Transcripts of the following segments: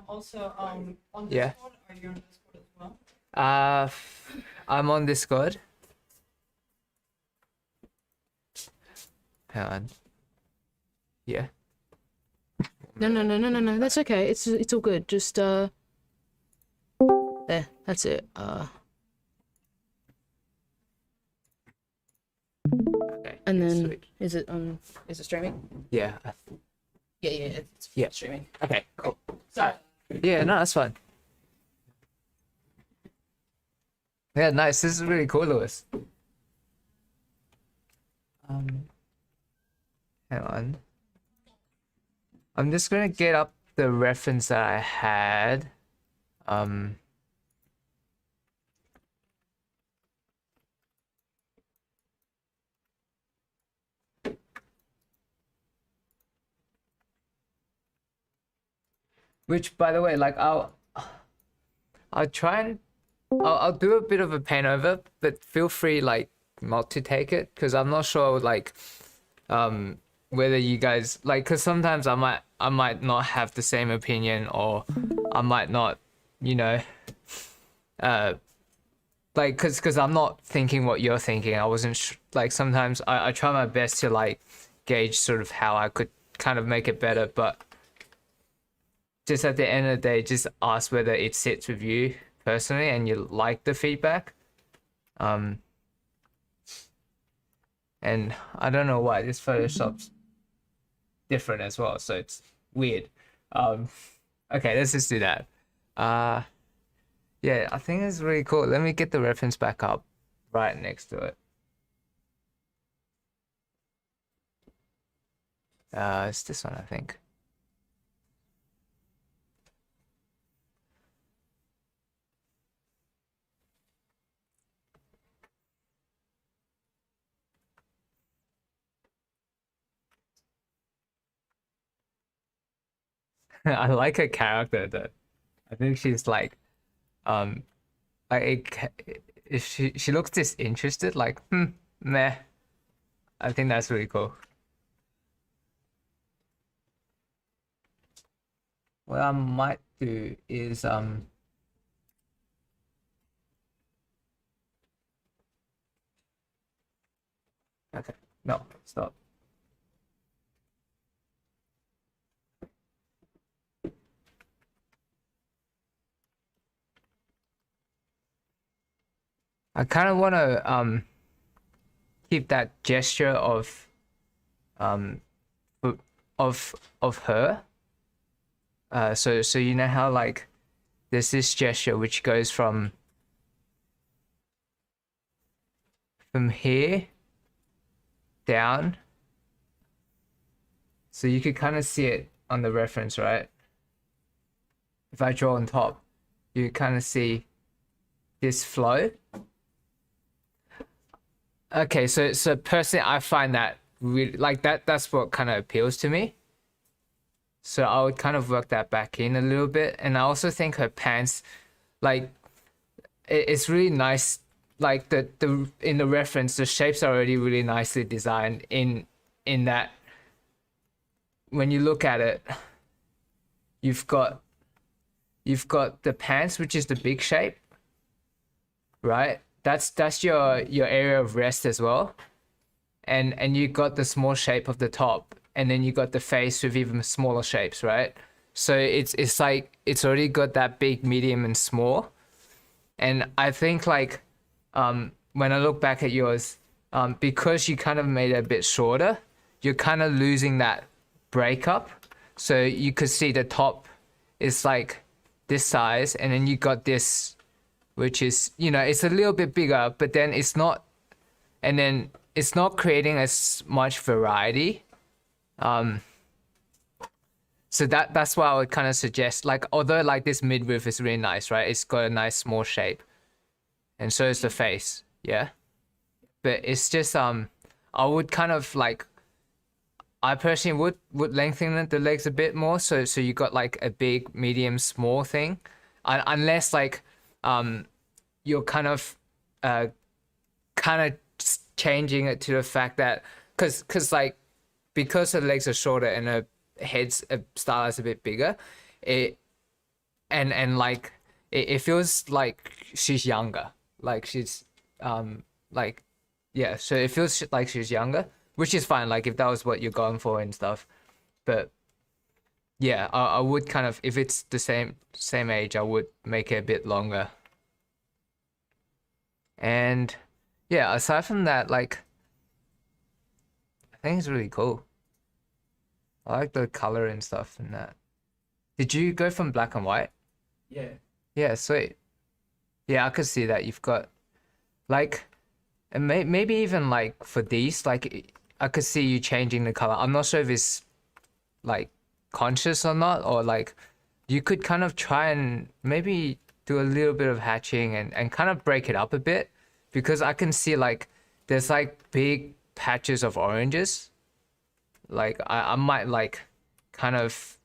Also, on Yeah. Discord, are you on Discord as well? I'm on Discord. Hang on. Yeah. No. That's okay. It's all good. Just there. That's it. Okay. And then Sweet. is it streaming? Yeah. Yeah, it's Yeah. streaming. Okay. Cool. Sorry. Yeah. No, that's fine. Yeah. Nice. This is really cool, Lewis. Hang on. I'm just gonna get up the reference that I had. Which, by the way, like I'll try and I'll do a bit of a paint over, but feel free like not to take it because I'm not sure like whether you guys like, because sometimes I might not have the same opinion, or I might not, you know, like because I'm not thinking what you're thinking. I wasn't like, sometimes I try my best to like gauge sort of how I could kind of make it better, but just at the end of the day, just ask whether it sits with you personally and you like the feedback. And I don't know why this Photoshop's different as well, so it's weird. Okay, let's just do that. Yeah, I think it's really cool. Let me get the reference back up right next to it. It's this one, I think. I like her character though. I think she's like if she looks disinterested, like meh. I think that's really cool. What I might do is okay, no, stop. I kind of want to keep that gesture of um of her. So you know how like there's this gesture which goes from here down. So you could kind of see it on the reference, right? If I draw on top, you kind of see this flow. Okay, so personally, I find that really like that's what kind of appeals to me. So I would kind of work that back in a little bit, and I also think her pants, like, it's really nice. Like the in the reference, the shapes are already really nicely designed in that. When you look at it, you've got the pants, which is the big shape, right? That's your area of rest as well, and you got the small shape of the top, and then you got the face with even smaller shapes, right? So it's like it's already got that big, medium, and small, and I think like when I look back at yours, because you kind of made it a bit shorter, you're kind of losing that breakup. So you could see the top is like this size, and then you got this, which is, you know, it's a little bit bigger, but then it's not, and then it's not creating as much variety. So that's why I would kind of suggest, like, although like this midriff is really nice, right? It's got a nice small shape, and so is the face, yeah. But it's just I would kind of like, I personally would lengthen the legs a bit more, so you got like a big, medium, small thing, unless like you're kind of changing it to the fact that because like because her legs are shorter and her head's stylized a bit bigger, and like it feels like she's younger, like she's like yeah, so it feels like she's younger, which is fine, like if that was what you're going for and stuff. But yeah, I would kind of, if it's the same age, I would make it a bit longer. And yeah, aside from that, like I think it's really cool. I like the color and stuff and that. Did you go from black and white? Yeah. Yeah, sweet. Yeah, I could see that you've got like, and maybe even like for these, like I could see you changing the color. I'm not sure if it's like conscious or not, or like you could kind of try and maybe do a little bit of hatching and kind of break it up a bit, because I can see like there's like big patches of oranges. Like I might like kind of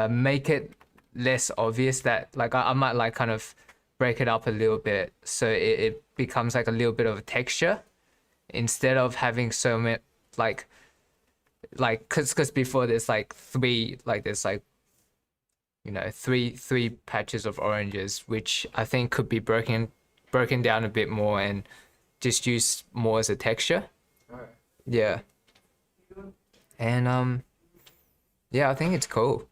make it less obvious that like I might like kind of break it up a little bit so it becomes like a little bit of a texture instead of having so much like because before there's like three, like there's like, you know, three patches of oranges, which I think could be broken down a bit more and just used more as a texture. Alright. Yeah. And yeah, I think it's cool.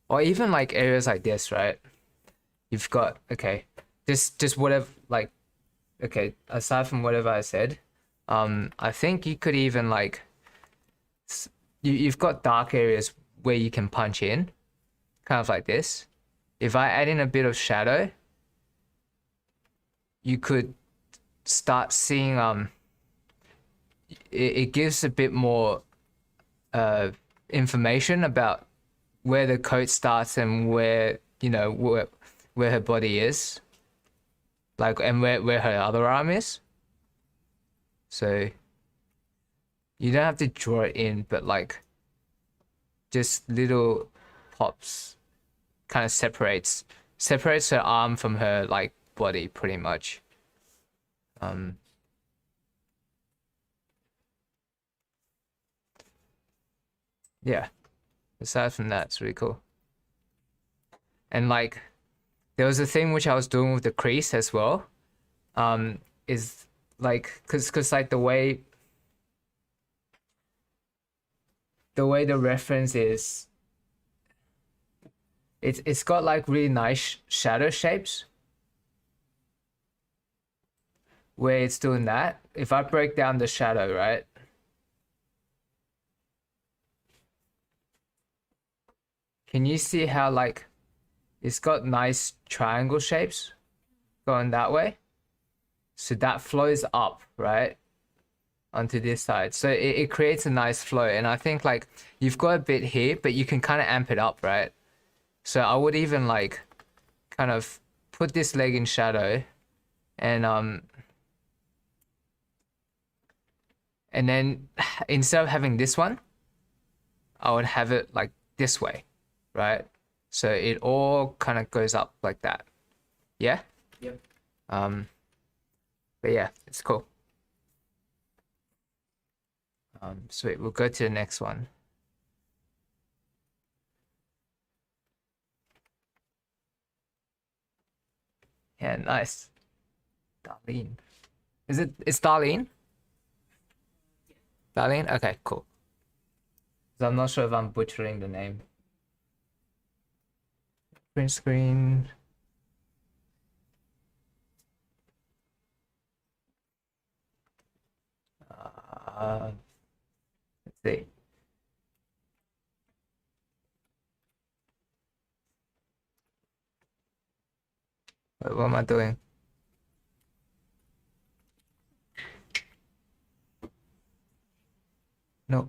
Or even like areas like this, right? You've got, okay, just whatever, like, okay, aside from whatever I said, I think you could even like you've got dark areas where you can punch in, kind of like this. If I add in a bit of shadow, you could start seeing it gives a bit more information about where the coat starts and where, you know, where her body is, like, and where her other arm is. So you don't have to draw it in, but like just little pops kind of separates her arm from her like body pretty much. Yeah, aside from that, it's really cool. And like there was a thing which I was doing with the crease as well, is like cause like the way the reference is, it's got like really nice shadow shapes where it's doing that. If I break down the shadow, right, can you see how like it's got nice triangle shapes going that way? So that flows up, right, onto this side. So it creates a nice flow. And I think like you've got a bit here, but you can kind of amp it up, right? So I would even like kind of put this leg in shadow and then instead of having this one, I would have it like this way, right? So it all kind of goes up like that. Yeah? Yep. But yeah, it's cool. Sweet, we'll go to the next one. Yeah, nice. Darlene. It's Darlene? Darlene? Okay, cool. So I'm not sure if I'm butchering the name. Print screen. Let's see. What am I doing? No.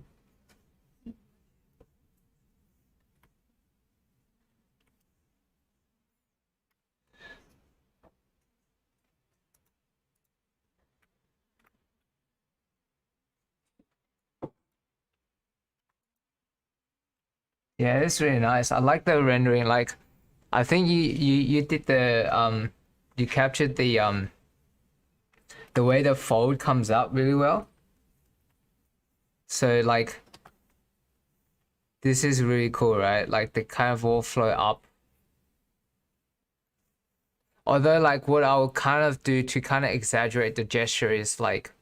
Yeah, it's really nice. I like the rendering. Like, I think you did the you captured the way the fold comes up really well. So like this is really cool, right? Like they kind of all flow up Although like what I would kind of do to kind of exaggerate the gesture is like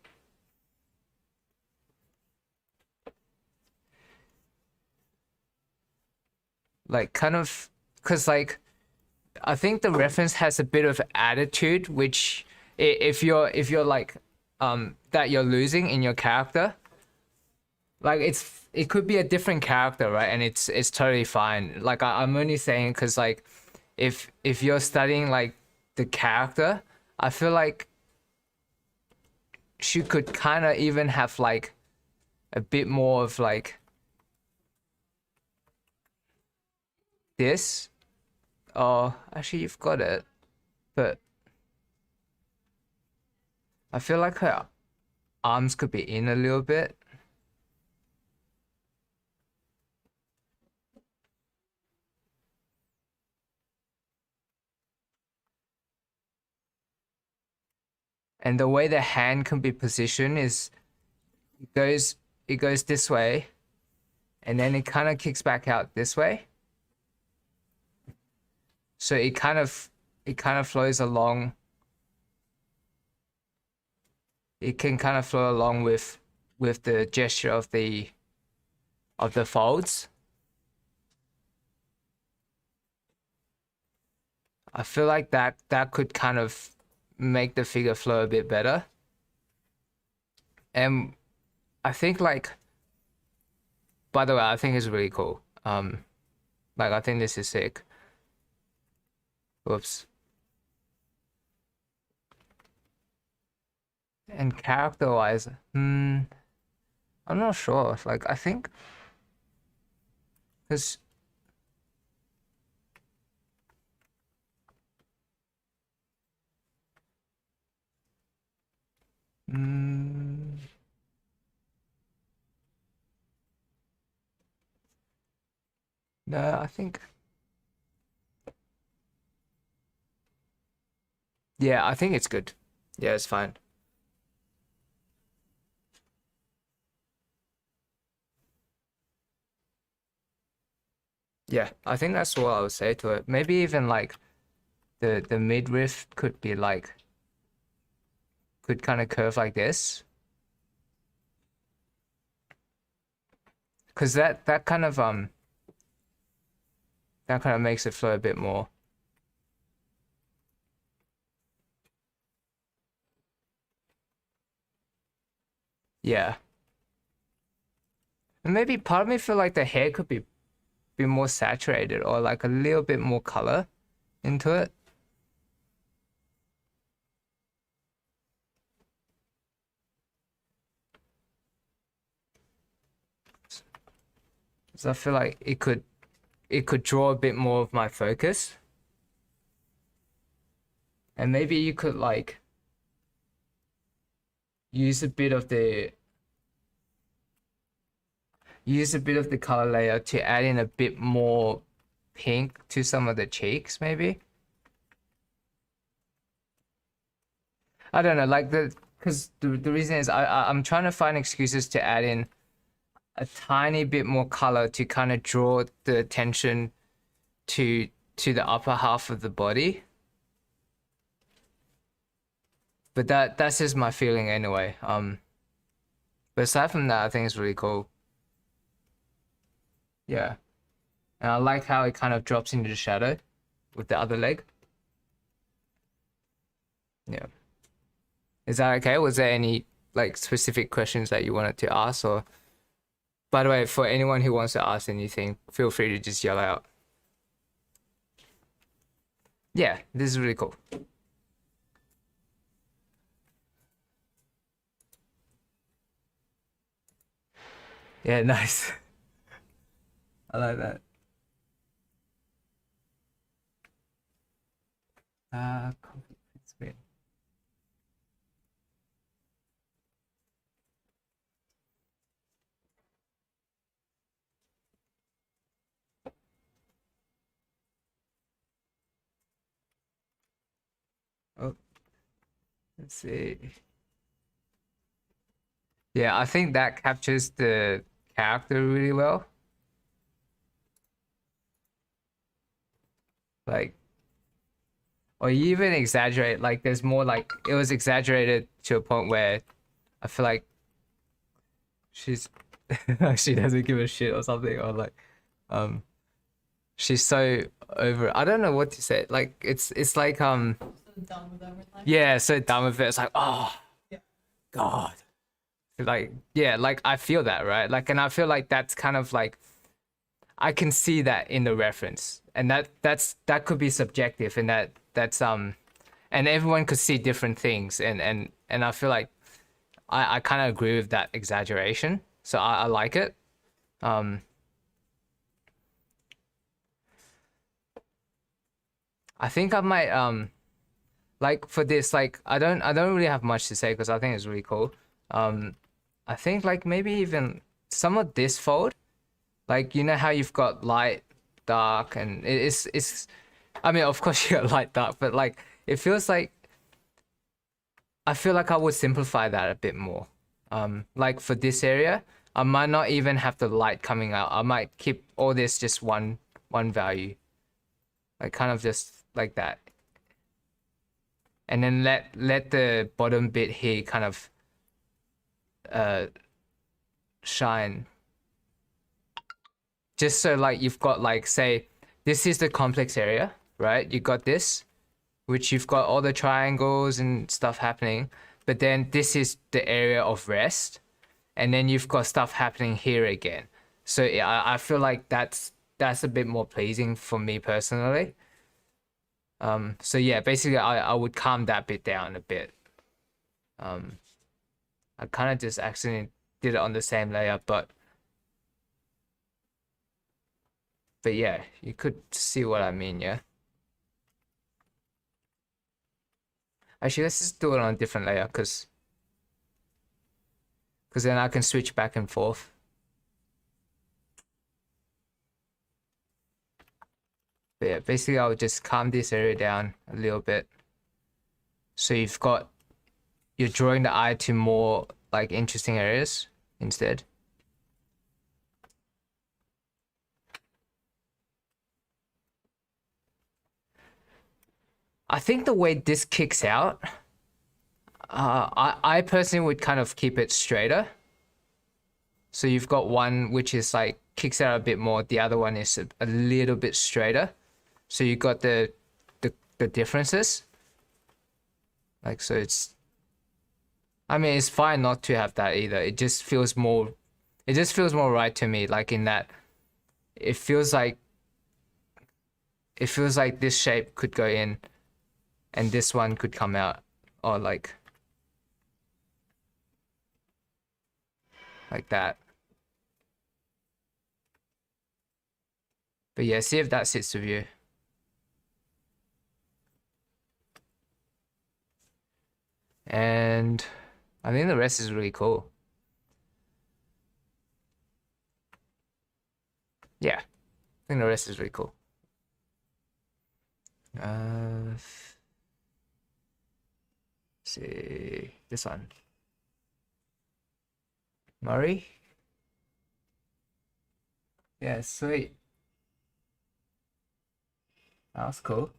kind of, because like I think the reference has a bit of attitude, which if you're like that you're losing in your character, like it could be a different character, right? And it's totally fine. Like I'm only saying because like if you're studying like the character, I feel like she could kind of even have like a bit more of like this. Oh, actually, you've got it, but I feel like her arms could be in a little bit. And the way the hand can be positioned is it goes this way, and then it kind of kicks back out this way. So it kind of flows along. It can kind of flow along with the gesture of the folds. I feel like that could kind of make the figure flow a bit better. And I think like, by the way, I think it's really cool. Like I think this is sick. Whoops. And character-wise, I'm not sure. Like I think, because no, I think, yeah, I think it's good. Yeah, it's fine. Yeah, I think that's what I would say to it. Maybe even like the midriff could be like could kind of curve like this, because that kind of makes it flow a bit more. Yeah, and maybe part of me feel like the hair could be more saturated or like a little bit more color into it. So I feel like it could draw a bit more of my focus. And maybe you could like use a bit of the color layer to add in a bit more pink to some of the cheeks, maybe. I don't know, like because the reason is I'm trying to find excuses to add in a tiny bit more color to kind of draw the attention to the upper half of the body. But that's just my feeling anyway. But aside from that, I think it's really cool. Yeah. And I like how it kind of drops into the shadow with the other leg. Yeah. Is that okay? Was there any like specific questions that you wanted to ask? Or by the way, for anyone who wants to ask anything, feel free to just yell out. Yeah, this is really cool. Yeah, nice. I like that. Conflict spin. Oh, let's see. Yeah, I think that captures the character really well. Like, or you even exaggerate. Like there's more like it was exaggerated to a point where I feel like she's she doesn't give a shit or something, or like she's so over it. I don't know what to say. Like it's like So done with everything. yeah, so done with it. It's like, oh Yeah. God. Like yeah, like I feel that, right? Like, and I feel like that's kind of like I can see that in the reference. And that could be subjective, and that's and everyone could see different things, and I feel like I kind of agree with that exaggeration. So I like it. I think I might like for this, like I don't really have much to say because I think it's really cool. I think like maybe even some of this fold, like you know how you've got light, dark, and it's I mean of course you got light, dark, but like it feels like I feel like I would simplify that a bit more. Like for this area, I might not even have the light coming out. I might keep all this just one value, like kind of just like that, and then let the bottom bit here kind of shine, just so like you've got like say this is the complex area, right? You got this, which you've got all the triangles and stuff happening, but then this is the area of rest, and then you've got stuff happening here again. So yeah, I feel like that's a bit more pleasing for me personally. So yeah, basically I would calm that bit down a bit. I kind of just accidentally did it on the same layer, but yeah, you could see what I mean, yeah. Actually, let's just do it on a different layer, because then I can switch back and forth. But yeah, basically I'll just calm this area down a little bit. So you're drawing the eye to more like interesting areas instead. I think the way this kicks out, I personally would kind of keep it straighter. So you've got one which is like kicks out a bit more, the other one is a little bit straighter. So you got the differences. Like so it's I mean it's fine not to have that either. It just feels more right to me, like in that it feels like this shape could go in and this one could come out, or like that. But yeah, see if that sits with you. And I think the rest is really cool. Yeah, I think the rest is really cool. See this one. Murray? Yeah, sweet. That was cool.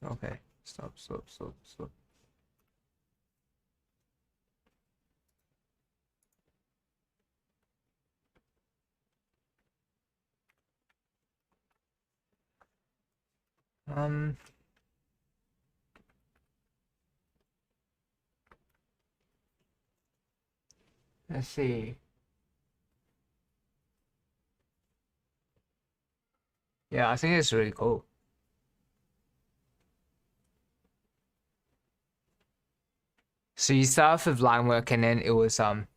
Okay, stop. Let's see. Yeah, I think it's really cool. So you start off with line work, and then it was kind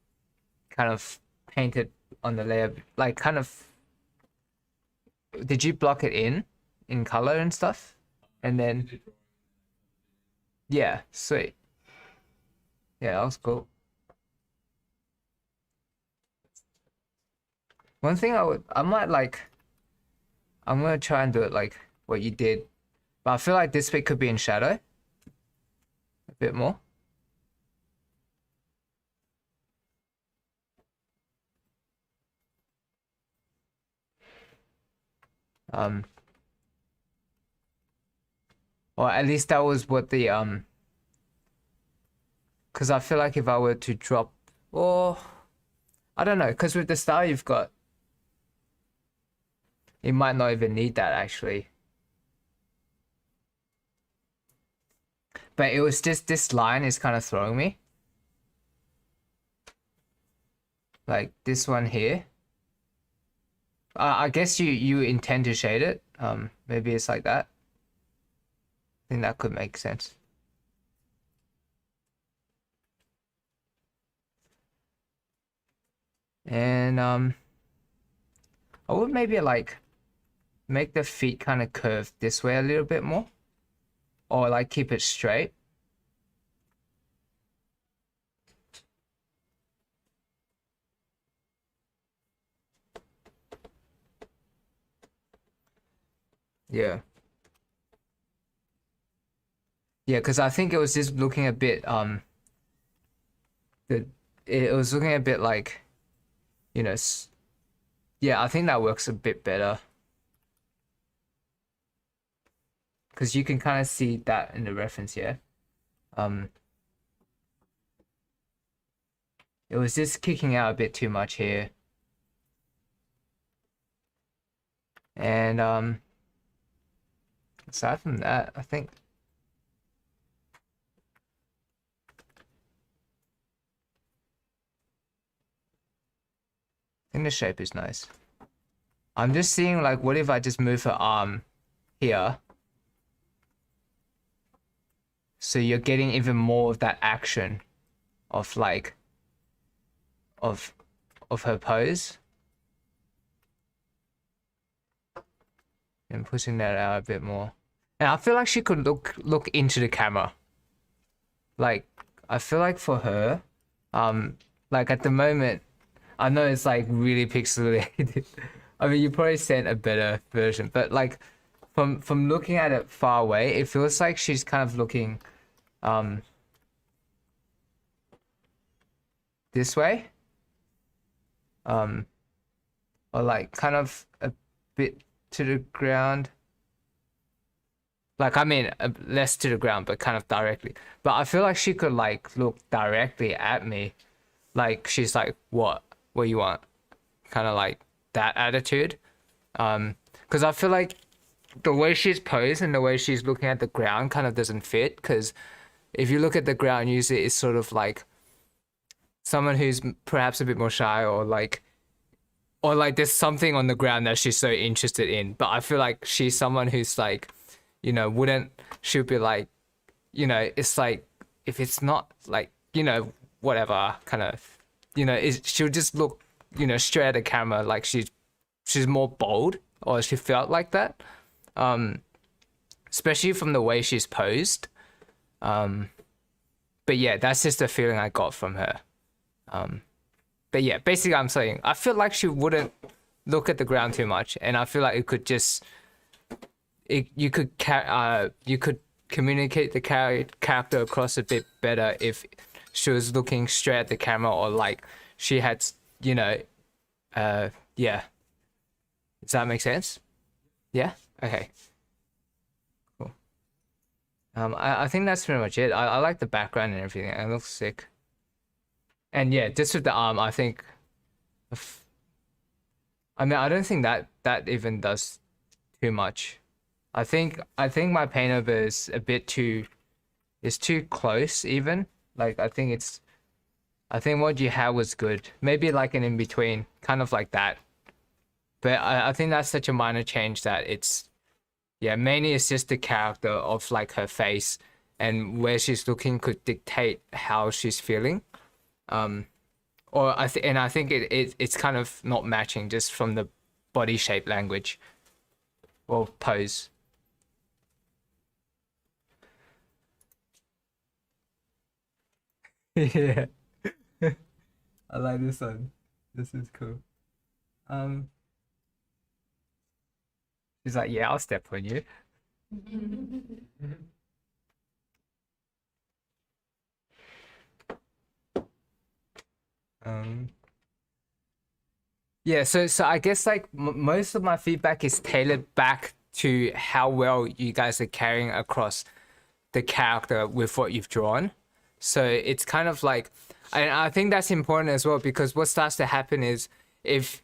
of painted on the layer, like kind of. Did you block it in color and stuff, and then? Yeah, sweet. Yeah, that was cool. One thing I'm gonna try and do it like what you did, but I feel like this bit could be in shadow. bit more. Or at least that was what the because I feel like if I were to drop, or I don't know, because with the style you've got, it might not even need that actually. But it was just this line is kind of throwing me. Like this one here. I guess you intend to shade it. Maybe it's like that. I think that could make sense. And I would maybe like make the feet kind of curve this way a little bit more, or like keep it straight. Yeah. Yeah, because I think it was just looking a bit it was looking a bit like, you know, yeah, I think that works a bit better. Because you can kind of see that in the reference here. It was just kicking out a bit too much here. And aside from that, I think the shape is nice. I'm just seeing like, what if I just move her arm here? So you're getting even more of that action of like, of her pose. And pushing that out a bit more. And I feel like she could look into the camera. Like, I feel like for her, like at the moment, I know it's like really pixelated. I mean, you probably sent a better version, but like from looking at it far away, it feels like she's kind of looking this way. Or like kind of a bit to the ground. Like, I mean, less to the ground, but kind of directly. But I feel like she could like look directly at me. Like she's like, what you want? Kind of like that attitude. Because I feel like the way she's posed and the way she's looking at the ground kind of doesn't fit. Because if you look at the ground, usually it's sort of like someone who's perhaps a bit more shy, or like there's something on the ground that she's so interested in. But I feel like she's someone who's like, you know, she'll be like, you know, it's like, if it's not like, you know, whatever kind of, you know, she'll just look, you know, straight at the camera, like she's more bold, or she felt like that, especially from the way she's posed. But yeah, that's just the feeling I got from her. But yeah, basically I'm saying I feel like she wouldn't look at the ground too much, and I feel like it could just you could communicate the character across a bit better if she was looking straight at the camera, or like she had, you know, yeah. Does that make sense? Yeah? Okay. Cool. I think that's pretty much it. I like the background and everything. It looks sick. And yeah, just with the arm, I think I mean, I don't think that even does too much. I think my paint over is a bit too close even. Like I think what you had was good. Maybe like an in between, kind of like that. But I think that's such a minor change that it's, yeah, mainly it's just the character of like her face and where she's looking could dictate how she's feeling. Or I think it's kind of not matching just from the body shape language or pose. Yeah. I like this one. This is cool. She's like, yeah, I'll step on you. Yeah, so I guess like most of my feedback is tailored back to how well you guys are carrying across the character with what you've drawn. So it's kind of like, and I think that's important as well, because what starts to happen is if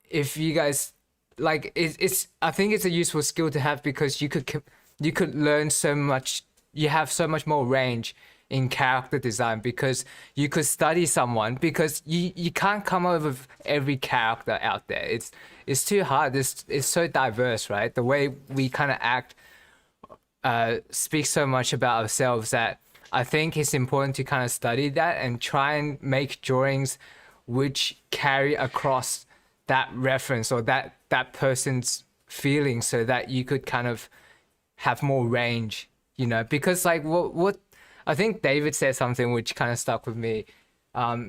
you guys like it's I think it's a useful skill to have, because you could learn so much. You have so much more range in character design, because you could study someone, because you can't come up with every character out there. It's too hard. It's so diverse, right? The way we kind of act speak so much about ourselves that I think it's important to kind of study that and try and make drawings which carry across that reference or that person's feeling, so that you could kind of have more range, you know, because like what I think David said something which kind of stuck with me.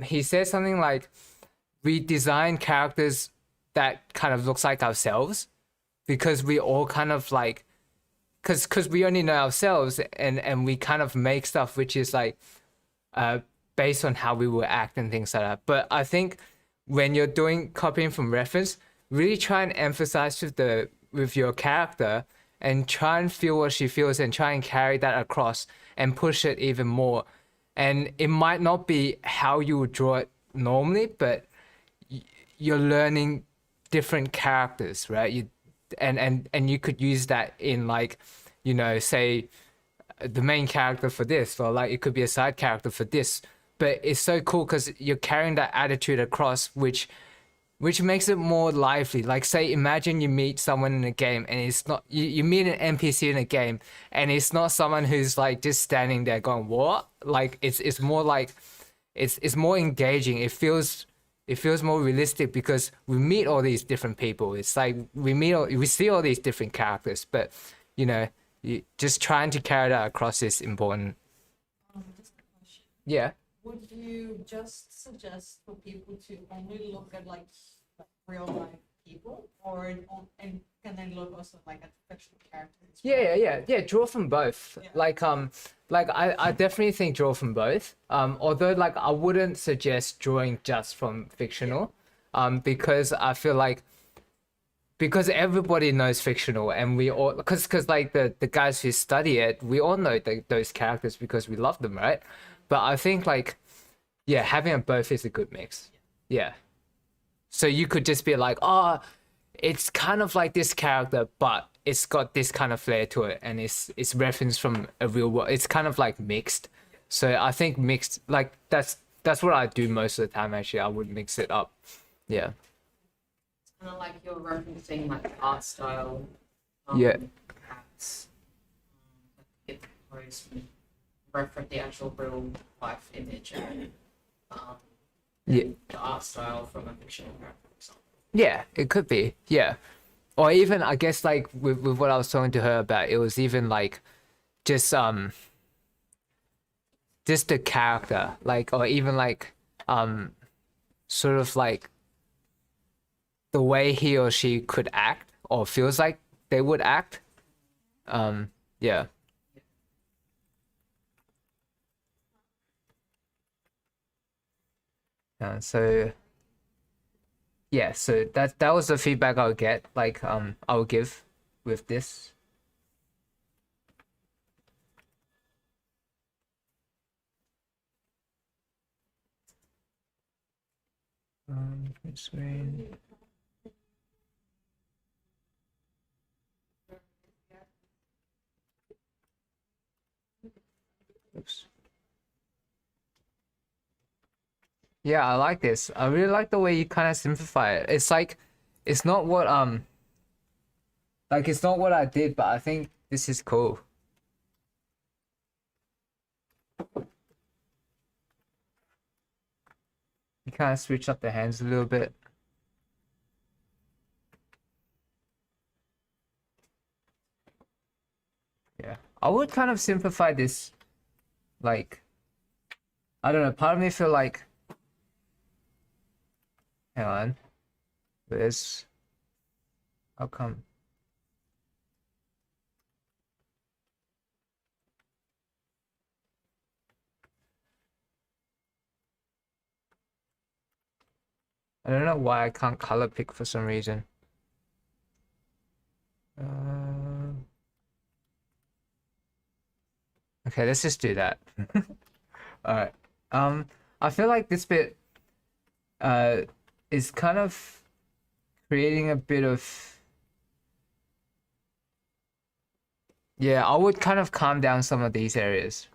He said something like, we design characters that kind of looks like ourselves, because we all kind of like, because we only know ourselves, and we kind of make stuff which is like based on how we will act and things like that. But I think when you're doing copying from reference, really try and emphasize with your character, and try and feel what she feels, and try and carry that across and push it even more. And it might not be how you would draw it normally, but you're learning different characters, right? And you could use that in, like, you know, say the main character for this, or like it could be a side character for this. But it's so cool because you're carrying that attitude across, which makes it more lively. Like, say, imagine you meet someone in a game, and it's not you meet an NPC in a game, and it's not someone who's like just standing there going what? Like it's more like it's more engaging. It feels more realistic, because we meet all these different people. It's like we see all these different characters, but you know, just trying to carry that across is important. Just a question. Yeah. Would you just suggest for people to only look at like real life people, or and can they look also like at fictional characters as well? Yeah. Draw from both. Yeah. Like I definitely think draw from both. Although like I wouldn't suggest drawing just from fictional, because I feel like, because everybody knows fictional, and we all, because like the guys who study it, we all know those characters because we love them, right? But I think like, yeah, having it both is a good mix. Yeah. So you could just be like, oh, it's kind of like this character, but it's got this kind of flair to it, and it's referenced from a real world. It's kind of like mixed. So I think mixed, like that's what I do most of the time. Actually, I would mix it up. Yeah. It's kind of like you're referencing like art style. Yeah. Perhaps it was reference the actual real life image and Yeah. the art style from a fictional character or something. Yeah, it could be. Yeah. Or even, I guess, like with what I was talking to her about, it was even like just the character, like, or even like sort of like the way he or she could act, or feels like they would act. Yeah. So yeah, so that was the feedback I would get, like I would give with this. Screen. Oops. Yeah, I like this. I really like the way you kind of simplify it. It's like, it's not what like it's not what I did, but I think this is cool. You kind of switch up the hands a little bit. Yeah, I would kind of simplify this, like, I don't know, part of me feel like, hang on, this, how come? I I don't know why I can't color pick for some reason. Okay, let's just do that. All right. I feel like this bit is kind of creating a bit of, yeah, I would kind of calm down some of these areas.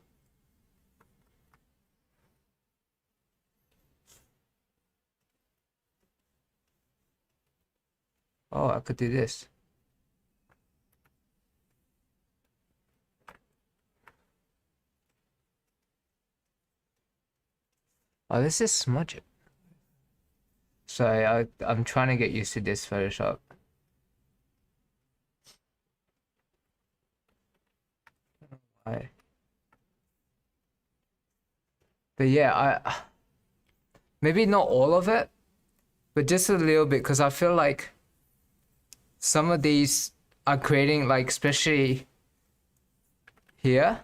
Oh, I could do this. Oh, this is smudge it. Sorry, I'm trying to get used to this Photoshop. Why? But yeah, maybe not all of it, but just a little bit, because I feel like some of these are creating, like, especially here,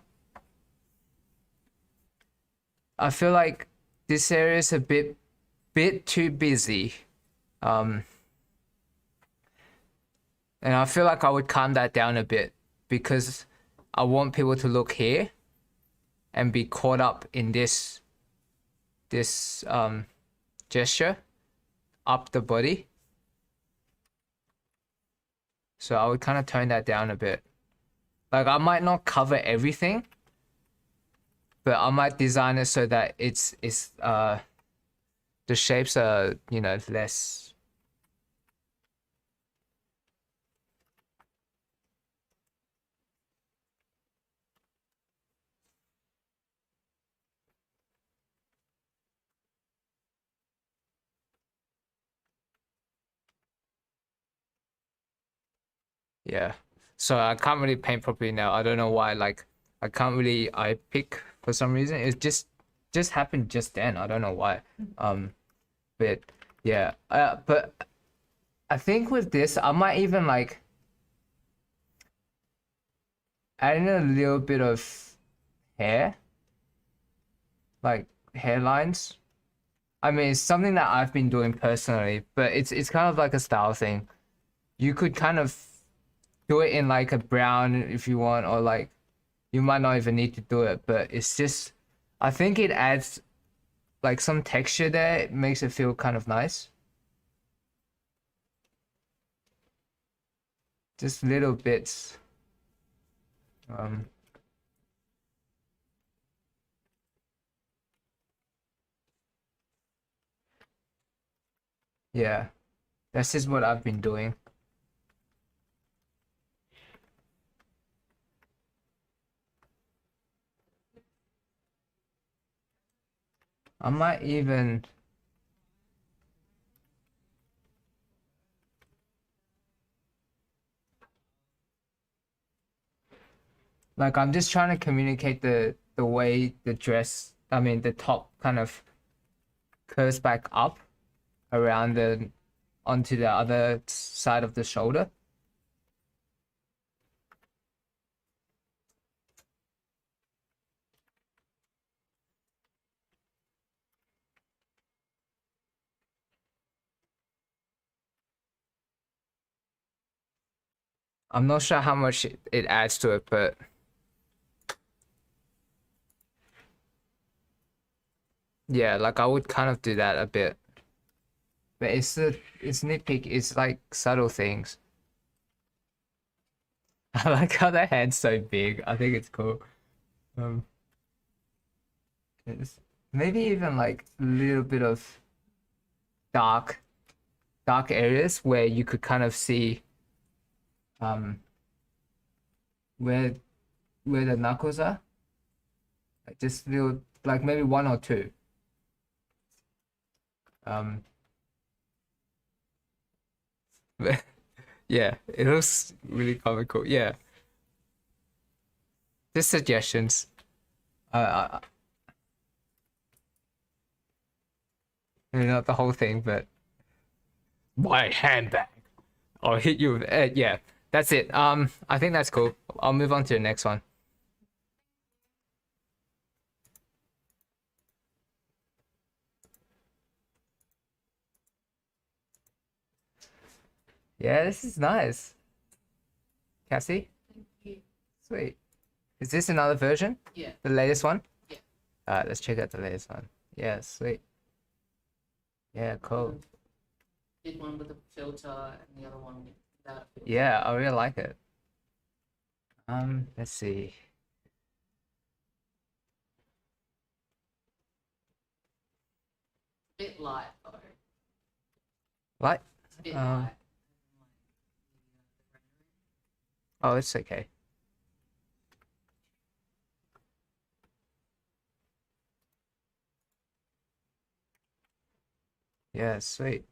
I feel like this area is a bit too busy. And I feel like I would calm that down a bit, because I want people to look here and be caught up in this gesture up the body. So I would kind of tone that down a bit. Like, I might not cover everything, but I might design it so that it's the shapes are, you know, less. Yeah. So I can't really paint properly now. I don't know why. Like, I can't really eye pick for some reason. It just happened just then. I don't know why. But yeah. But I think with this, I might even like add in a little bit of hair, like hairlines. I mean, it's something that I've been doing personally, but it's kind of like a style thing. You could kind of do it in like a brown if you want, or like you might not even need to do it, but it's just, I think it adds like some texture there. It makes it feel kind of nice. Just little bits. Yeah, that's just what I've been doing. I might even like, I'm just trying to communicate the way the dress, I mean the top kind of curves back up around the onto the other side of the shoulder. I'm not sure how much it adds to it, but yeah, like I would kind of do that a bit. But it's nitpick, it's like subtle things. I like how the hand's so big. I think it's cool. Um, it's maybe even like a little bit of dark areas where you could kind of see um where the knuckles are. Like just little, like maybe one or two. Um, yeah, it looks really comical. Yeah, just suggestions. Uh, maybe not the whole thing, but my handbag. I'll hit you with yeah, that's it. I think that's cool. I'll move on to the next one. Yeah, this is nice. Cassie, Thank you. sweet. Is this another version? Yeah. The latest one? Yeah. Alright, let's check out the latest one. Yeah, sweet. Yeah, cool. Did one with a filter and the other one without a filter. Yeah, I really like it. Let's see. Bit light though. What? It's a bit Um, light. Oh, it's okay. Yeah, sweet.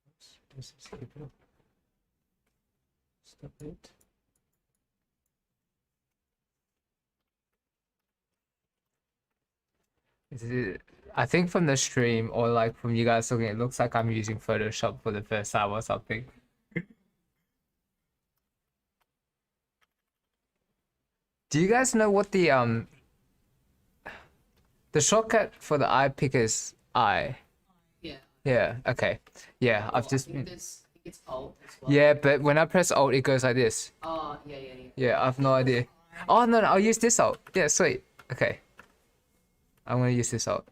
Oops, just skip it. Stop it. I think from the stream or like from you guys looking, it looks like I'm using Photoshop for the first time or something. Do you guys know what the shortcut for the eye picker is I? Yeah. Yeah, okay. Yeah, I've just I think been. this, I think it's Alt as well. Yeah, but when I press Alt, it goes like this. Oh, yeah, yeah, yeah. Yeah, I've no idea. Oh, no, I'll use this Alt. Yeah, sweet. Okay. I'm gonna use this Alt.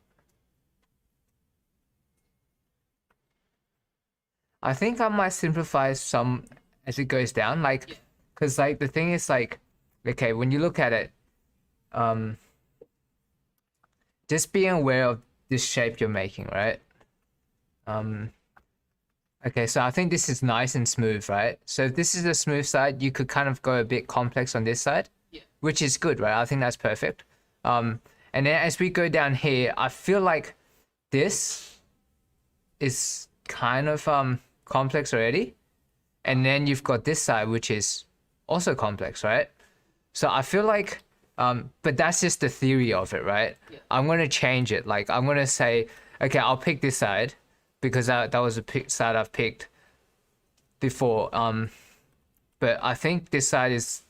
I think I might simplify some as it goes down, like, Yeah. because like the thing is like, okay, when you look at it, just being aware of this shape you're making, right? Okay, so I think this is nice and smooth, right? So if this is the smooth side, you could kind of go a bit complex on this side, Yeah. which is good, right? I think that's perfect. And then as we go down here, I feel like this is kind of complex already. And then you've got this side, which is also complex, right? So I feel like, but that's just the theory of it, right? Yeah. I'm going to change it. Like, I'm going to say, okay, I'll pick this side because that was a side I've picked before. But I think this side is,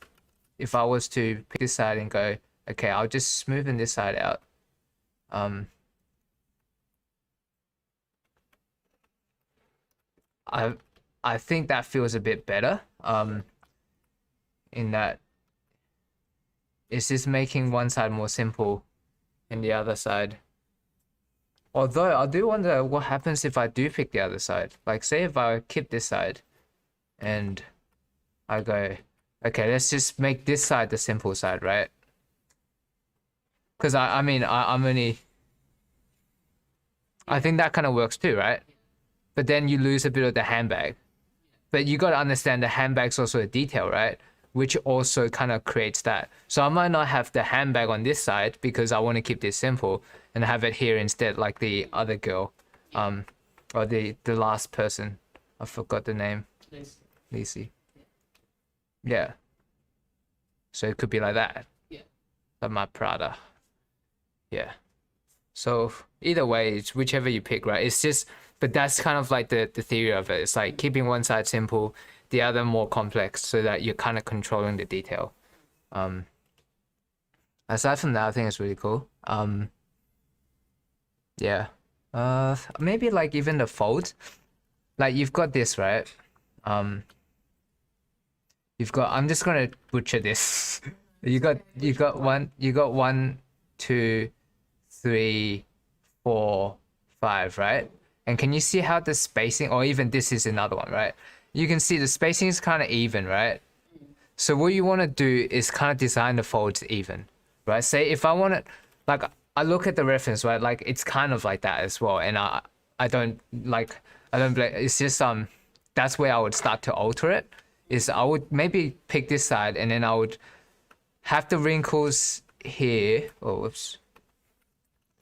if I was to pick this side and go, okay, I'll just smoothen this side out. I think that feels a bit better. In that it's just making one side more simple and the other side. Although I do wonder what happens if I do pick the other side. Like say if I keep this side and I go, okay, let's just make this side the simple side, right? Because I mean, I'm only, I think that kind of works too, right? But then you lose a bit of the handbag. But you got to understand the handbag's also a detail, right? Which also kind of creates that. So I might not have the handbag on this side because I want to keep this simple and have it here instead, like the other girl, or the last person. I forgot the name. Lacey. Yeah. So it could be like that. Yeah. Like my Prada. Yeah. So either way, it's whichever you pick, right? It's just, but that's kind of like the theory of it. It's like keeping one side simple, the other more complex, so that you're kind of controlling the detail. Aside from that, I think it's really cool. Yeah. Maybe like even the folds. Like you've got this, right? You've got, I'm just gonna butcher this. You got one, 2, 3, 4, 5, right? And can you see how the spacing, or even this is another one, right? You can see the spacing is kind of even, right? So what you want to do is kind of design the folds even, right? Say if I want to, like, I look at the reference, right? Like it's kind of like that as well. And I don't blame, it's just, that's where I would start to alter it, is I would maybe pick this side and then I would have the wrinkles here. Oh, whoops.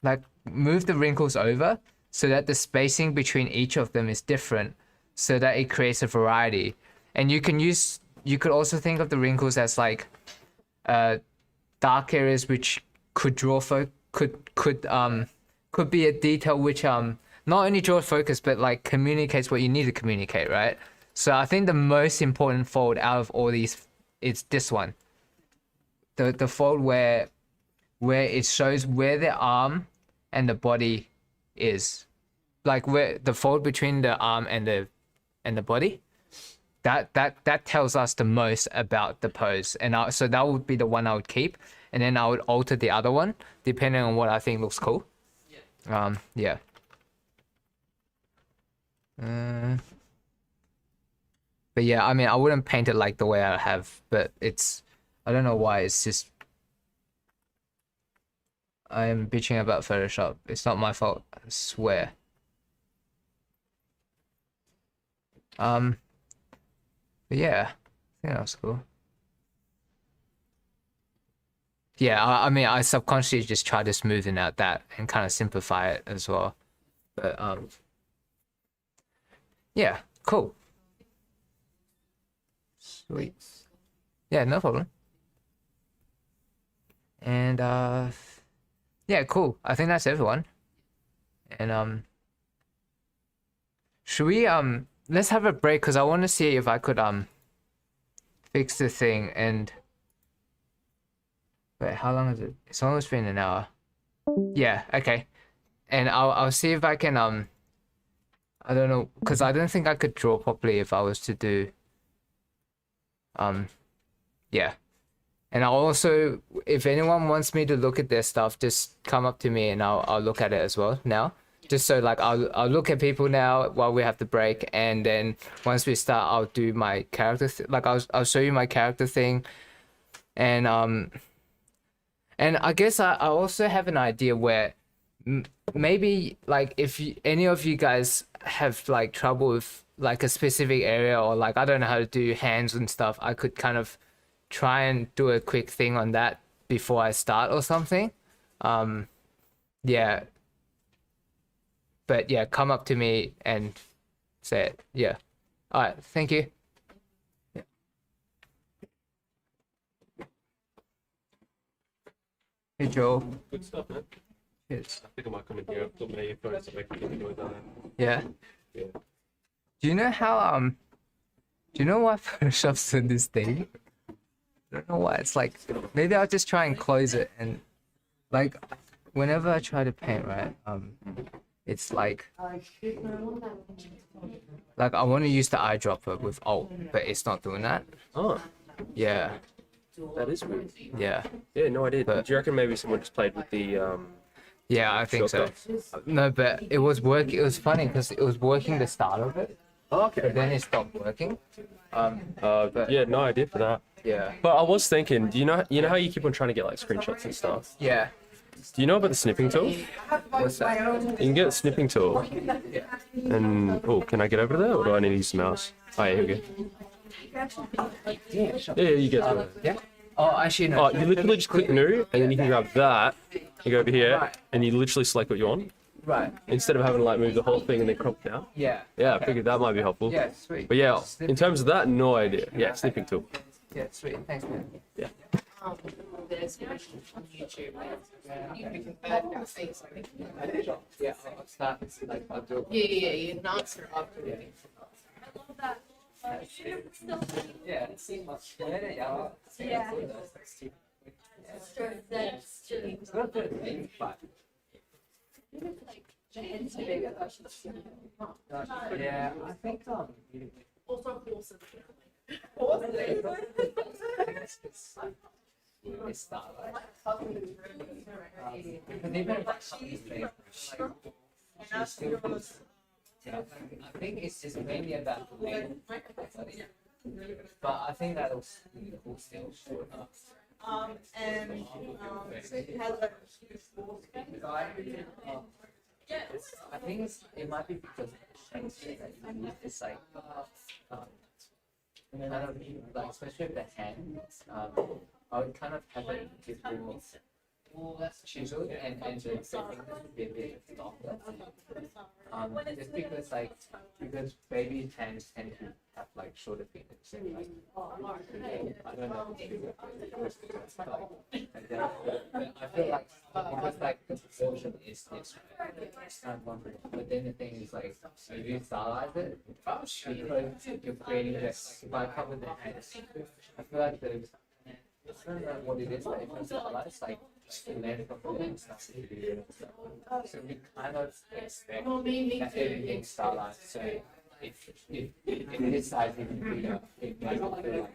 Like move the wrinkles over so that the spacing between each of them is different, so that it creates a variety. And you could also think of the wrinkles as like dark areas which could draw could be a detail which not only draws focus but like communicates what you need to communicate, right? So I think the most important fold out of all these is this one. The fold where where it shows where the arm and the body is, like where the fold between the arm and the body. That tells us the most about the pose, and so that would be the one I would keep, and then I would alter the other one depending on what I think looks cool. Yeah. But yeah, I mean, I wouldn't paint it like the way I have, but I don't know why, it's just, I am bitching about Photoshop. It's not my fault, I swear. But yeah, I think that was cool. Yeah, I mean, I subconsciously just try to smoothen out that and kind of simplify it as well. But yeah, cool. Sweet. Yeah, no problem. And yeah, cool. I think that's everyone. And should we let's have a break, because I want to see if I could fix the thing. And wait, how long is it? It's almost been an hour. Yeah, okay. And I'll see if I can I don't know, because I don't think I could draw properly if I was to do yeah. And I'll also, if anyone wants me to look at their stuff, just come up to me and I'll look at it as well now. Just so like I'll look at people now while we have the break, and then once we start, I'll do my character like I'll show you my character thing, and I guess I also have an idea where maybe like if any of you guys have like trouble with like a specific area, or like I don't know how to do hands and stuff, I could kind of try and do a quick thing on that before I start or something. Yeah. But yeah, come up to me and say it. Yeah. All right. Thank you. Yeah. Hey, Joel. Good stuff, man. Cheers. I think I might come in here. I've got my earphones so I can enjoy that. Yeah. Yeah. Do you know how do you know why Photoshop's in this thing? I don't know why. It's like, maybe I'll just try and close it, and like whenever I try to paint, right, it's like I want to use the eyedropper with Alt, but it's not doing that. Oh, Yeah. that is weird. Yeah. Yeah, no idea. But- Do you reckon maybe someone just played with the Yeah, I think so. shortcuts? No, but it was funny because it was working the start of it, Oh, but then it stopped working. But- yeah, no idea for that. Yeah. But I was thinking, do you know how you keep on trying to get like screenshots and stuff? Yeah. Do you know about the snipping tool? What's that? You can get a snipping tool. And oh, can I get over there, or do I need to use the mouse? Oh, yeah, here we go. Yeah, you get to it. Yeah. Oh, actually, no. Oh, you literally just click new, and then you can grab that. You go over here, Right. and you literally select what you want, Right. instead of having to like move the whole thing and then crop it down. Yeah. Yeah, I Okay. figured that might be helpful. Yeah, sweet. But yeah, in Snipping. terms of that, no idea. Yeah, snipping tool. Yeah, sweet. Thanks, man. There's questions on YouTube. You can compare things like Yeah, I'll start. Like, I'll do it. yeah, you answer after. Yeah. Yeah, it's so much better. Yeah. Yeah. It's not the thing, but yeah, I think Also, horses. it's not like because even if like something's big, like it's still yeah, I think it's just mainly about the length, but I think that'll still short up. And it has a huge wall. I think it might be because it's like kind of like, especially with the hand, I would kind of have it more chiseled, and the fingers would be a bit longer. Just because baby hands tend to have like shorter fingers. And, like, I don't know. But I feel like because like the proportion is this, right? It's kind of wondering. But then the thing is like if you stylize it, because you're creating this. If I cover the hands, I feel like I don't know what it is, but if I stylize, like the length of the stuff to do. So we kind of expect that everything stylized. So if this size is bigger, it might not feel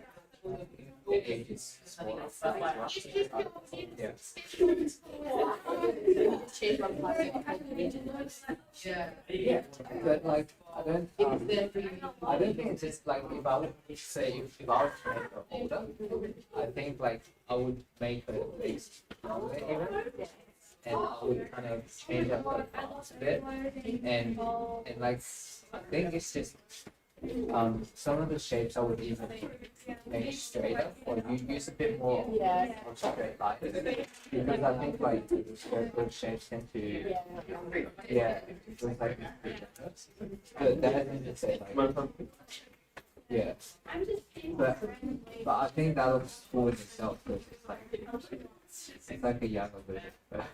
like the edge is smaller. Yeah. Yeah, but like I don't think it's just like if I would say if I was to make her older, I think like I would make her at least older even, and I would kind of change up her parts a bit, and like I think it's just some of the shapes I would even make straighter or use a bit more of straight lines because I think like those shapes tend to it was like but that hasn't been said like but I think that looks cool in itself because it's like a younger version but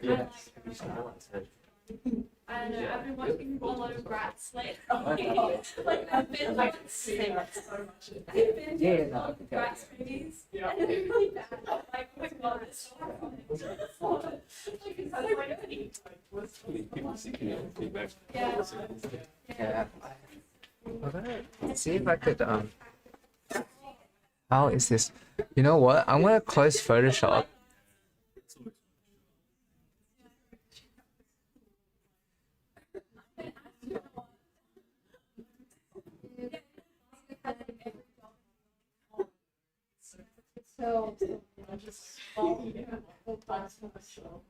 yeah. I don't know, I've been watching a lot of Bratz lately. Like, I've been like, saying that so much. I've been Bratz movies. And they're really bad. Like, oh my god, it's so hard. Like, it's so funny. Yeah. Let's see if I could how is this? You know what? I'm gonna close Photoshop. So, I just follow the class of the show.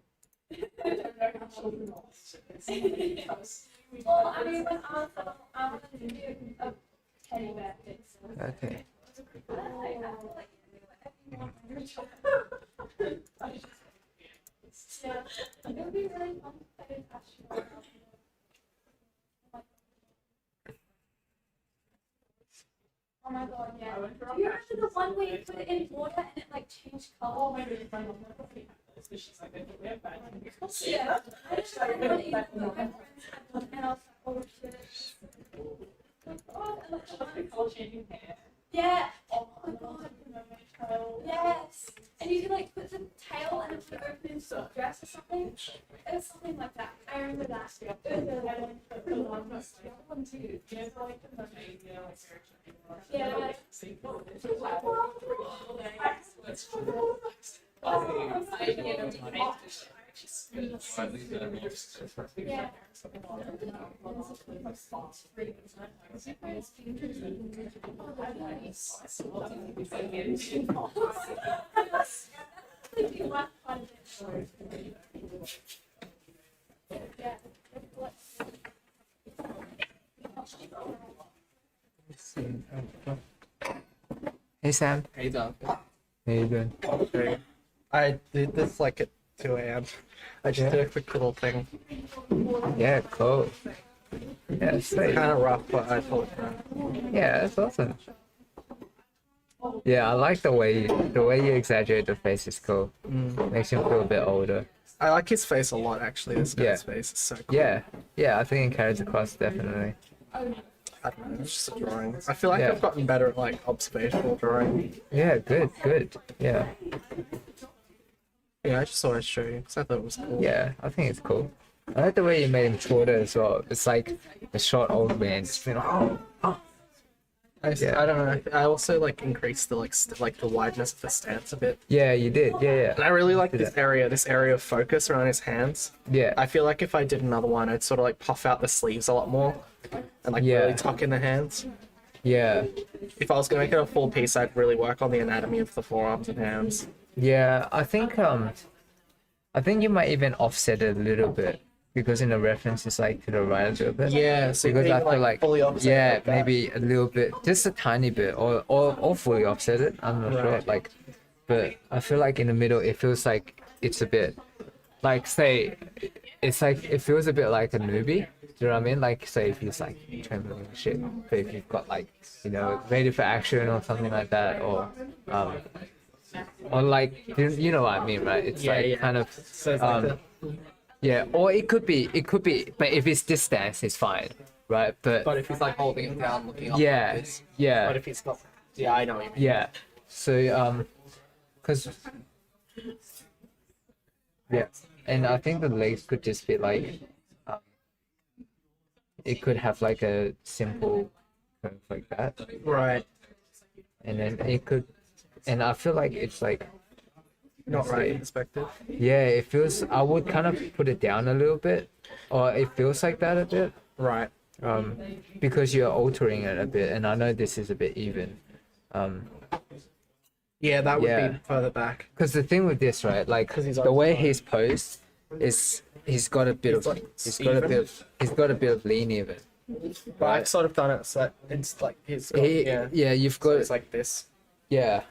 Well, I mean, when I want to do a teddy bear fix. Okay. Yeah, it would be really fun to play fashion. Oh my god, yeah. Do you remember the one where you put it in water and it like changed color? Yeah. I just and I was like, oh shit. Yeah. Oh my god. Yes. And you could like put the tail and it would open into a dress or something. It was something like that. I remember that. Yeah. Hey Sam, Hey, Duncan. how you doing? Okay. I did this like at 2 a.m. I just did a quick little thing. Yeah, cool. Yeah, sweet. Kind of rough, but I thought, Yeah, that's awesome. Yeah, I like the way you exaggerate the face is cool. Makes him feel a bit older. I like his face a lot, actually. This guy's face is so cool. Yeah, I think it carries across definitely. I don't know, it's just a drawing. I feel like Yeah. I've gotten better at like observational drawing. Yeah, good. Yeah, Yeah, I just thought I'd show you because I thought it was cool. yeah, I think it's cool. I like the way you made him shorter as well. It's like a short old man just being I Yeah. don't know. I also like increased the like the wideness of the stance a bit. Yeah, you did. Yeah, And I really like Did this area of focus around his hands. yeah. I feel like if I did another one, I'd sort of like puff out the sleeves a lot more and like Yeah. really tuck in the hands. Yeah, If I was gonna make it a full piece, I'd really work on the anatomy of the forearms and hands. yeah. I think you might even offset it a little bit because in the reference it's like to the right a little bit. Yeah, so Because you I can, feel like fully offset yeah, like that. maybe a little bit, just a tiny bit, or fully offset it. I'm not sure. Right. Like, but I feel like in the middle it feels like it's a bit, like say, it's like it feels a bit like a newbie. Do you know what I mean? Like say if he's like trembling and shit, but if you've got like ready for action or something like that, or like you know what I mean, right? It's Yeah, like yeah. kind of So it's like yeah, or it could be, but if it's distance, it's fine, right? but if he's like holding it down, looking up like Yeah, this. yeah, But if he's not, yeah, I know what you mean. yeah. So, cause Yeah, and I think the legs could just be like, um, it could have like a simple curve like that, Right. and then it could, and I feel like it's like, Not let's right see. perspective. Yeah, it feels. I would kind of put it down a little bit, or it feels like that a bit. Right. Because you're altering it a bit, and I know this is a bit even. Yeah, that would Yeah. be further back. Because the thing with this, right, like 'Cause he's the way outside. he's posed is he's got a bit He's, of like, he's got a bit of lean even. But I've sort of done it so it's like he's got, Yeah, you've so got it's like this. yeah,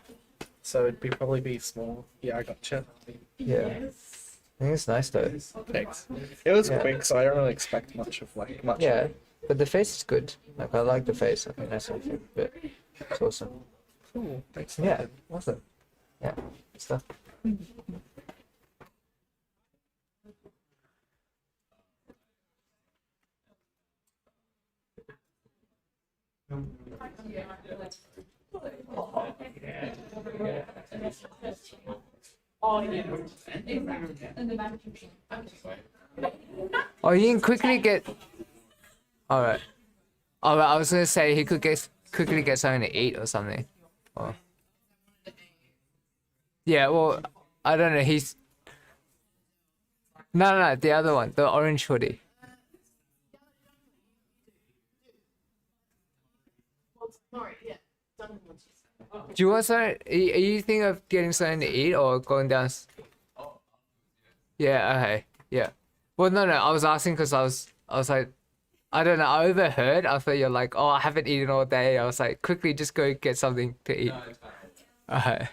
So it'd be probably be small. Yeah, I gotcha. yeah. I think it's nice though. Thanks. It was Yeah. quick, so I don't really expect much of like much. Yeah, but the face is good. Like I like the face. I think that's something. But it's awesome. Cool. Thanks. Yeah, awesome. Yeah, good stuff. Oh, you can quickly get. All right. Oh, I was gonna say he could quickly get something to eat or something. Oh. Yeah. Well, I don't know. He's. No, the other one, the orange hoodie. Do you want something? Are you thinking of getting something to eat or going down? Yeah. Okay. Yeah. Well, no. I was asking because I was like, I don't know. I overheard. I thought you're like, oh, I haven't eaten all day. I was like, quickly, just go get something to eat. Okay.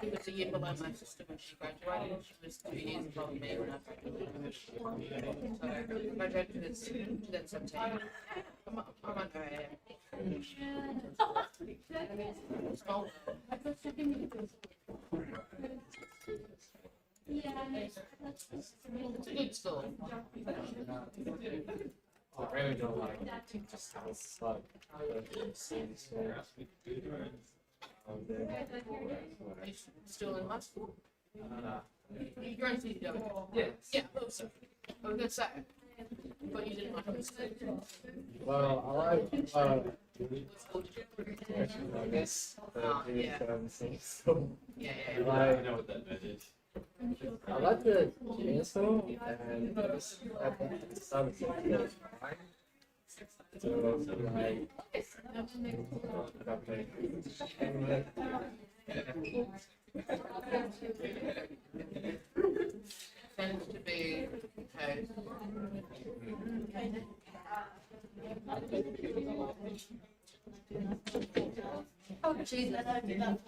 It was a year below my sister when she graduated. She was 2 years above me when I graduated. So I graduated in 2017. I'm under Small It's a good school. Are you still in high school? You're going to CDW? Yes. Yeah, I thought so. I was going to say, but you didn't like high school. Well, I like What school did you I guess. yeah. So Yeah. I know what that is. I like the chainsaw and I think it sounds like fine. So like Tends to be okay. Oh, jeez, I don't do that.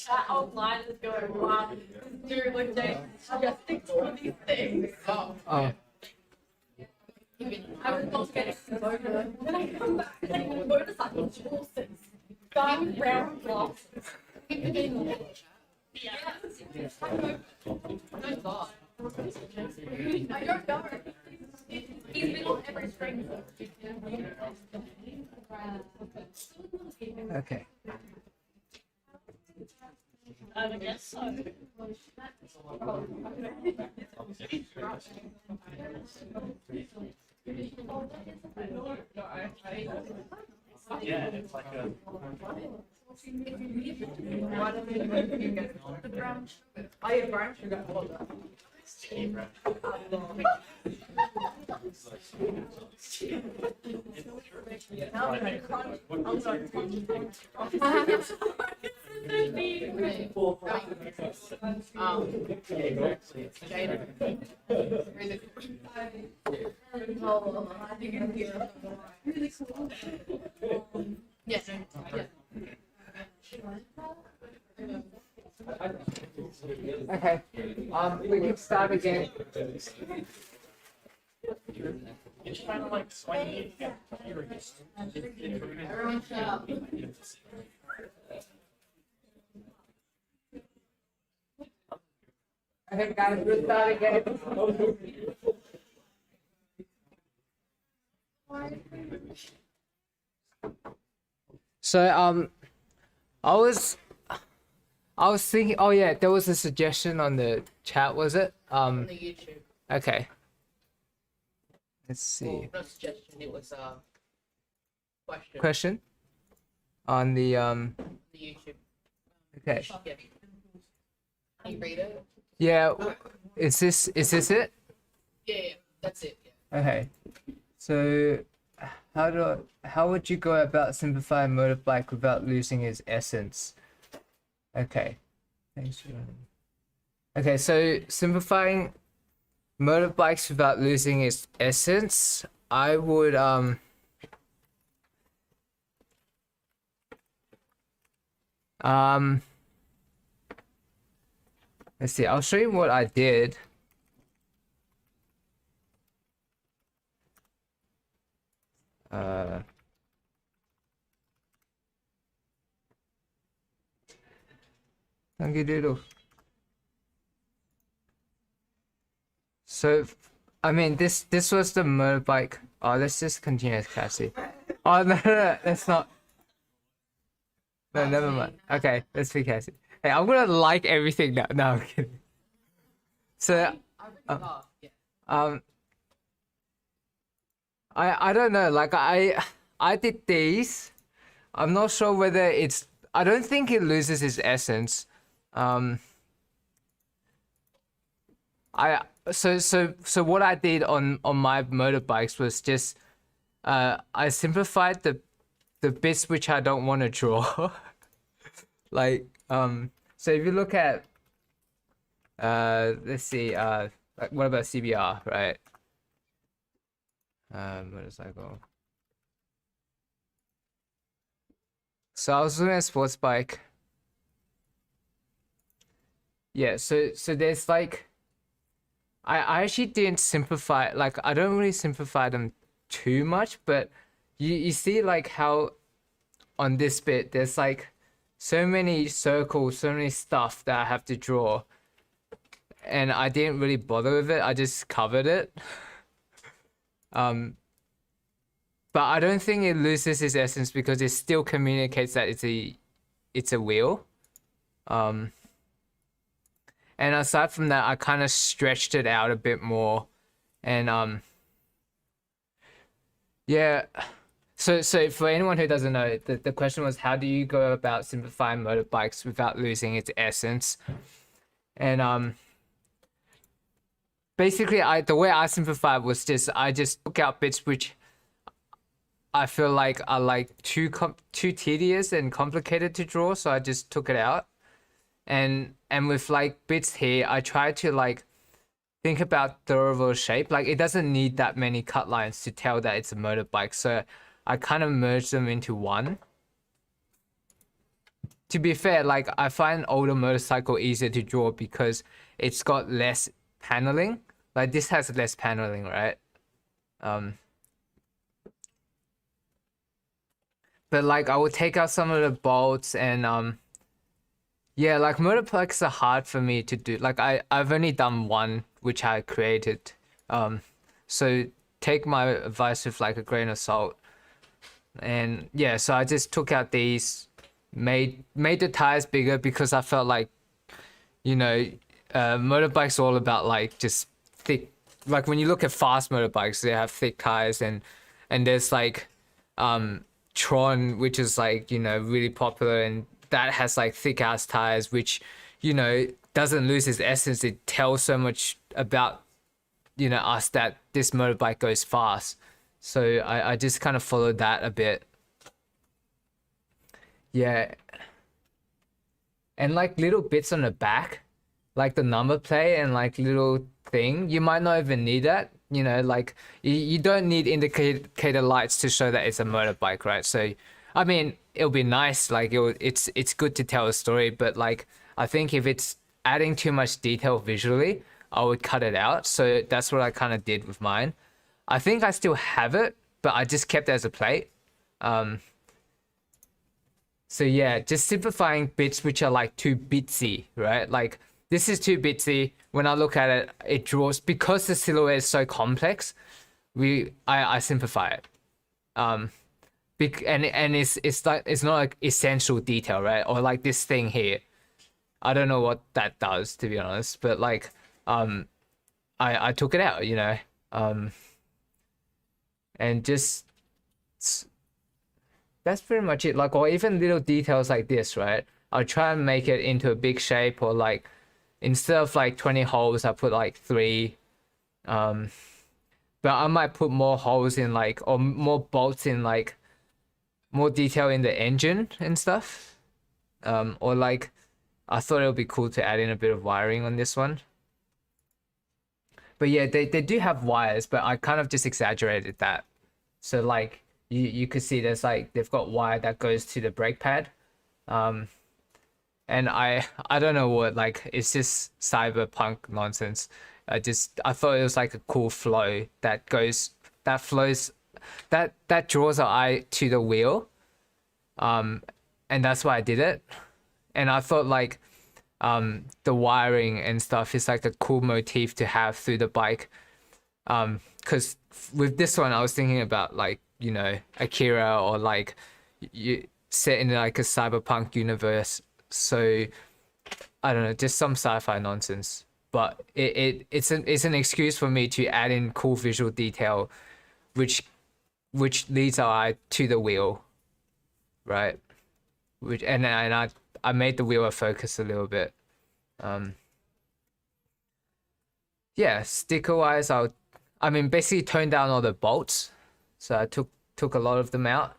That old line is going wild. Dude, like, they suggesting some of these things. Oh, Oh. I was not getting motor. When I come back, and then motorcycle horses. Guy with brown glasses. Yeah. no thought. I don't know. He's been on every string. Okay. I guess so. Yeah, it's like a. Why don't you get the brown sugar? I have brown sugar. Yes. Okay. We can start again. It's kind of like swinging. Everyone shut up. Okay, guys, we'll start again. So I was thinking. Oh yeah, there was a suggestion on the chat. Was it? On the YouTube. Okay. Let's see. Well, not suggestion, it was a question. Question on the On the YouTube. Okay. Yeah. Can you read it? Yeah. Is this it? Yeah, that's it. Yeah. Okay. So how would you go about simplifying motorbike without losing its essence? Okay. Thanks for Okay, so simplifying motorbikes without losing its essence, I would let's see, I'll show you what I did. Thank you, So, I mean, this was the motorbike. Oh, let's just continue as Cassie. Oh no, let's not. No, never mind. Okay, let's be Cassie. Hey, I'm gonna like everything now. No, I'm kidding. So, Yeah. I don't know. Like I did these. I'm not sure whether it's. I don't think it loses its essence. So what I did on my motorbikes was just I simplified the bits which I don't want to draw. Like so if you look at let's see like what about CBR, right? Motorcycle. So I was doing a sports bike. Yeah, so there's like I actually didn't simplify, like I don't really simplify them too much, but you see like how on this bit there's like so many circles, so many stuff that I have to draw, and I didn't really bother with it. I just covered it. But I don't think it loses its essence because it still communicates that it's a wheel. And aside from that, I kind of stretched it out a bit more, and yeah. So for anyone who doesn't know, the question was, how do you go about simplifying motorbikes without losing its essence? And basically, the way I simplified was I just took out bits which I feel like are like too tedious and complicated to draw, so I just took it out. And with like bits here, I try to like think about the overall shape. Like it doesn't need that many cut lines to tell that it's a motorbike, so I kind of merged them into one. To be fair, like I find older motorcycle easier to draw because it's got less paneling. Like this has less paneling, right? But like I will take out some of the bolts and yeah, like motorbikes are hard for me to do. Like I've only done one which I created. So take my advice with like a grain of salt. And yeah, so I just took out these, made the tires bigger because I felt like, you know, motorbikes all about like just thick. Like when you look at fast motorbikes, they have thick tires, and there's like Tron, which is like, you know, really popular, and that has like thick ass tires, which, you know, doesn't lose its essence. It tells so much about, you know, us that this motorbike goes fast. So I just kind of followed that a bit. Yeah. And like little bits on the back, like the number plate and like little thing, you might not even need that. You know, like you don't need indicator lights to show that it's a motorbike, right? So, I mean, it'll be nice. Like it's good to tell a story, but like I think if it's adding too much detail visually, I would cut it out. So that's what I kind of did with mine. I think I still have it, but I just kept it as a plate. So yeah, just simplifying bits which are like too bitsy, right? Like this is too bitsy. When I look at it, it draws, because the silhouette is so complex. I simplify it. And it's like, it's not like essential detail, right? Or like this thing here. I don't know what that does, to be honest, but like I took it out, you know. And just that's pretty much it. Like, or even little details like this, right? I'll try and make it into a big shape, or like instead of like 20 holes, I put like 3. But I might put more holes in, like, or more bolts in, like more detail in the engine and stuff. Or like I thought it would be cool to add in a bit of wiring on this one. But yeah, they do have wires, but I kind of just exaggerated that. So like you could see there's like, they've got wire that goes to the brake pad. And I don't know what, like, it's just cyberpunk nonsense. I thought it was like a cool flow that flows, that draws our eye to the wheel. And that's why I did it. And I thought like the wiring and stuff is like a cool motif to have through the bike. Because with this one, I was thinking about like, you know, Akira, or like you set in like a cyberpunk universe. So I don't know, just some sci-fi nonsense. But it's an excuse for me to add in cool visual detail, which leads our eye to the wheel, right? And I made the wheel a focus a little bit. Yeah, sticker wise, I mean basically toned down all the bolts, so I took a lot of them out.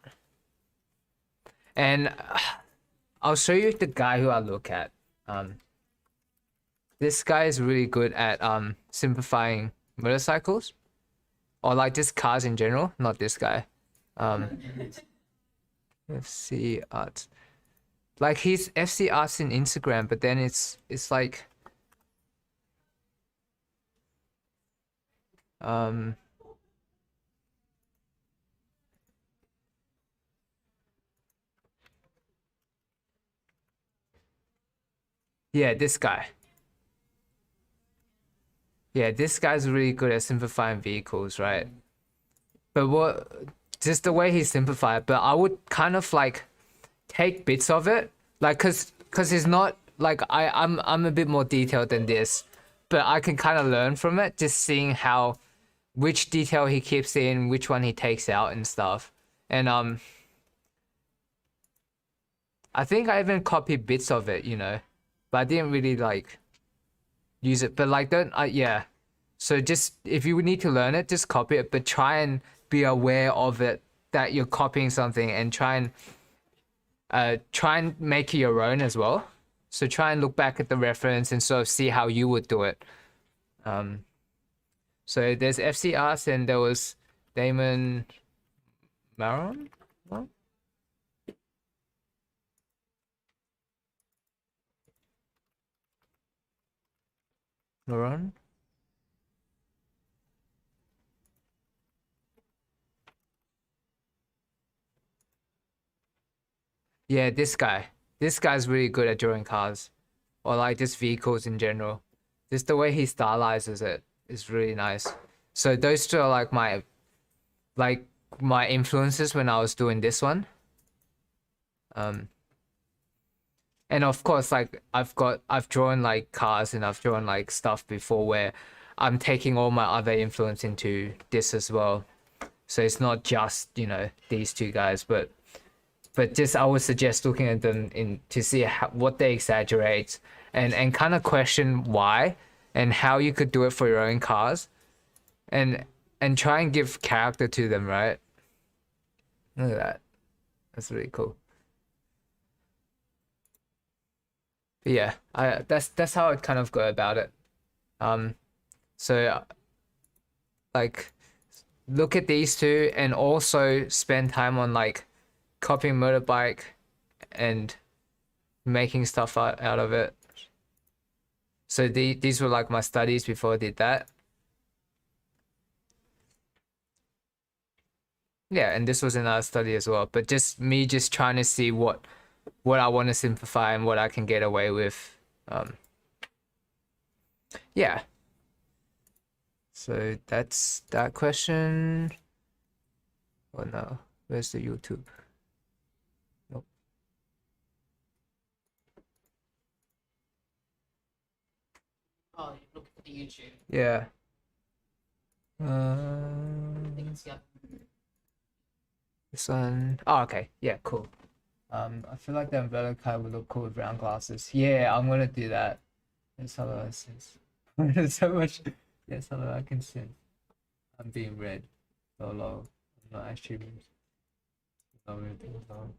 And I'll show you the guy who I look at. This guy is really good at simplifying motorcycles, or like just cars in general. Not this guy. FC Arts. Like he's FC Arts in Instagram, but then it's like yeah, this guy. Yeah, this guy's really good at simplifying vehicles, right? But just the way he simplified, but I would kind of like take bits of it, like cause it's not like I'm a bit more detailed than this, but I can kind of learn from it, just seeing how which detail he keeps in, which one he takes out and stuff. And I think I even copied bits of it, you know, but I didn't really like use it. But like yeah. So just if you need to learn it, just copy it, but try and be aware of it, that you're copying something, and try and make it your own as well. So try and look back at the reference and sort of see how you would do it. So there's FCRs, and there was Damon Maron. What? Maron? Yeah, this guy. This guy's really good at drawing cars, or like just vehicles in general. Just the way he stylizes it is really nice. So those two are like my, like my influences when I was doing this one. And of course, like I've drawn like cars and I've drawn like stuff before where I'm taking all my other influence into this as well. So it's not just, you know, these two guys, but just I would suggest looking at them to see what they exaggerate and kind of question why and how you could do it for your own cars and try and give character to them, right? Look at that. That's really cool. But yeah, that's how I'd kind of go about it. So like look at these two and also spend time on like copying motorbike and making stuff out of it. So these were like my studies before I did that. Yeah, and this was another study as well, but just me just trying to see what I want to simplify and what I can get away with. Yeah. So that's that question. Oh no, where's the YouTube? Nope. Oh, look at the YouTube. Yeah. I think it's This one. Oh, okay. Yeah, cool. I feel like the umbrella card would look cool with round glasses. Yeah, I'm gonna do that. Yes, hello, I sense. There's so much. Yes, hello, I can sense. I'm being read. Solo. I'm not actually. No,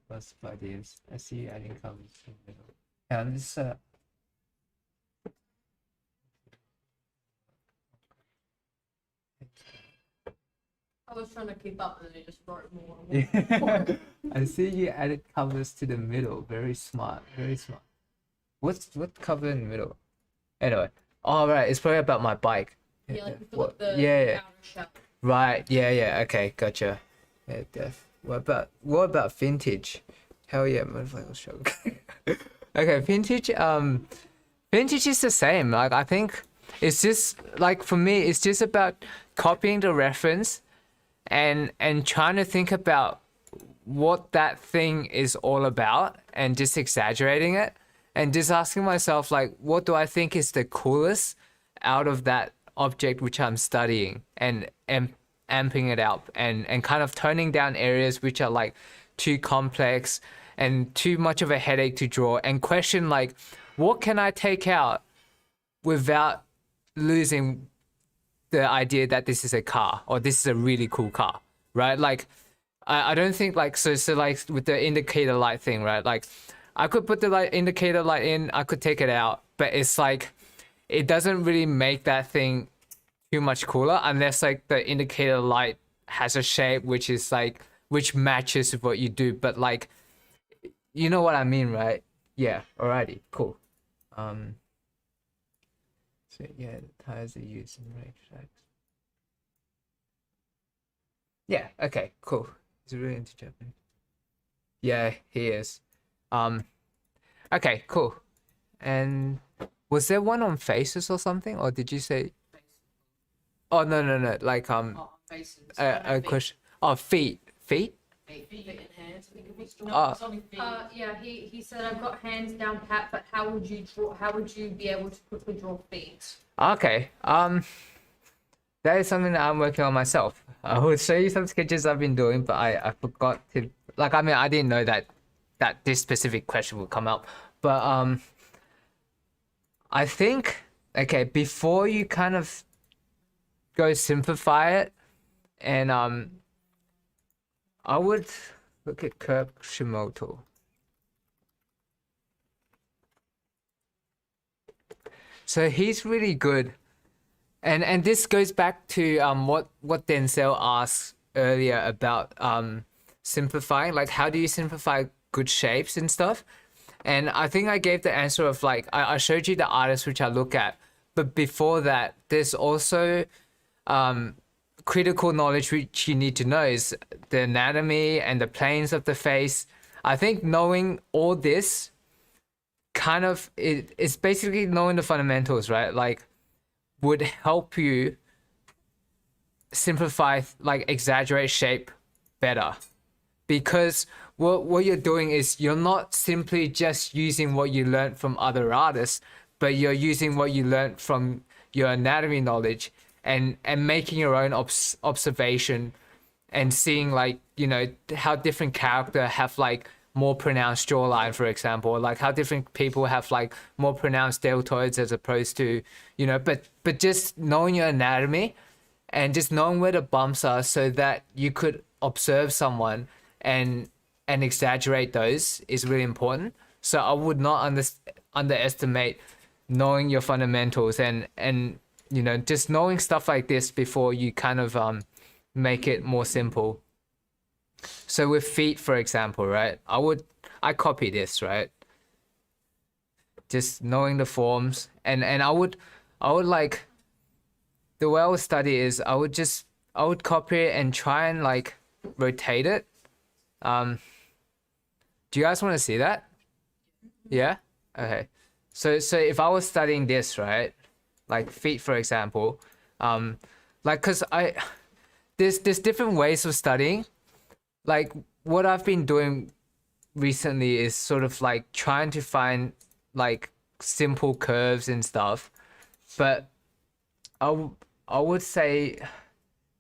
lots of ideas. I see you adding colors in the middle. And this I was trying to keep up and then it just wrote more and more. yeah. I see you added covers to the middle. Very smart. Very smart. What cover in the middle? Anyway. Oh right, it's probably about my bike. Yeah, like What? the Yeah. outer shell. Right. Yeah. Okay. Gotcha. Yeah. Def. What about vintage? Hell yeah, motorcycle show. Okay, vintage. Vintage is the same. Like I think it's just like for me, it's just about copying the reference, and trying to think about what that thing is all about, and just exaggerating it, and just asking myself like, what do I think is the coolest out of that object which I'm studying, and amping it up and kind of toning down areas which are like too complex and too much of a headache to draw, and question like, what can I take out without losing the idea that this is a car or this is a really cool car, right? Like I don't think like so like with the indicator light thing, right? Like I could put the indicator light in, I could take it out, but it's like it doesn't really make that thing too much cooler unless like the indicator light has a shape which is like which matches with what you do, but like you know what I mean, right? Yeah. Alrighty, cool. So yeah, the tires are used in racetracks. Yeah. Okay. Cool. He's really into Japanese. Yeah, he is. Okay. Cool. And was there one on faces or something, or did you say? Oh no. Like Faces. a question. Oh, feet. Feet and hands. I think it was. Oh. It's only feet. Yeah, he said I've got hands down pat, but how would you be able to quickly draw feet? Okay. That is something that I'm working on myself. I will show you some sketches I've been doing, but I forgot to like. I mean, I didn't know that this specific question would come up, but I think okay before you kind of go simplify it, and I would look at Kirk Shimoto. So he's really good. And this goes back to what Denzel asked earlier about simplifying, like how do you simplify good shapes and stuff? And I think I gave the answer of like I showed you the artists which I look at, but before that there's also critical knowledge which you need to know is the anatomy and the planes of the face. I think knowing all this kind of it's basically knowing the fundamentals, right? Like would help you simplify, like exaggerate shape better, because what you're doing is you're not simply just using what you learned from other artists, but you're using what you learned from your anatomy knowledge and making your own observation and seeing like, you know, how different character have like more pronounced jawline, for example, like how different people have like more pronounced deltoids as opposed to, you know, but just knowing your anatomy and just knowing where the bumps are so that you could observe someone and exaggerate those is really important. So I would not underestimate knowing your fundamentals and you know, just knowing stuff like this before you kind of make it more simple. So with feet, for example, right, I copy this, right, just knowing the forms, and I would like, the way I would study is I would copy it and try and like rotate it. Do you guys want to see that? Yeah? Okay. So if I was studying this, right, like feet, for example, like, cause there's different ways of studying. Like what I've been doing recently is sort of like trying to find like simple curves and stuff, but I would say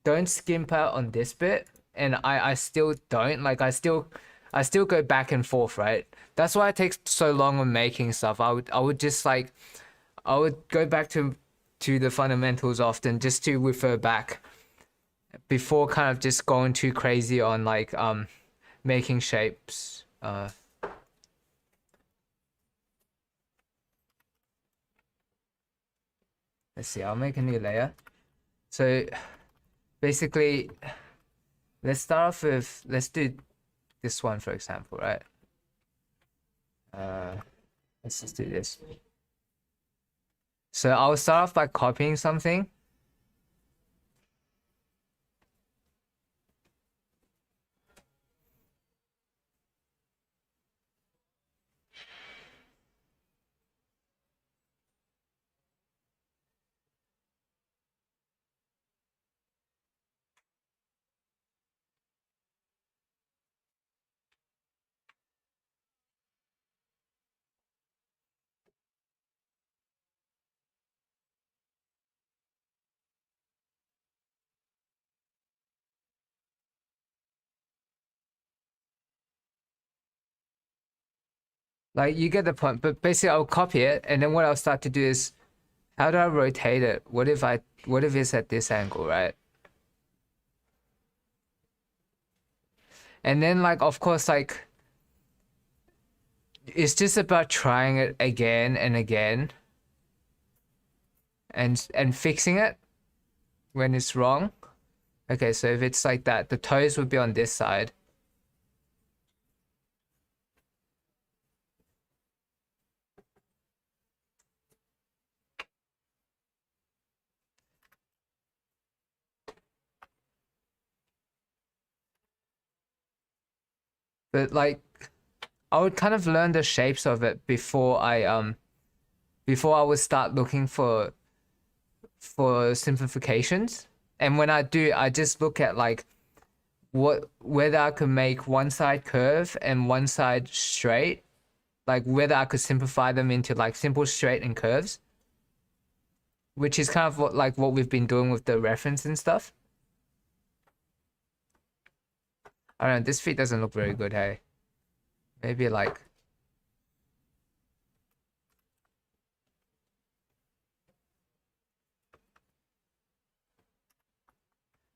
don't skimp out on this bit, and I still don't, like I still go back and forth, right? That's why it takes so long on making stuff. I would just like, I would go back to the fundamentals often just to refer back before kind of just going too crazy on like making shapes. Let's see, I'll make a new layer. So basically, let's start off with, let's do this one, for example, right? Let's just do this. So I'll start off by copying something. Like you get the point, but basically I'll copy it, and then what I'll start to do is, how do I rotate it? What if it's at this angle, right? And then like, of course, like it's just about trying it again and again and fixing it when it's wrong. Okay, so if it's like that, the toes would be on this side. But like, I would kind of learn the shapes of it before I would start looking for simplifications. And when I do, I just look at like whether I could make one side curve and one side straight, like whether I could simplify them into like simple straight and curves, which is kind of what we've been doing with the reference and stuff. I don't know, this feet doesn't look very good, hey? Maybe like...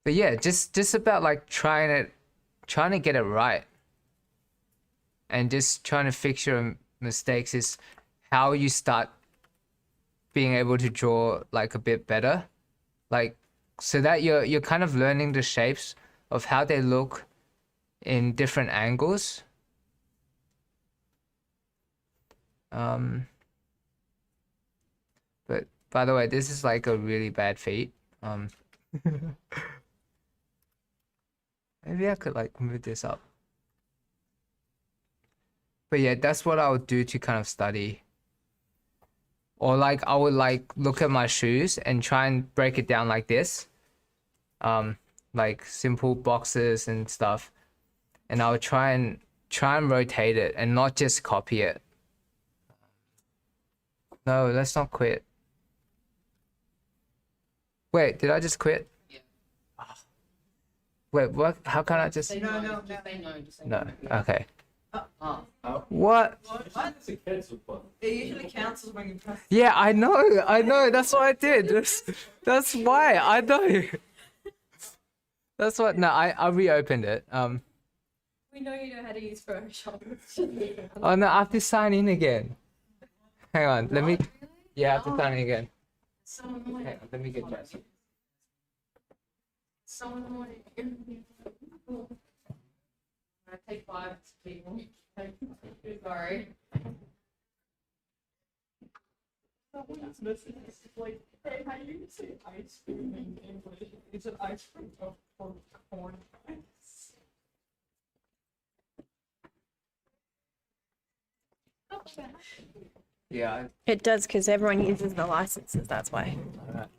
But yeah, just about like trying to get it right. And just trying to fix your mistakes is how you start being able to draw like a bit better. Like, so that you're kind of learning the shapes of how they look in different angles. But by the way, this is like a really bad feet. Maybe I could like move this up. But yeah, that's what I would do to kind of study. Or like I would like look at my shoes and try and break it down like this. Like simple boxes and stuff. and I'll try and rotate it and not just copy it. No, let's not quit. Wait, did I just quit? Yeah. Wait, what? How can I just? Say No, no, no, just no. say no, just say No. no. Okay. Oh. What? What? It's a cancel button. It usually cancels when you press. Yeah, I know. That's what I did. That's why I know. That's what. No, I reopened it. We know you know how to use Photoshop. Oh no, I have to sign in again. Hang on, let me. Yeah, I have to sign in again. So Hang annoying. on, let me get Jesse. So annoying. I take 5 people. Sorry. Someone's missing. It's like, hey, how do you say ice cream in English? It's an ice cream of corn ice. Yeah. It does because everyone uses the licenses. That's why. Alright.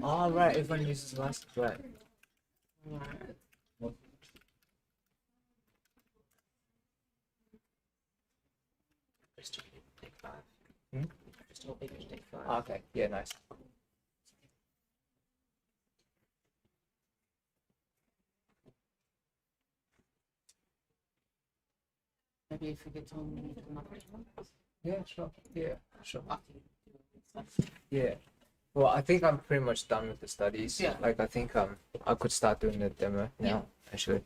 All right. Everyone uses license, right? Okay. Yeah. Nice. Maybe if we get on another one. Yeah. Sure. Yeah. Sure. After you do it. Yeah. Well, I think I'm pretty much done with the studies. Yeah. Like I think I could start doing the demo now. Actually.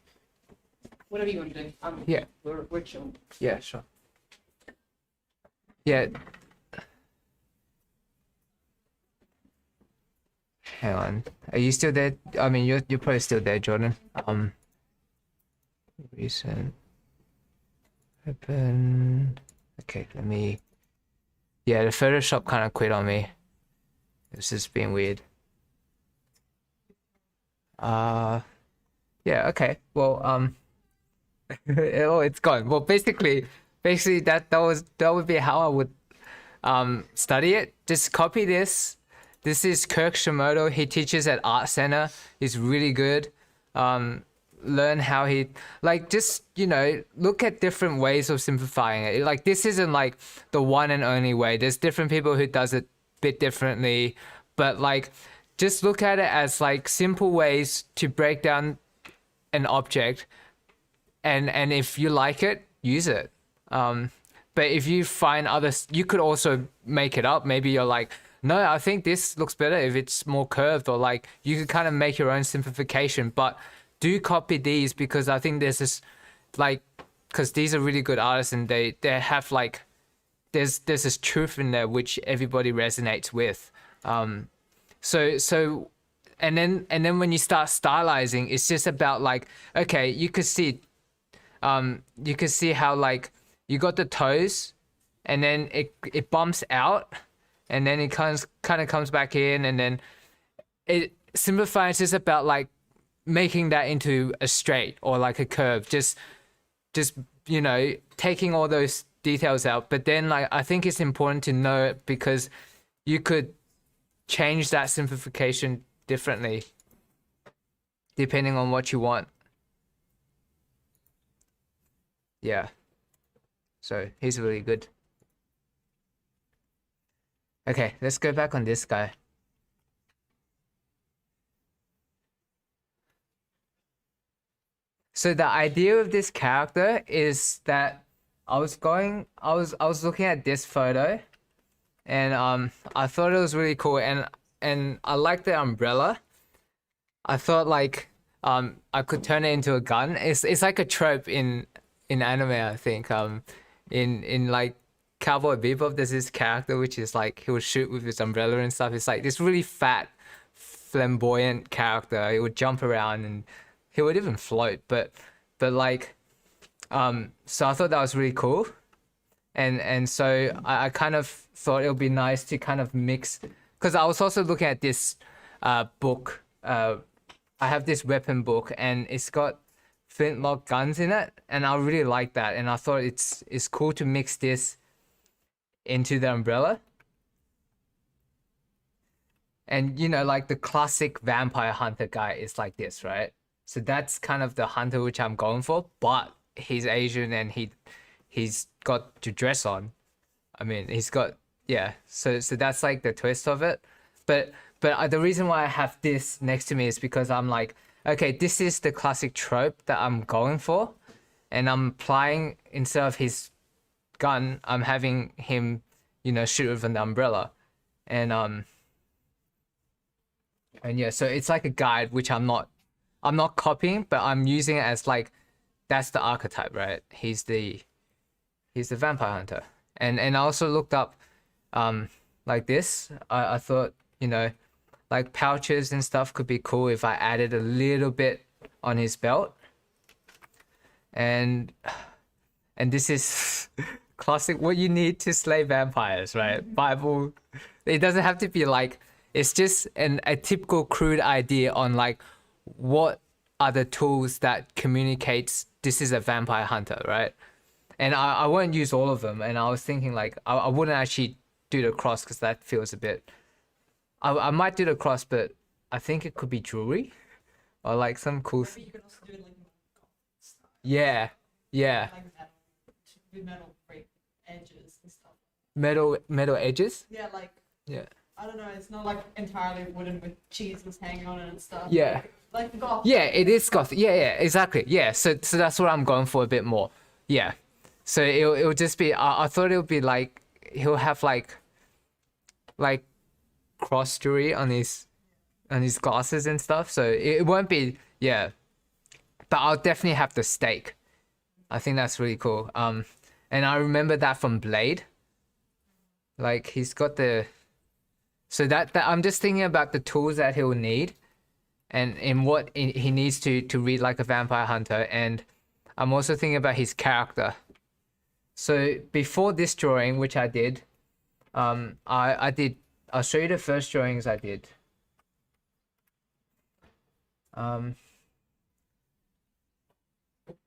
Whatever you want to do. Yeah. We're chill. Yeah. Sure. Yeah. Hang on. Are you still there? I mean, you're probably still there, Jordan. Recent. Open. Okay, let me. Yeah, the Photoshop kind of quit on me. This is being weird. Yeah. Okay. Well. Oh, it's gone. Well, basically, that would be how I would study it. Just copy this. This is Kirk Shimoda. He teaches at Art Center. He's really good. Learn how he just look at different ways of simplifying it. Like this isn't like the one and only way. There's different people who does it a bit differently, but like just look at it as like simple ways to break down an object, and if you like it, use it. But if you find others, you could also make it up. Maybe you're like, no, I think this looks better if it's more curved, or like you could kind of make your own simplification. But do copy these because I think there's this because these are really good artists and they have like there's this truth in there which everybody resonates with. So and then when you start stylizing, it's just about like, okay, you could see how like you got the toes and then it bumps out and then it kind of comes back in, and then it simplifies just about like making that into a straight or like a curve, just taking all those details out. But then like I think it's important to know it because you could change that simplification differently depending on what you want. Yeah, so he's really good. Okay, let's go back on this guy. So the idea of this character is that I was looking at this photo, and I thought it was really cool, and I like the umbrella. I thought like I could turn it into a gun. It's like a trope in anime, I think. In like Cowboy Bebop, there's this character which is like he would shoot with his umbrella and stuff. It's like this really fat, flamboyant character. He would jump around and he would even float, but like so I thought that was really cool, and so I kind of thought it would be nice to kind of mix, because I was also looking at this book. I have this weapon book and it's got flintlock guns in it, and I really like that, and I thought it's cool to mix this into the umbrella. And like the classic vampire hunter guy is like this, right? So that's kind of the hunter which I'm going for, but he's Asian and he's got to dress on. I mean, he's got, yeah. So that's like the twist of it. But the reason why I have this next to me is because I'm like, okay, this is the classic trope that I'm going for, and I'm applying, instead of his gun, I'm having him, you know, shoot with an umbrella, and yeah, so it's like a guide which I'm not copying, but I'm using it as like, that's the archetype, right? He's the vampire hunter. And I also looked up like this. I thought, you know, like pouches and stuff could be cool if I added a little bit on his belt. And this is classic what you need to slay vampires, right? Bible. It doesn't have to be like, it's just a typical crude idea on like what are the tools that communicates this is a vampire hunter, right? And I won't use all of them. And I was thinking like I wouldn't actually do the cross because that feels a bit. I might do the cross, but I think it could be jewelry or like some cool. Maybe you can also do it like style, Yeah. like metal, with metal break edges and stuff. Metal edges. Yeah, like Yeah. I don't know. It's not like entirely wooden with cheeses hanging on it and stuff. Yeah. Like goth. Yeah, it is gothic. Yeah, exactly. Yeah, so that's what I'm going for a bit more. Yeah, so it'll just be. I thought it would be like he'll have like cross jewelry on his glasses and stuff. So it won't be, yeah, but I'll definitely have the stake. I think that's really cool. And I remember that from Blade. Like he's got the. So that I'm just thinking about the tools that he'll need. And in what he needs to read like a vampire hunter, and I'm also thinking about his character. So before this drawing, which I did, I'll show you the first drawings I did.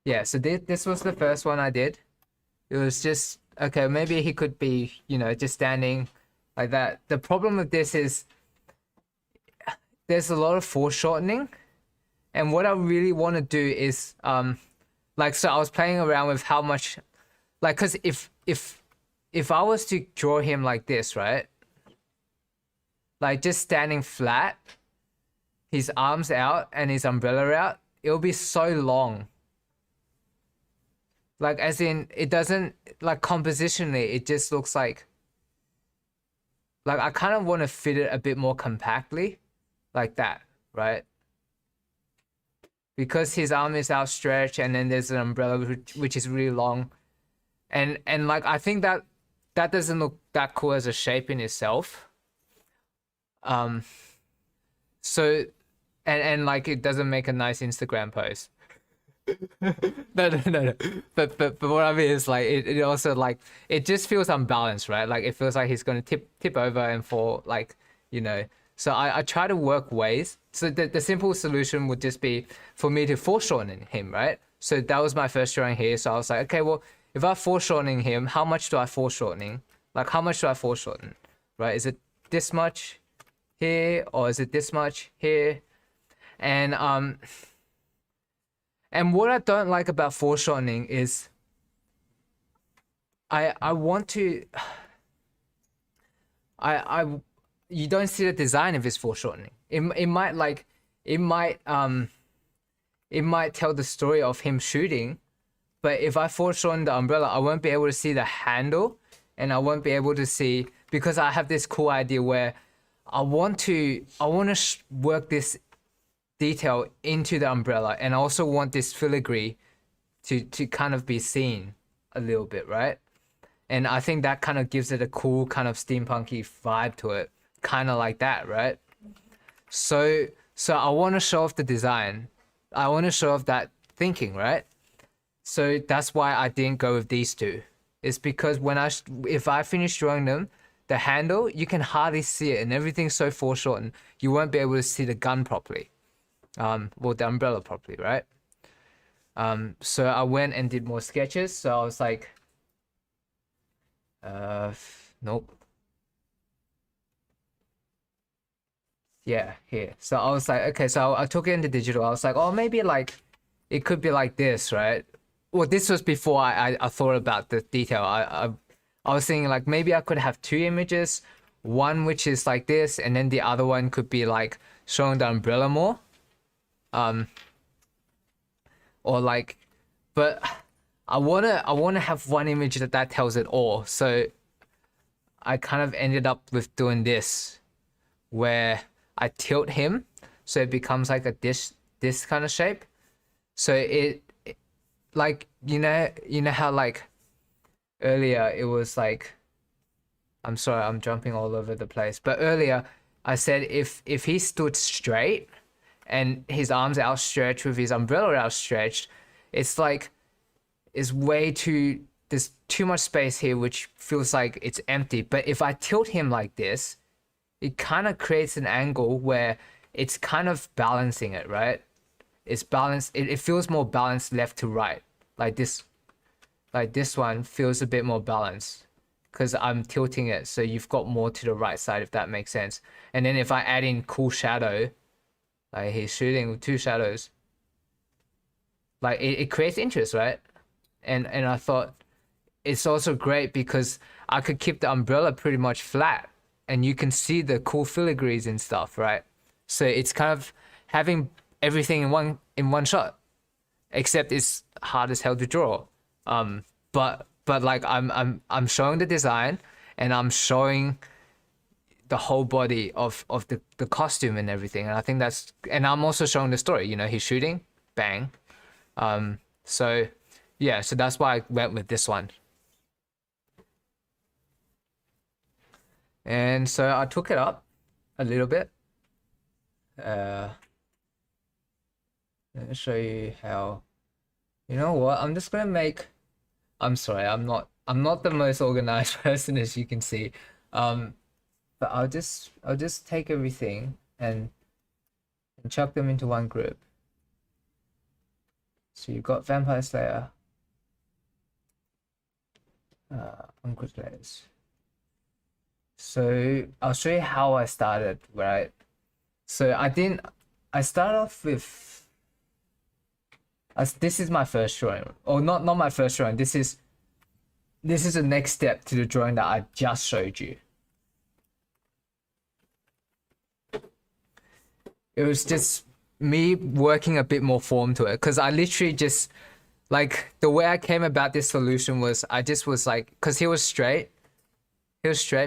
Yeah, so this was the first one I did. It was just, okay, maybe he could be, you know, just standing like that. The problem with this is there's a lot of foreshortening, and what I really want to do is like, so I was playing around with how much, like, because if I was to draw him like this, right, like just standing flat, his arms out and his umbrella out, it'll be so long. Like, as in, it doesn't, like, compositionally, it just looks like I kind of want to fit it a bit more compactly. Like that, right? Because his arm is outstretched, and then there's an umbrella which is really long, and like I think that doesn't look that cool as a shape in itself. So, and like it doesn't make a nice Instagram post. No. But what I mean is like it also like it just feels unbalanced, right? Like it feels like he's gonna tip over and fall, like, you know. So I try to work ways. So the simple solution would just be for me to foreshorten him, right? So that was my first drawing here. So I was like, okay, well, if I'm foreshortening him, how much do I foreshortening? Like, how much do I foreshorten, right? Is it this much here, or is it this much here? And what I don't like about foreshortening is I want to you don't see the design of his foreshortening. It might tell the story of him shooting, but if I foreshorten the umbrella, I won't be able to see the handle, and I won't be able to see, because I have this cool idea where I want to work this detail into the umbrella, and I also want this filigree to kind of be seen a little bit, right? And I think that kind of gives it a cool kind of steampunky vibe to it, kind of like that, right? So I want to show off the design. I want to show off that thinking, right? So that's why I didn't go with these two. It's because if I finish drawing them, the handle, you can hardly see it, and everything's so foreshortened, you won't be able to see the gun properly. Well, the umbrella properly, right? So I went and did more sketches. So I was like, nope. Yeah, here. So I was like, okay, so I took it into digital. I was like, oh, maybe like it could be like this, right? Well, this was before I thought about the detail. I was thinking like maybe I could have two images, one which is like this, and then the other one could be like showing the umbrella more. Or like, but I wanna have one image that tells it all. So I kind of ended up with doing this, where I tilt him so it becomes like a this kind of shape. So it like you know how like earlier it was like, I'm sorry, I'm jumping all over the place, but earlier I said if he stood straight and his arms outstretched with his umbrella outstretched, it's like there's too much space here which feels like it's empty. But if I tilt him like this, it kind of creates an angle where it's kind of balancing it, right? It's balanced. It feels more balanced left to right. Like this one feels a bit more balanced because I'm tilting it. So you've got more to the right side, if that makes sense. And then if I add in cool shadow, like he's shooting with two shadows, like it creates interest, right? And I thought it's also great because I could keep the umbrella pretty much flat and you can see the cool filigrees and stuff, right? So it's kind of having everything in one shot, except it's hard as hell to draw. But like I'm showing the design and I'm showing the whole body of the costume and everything, and I think and I'm also showing the story. You know, he's shooting, bang. So yeah, so that's why I went with this one. And so I took it up a little bit. Let me show you how. You know what? I'm just gonna make. I'm sorry, I'm not the most organized person, as you can see. But I'll just take everything and chuck them into one group. So you've got Vampire Slayer, Uncrewed Layers. So I'll show you how I started, right? So I started off with, this is my first drawing, or not my first drawing. This is the next step to the drawing that I just showed you. It was just me working a bit more form to it, because I literally just, like, the way I came about this solution was I just was like, because he was straight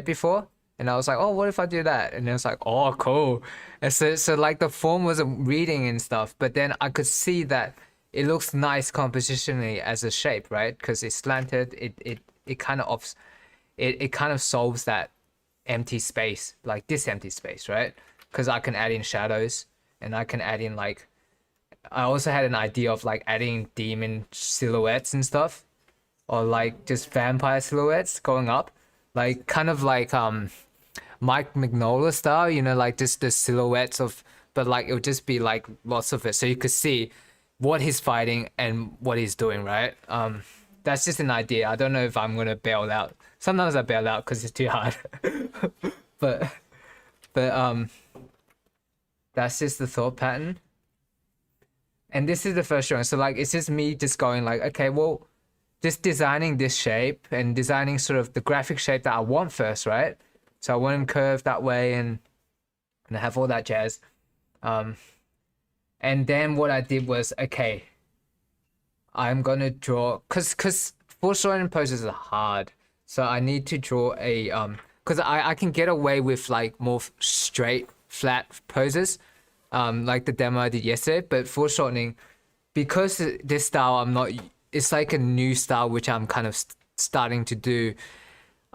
before, and I was like, oh, what if I do that? And it was like, oh, cool. And so like the form wasn't reading and stuff, but then I could see that it looks nice compositionally as a shape, right? Because it's slanted, it kind of solves that empty space, like this empty space, right? Because I can add in shadows, and I can add in, like, I also had an idea of like adding demon silhouettes and stuff, or like just vampire silhouettes going up, like kind of like Mike Mignola style, you know, like just the silhouettes of, but like it would just be like lots of it, so you could see what he's fighting and what he's doing, right? That's just an idea. I don't know if I'm gonna bail out. Sometimes I bail out because it's too hard. but that's just the thought pattern. And this is the first drawing. So like it's just me just going like, okay, well, just designing this shape and designing sort of the graphic shape that I want first, right? So I want him curved that way and have all that jazz. And then what I did was, okay, I'm gonna draw, cause foreshortening poses are hard. So I need to draw a cause I can get away with like more straight, flat poses, like the demo I did yesterday. But foreshortening, because this style it's like a new style which I'm kind of starting to do.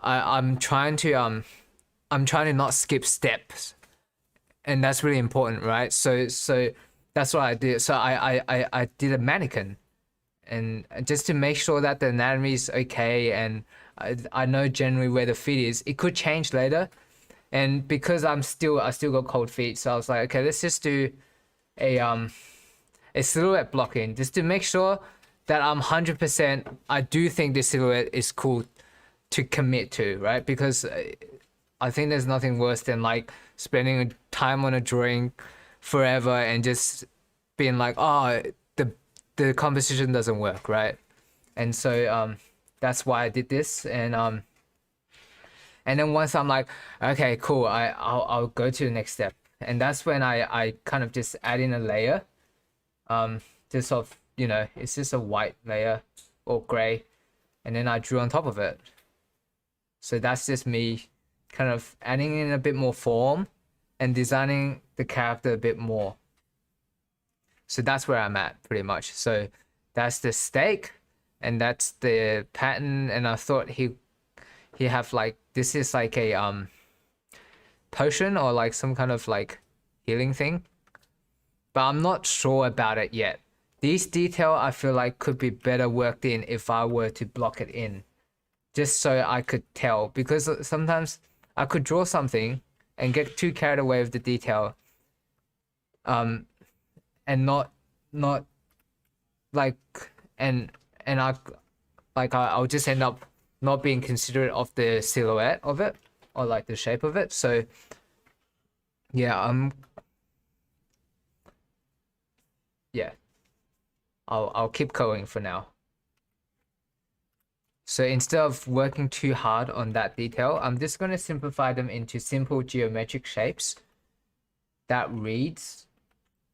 I'm trying to not skip steps, and that's really important, right? So that's what I did. So I did a mannequin, and just to make sure that the anatomy is okay, and I know generally where the feet is. It could change later, and because I still got cold feet, so I was like, okay, let's just do a silhouette blocking just to make sure that I'm 100%. I do think this silhouette is cool to commit to, right? Because I think there's nothing worse than like spending time on a drawing forever and just being like, oh, the composition doesn't work, right? And so that's why I did this. And then once I'm like, okay, cool, I'll go to the next step. And that's when I kind of just add in a layer. Just of, you know, it's just a white layer or gray, and then I drew on top of it. So that's just me kind of adding in a bit more form and designing the character a bit more. So that's where I'm at pretty much. So that's the stake and that's the pattern. And I thought he have like, this is like a potion or like some kind of like healing thing, but I'm not sure about it yet. These detail I feel like could be better worked in if I were to block it in, just so I could tell, because sometimes I could draw something and get too carried away with the detail, and not like and I like I'll just end up not being considerate of the silhouette of it or like the shape of it. So yeah, yeah, I'll keep going for now. So instead of working too hard on that detail, I'm just going to simplify them into simple geometric shapes that reads,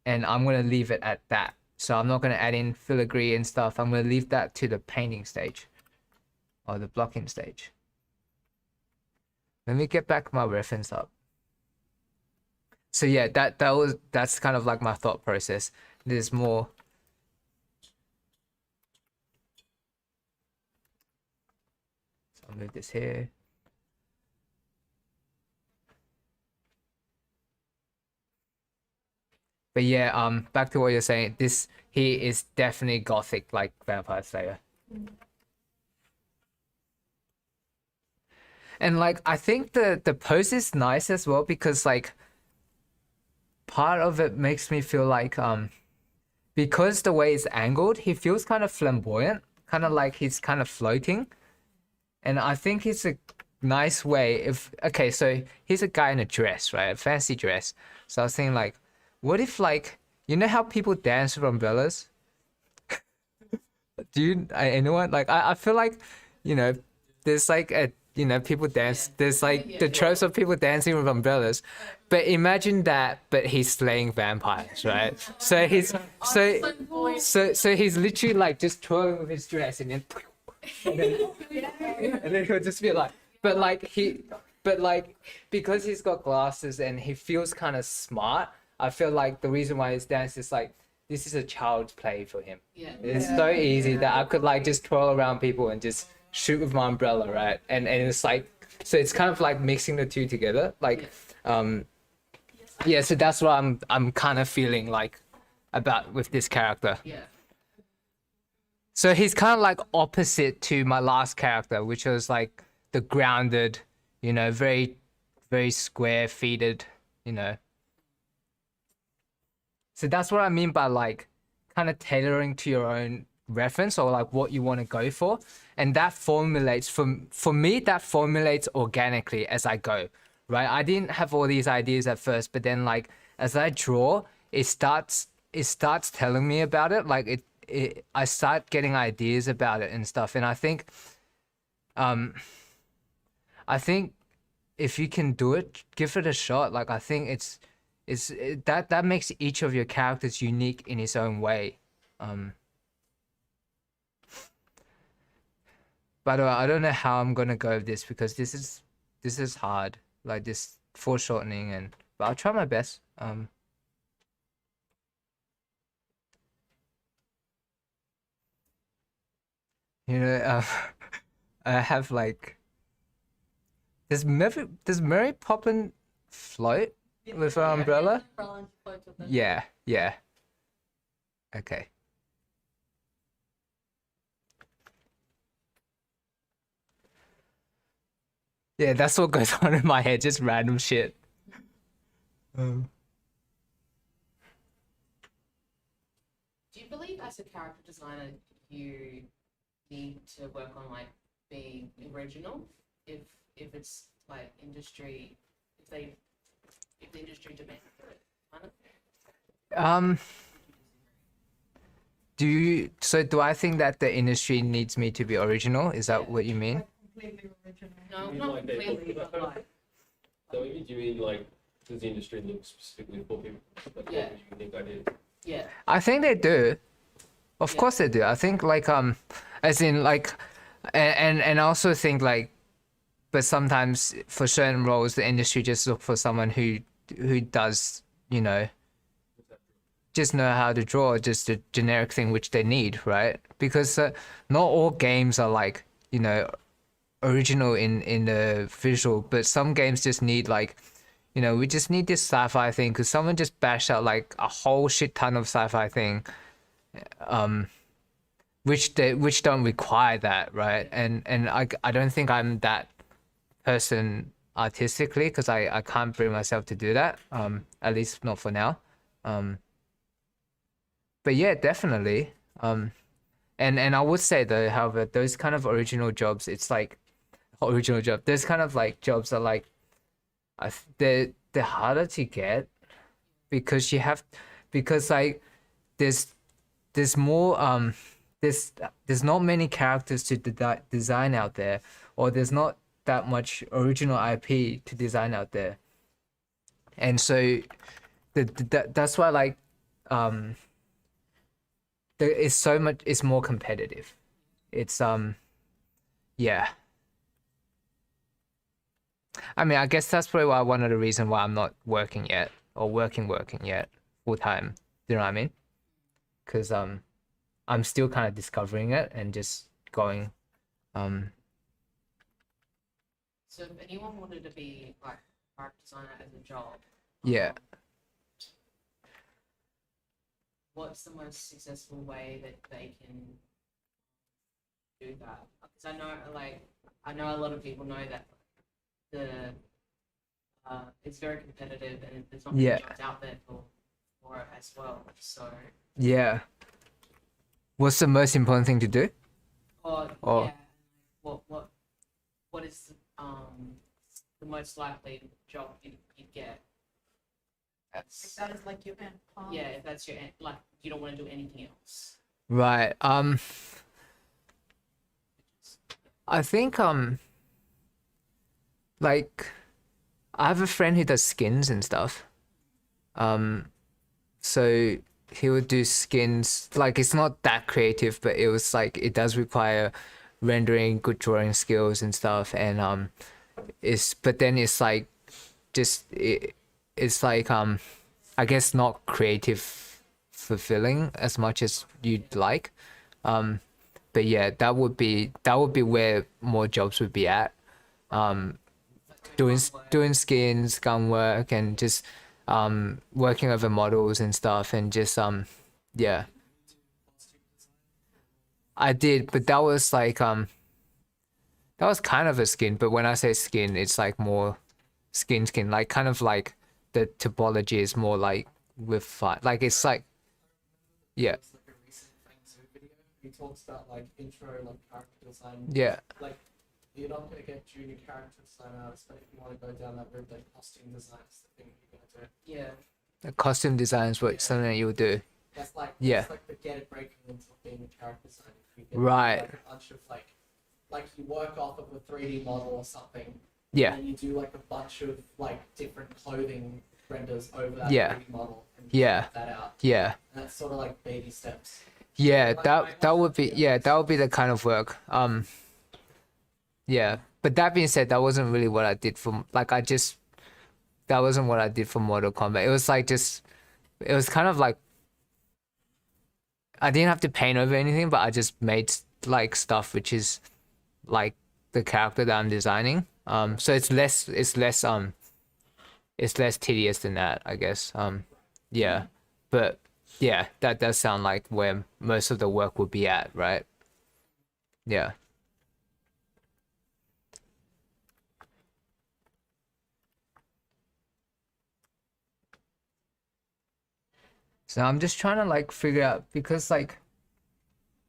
and I'm going to leave it at that. So I'm not going to add in filigree and stuff. I'm going to leave that to the painting stage or the blocking stage. Let me get back my reference up. So yeah, that's kind of like my thought process. There's more. So I'll move this here. But yeah, back to what you're saying. This he is definitely gothic, like Vampire Slayer. And like I think the pose is nice as well, because like part of it makes me feel like because the way it's angled, he feels kind of flamboyant, kind of like he's kind of floating. And I think it's a nice way if, okay, so he's a guy in a dress, right? A fancy dress. So I was thinking like, what if like, you know how people dance with umbrellas? Do you, anyone? Like, I feel like, you know, there's like a, you know, people dance, there's like the tropes of people dancing with umbrellas. But imagine that, but he's slaying vampires, right? So he's, so he's literally like just twirling with his dress and then and then he'll just be like, but like because he's got glasses and he feels kind of smart, I feel like the reason why he's dancing is like, this is a child's play for him. Yeah. It's so easy that I could like just twirl around people and just shoot with my umbrella, right? And it's like, so it's kind of like mixing the two together. Like, yeah, so that's what I'm kind of feeling like about with this character. Yeah. So he's kind of like opposite to my last character, which was like the grounded, you know, very, very square feeted, you know. So that's what I mean by like kind of tailoring to your own reference or like what you want to go for. And that formulates, for me, that formulates organically as I go, right? I didn't have all these ideas at first, but then like as I draw, it starts telling me about it. Like I start getting ideas about it and stuff. And I think if you can do it, give it a shot. Like I think that makes each of your characters unique in its own way. By the way, I don't know how I'm gonna go with this because this is hard, like this foreshortening, but I'll try my best. You know, I have like, does Mary Poppin float with her umbrella? Yeah, yeah. Okay. Yeah, that's what goes on in my head, just random shit. Do you believe as a character designer you need to work on like being original if it's like industry, if they if the industry demanded it. Do I think that the industry needs me to be original? Is that what you mean? Like completely original. No, You not like that. completely, but like, So maybe do you mean like does the industry look specifically for people? Like Yeah. what unique ideas? yeah, I think they do. Of Yeah. course they do. I think like as in like, and I also think like, but sometimes for certain roles the industry just look for someone who does, you know, just know how to draw just a generic thing which they need, right? Because not all games are like, you know, original in the visual, but some games just need like, you know, we just need this sci-fi thing because someone just bashed out like a whole shit ton of sci-fi thing, which don't require that, right? And I don't think I'm that person artistically because I can't bring myself to do that, at least not for now. But yeah, definitely. And I would say though, however, those kind of original jobs, it's like original job. Those kind of like jobs are like, they're harder to get because like there's more there's not many characters to design out there, or there's not that much original IP to design out there, and so that's why like there is so much. It's more competitive. It's yeah. I mean, I guess that's probably why one of the reasons why I'm not working yet or working yet full time. You know what I mean? Because I'm still kind of discovering it and just going. So if anyone wanted to be like art designer as a job, Yeah. what's the most successful way that they can do that? Because I know a lot of people know that the it's very competitive and there's not many Yeah. jobs out there for it as well. So Yeah. What's the most important thing to do? or Oh. yeah, what is the most likely job you'd get? If that is like your end. Yeah, if that's your end, like you don't want to do anything else. Right. I think like I have a friend who does skins and stuff. So he would do skins. Like it's not that creative, but it was like it does require rendering, good drawing skills and stuff. And but then it's like it's like I guess not creative fulfilling as much as you'd like. But yeah, that would be where more jobs would be at. Doing skins, gun work, and just working over models and stuff, and just yeah. I did, but that was like that was kind of a skin. But when I say skin, it's like more skin, like kind of like the topology is more like with like it's like yeah. It's like a recent Fangzoo video. He talks about like intro, like character design. Yeah. Like you're not gonna get junior character design artists, but if you want to go down that route, then costume design is the thing you're gonna do. Yeah. The costume design is what something that you would do. That's like Yeah. that's like the get it breaking into being a character designer. If you get Right. like a bunch of like you work off of a 3D model or something. Yeah. And you do like a bunch of like different clothing renders over that Yeah. 3D model and Yeah. put that out. Yeah. And that's sort of like baby steps. Yeah, that would be the kind of work. Yeah, but that being said, that wasn't really what I did for like that wasn't what I did for Mortal Kombat. It was like it was kind of like I didn't have to paint over anything, but I just made like stuff which is like the character that I'm designing. So it's less tedious than that, I guess. Yeah, but yeah, that does sound like where most of the work would be at, right? Yeah. So I'm just trying to like figure out because like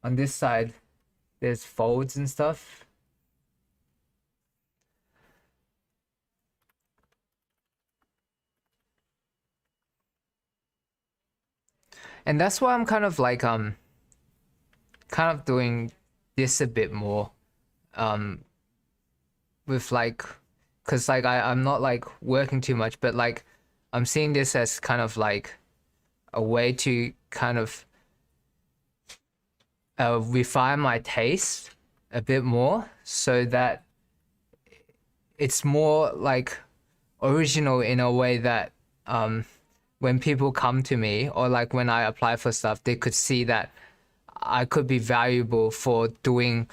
on this side there's folds and stuff. And that's why I'm kind of like kind of doing this a bit more with like, because like I'm not like working too much, but like I'm seeing this as kind of like a way to kind of refine my taste a bit more, so that it's more like original in a way that when people come to me, or like when I apply for stuff, they could see that I could be valuable for doing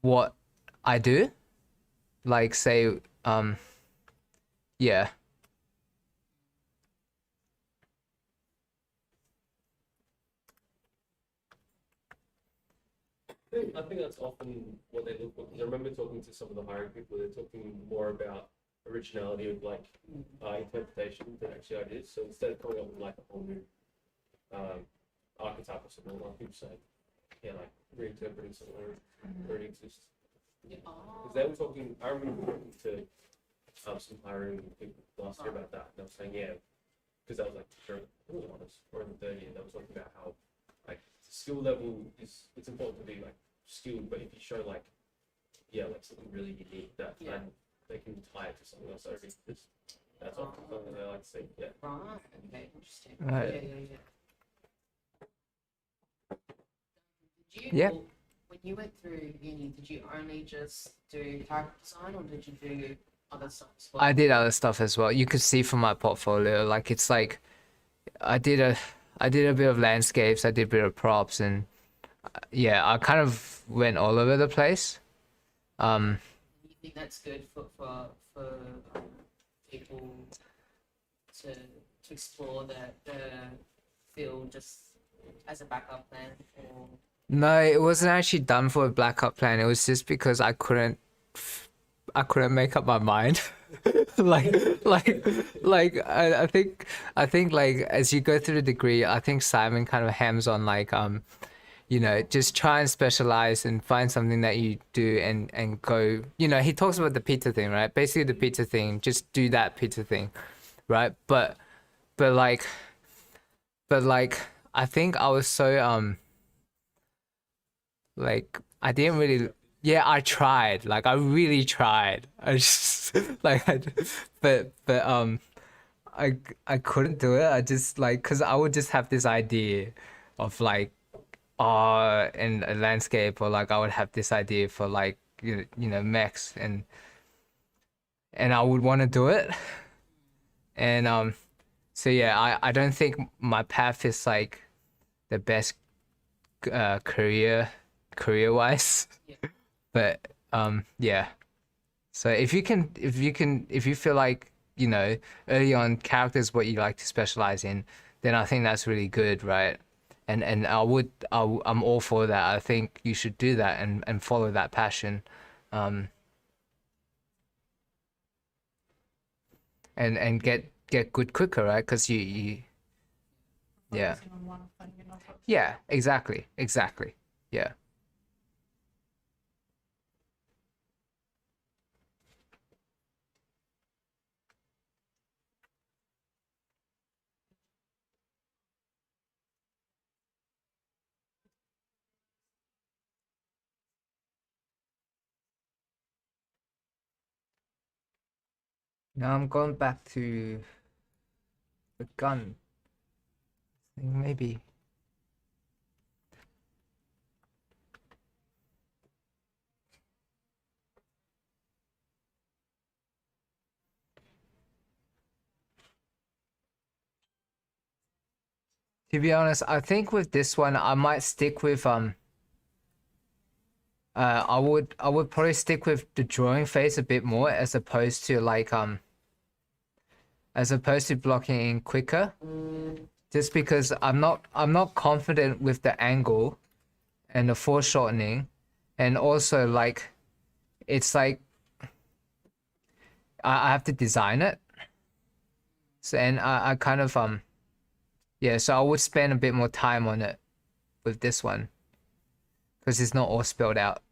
what I do. Like say, yeah. I think that's often what they look for. Because I remember talking to some of the hiring people, they're talking more about originality of like interpretation than actually ideas. So instead of coming up with like a whole new archetype or something, like people say, yeah, like reinterpreting something that already exists. Because they were talking, I remember talking to some hiring people last year about that. And they were saying, yeah, because that was like, sure, it was honest, or in the third year, they were talking about how like skill level is, it's important to be like skilled, but if you show like, yeah, like something really unique that then they can tie it to something else over this. That's often something they like to see. Yeah. Right. Okay. Interesting. Right. Yeah. Did you? Yeah. When you went through uni, did you only just do character design, or did you do other stuff as well? I did other stuff as well. You could see from my portfolio, like it's like I did a bit of landscapes, I did a bit of props, and yeah, I kind of went all over the place. You think that's good for people to explore the field just as a backup plan, or No, it wasn't actually done for a backup plan. It was just because I couldn't make up my mind. I think like as you go through the degree, I think Simon kind of hams on like you know, just try and specialize and find something that you do and go, you know, he talks about the pizza thing, right? Basically the pizza thing, just do that pizza thing, right? But like I think I was so like I didn't really, yeah, I tried, like I really tried. I just like but I couldn't do it. I just like, cuz I would just have this idea of like in a landscape, or like I would have this idea for like you know mechs, and I would want to do it. And so yeah, I don't think my path is like the best career wise. Yeah. But yeah, so if you feel like, you know, early on characters what you like to specialize in, then I think that's really good, right? And I'm all for that. I think you should do that and follow that passion, and get good quicker, right? Because you yeah. Focusing on one thing and not focusing Yeah, exactly. Yeah. Now I'm going back to the gun thing, maybe. To be honest, I think with this one I might stick with I would probably stick with the drawing phase a bit more, as opposed to like blocking in quicker, just because I'm not confident with the angle and the foreshortening, and also like it's like I have to design it. So and I kind of yeah, so I would spend a bit more time on it with this one, because it's not all spelled out.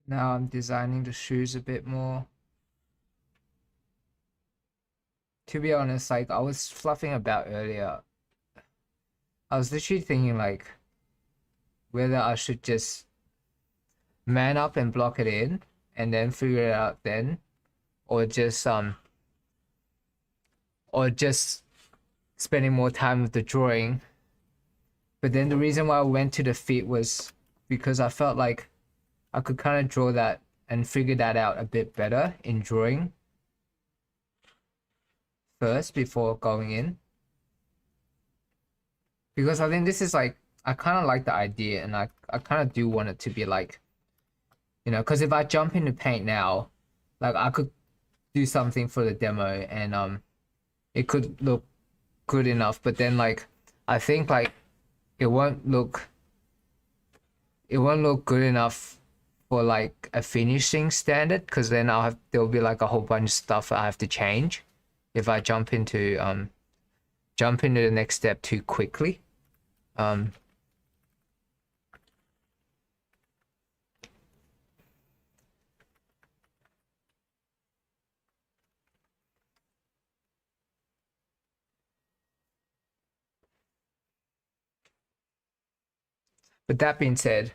Now I'm designing the shoes a bit more. To be honest, like I was fluffing about earlier. I was literally thinking like whether I should just man up and block it in and then figure it out then, or just spending more time with the drawing. But then the reason why I went to the feet was because I felt like I could kind of draw that and figure that out a bit better in drawing first before going in. Because I think this is like, I kind of like the idea, and I kind of do want it to be like, you know, because if I jump into paint now, like I could do something for the demo and it could look good enough, but then like I think like it won't look good enough for like a finishing standard, because then there'll be like a whole bunch of stuff I have to change if I jump into the next step too quickly. But that being said,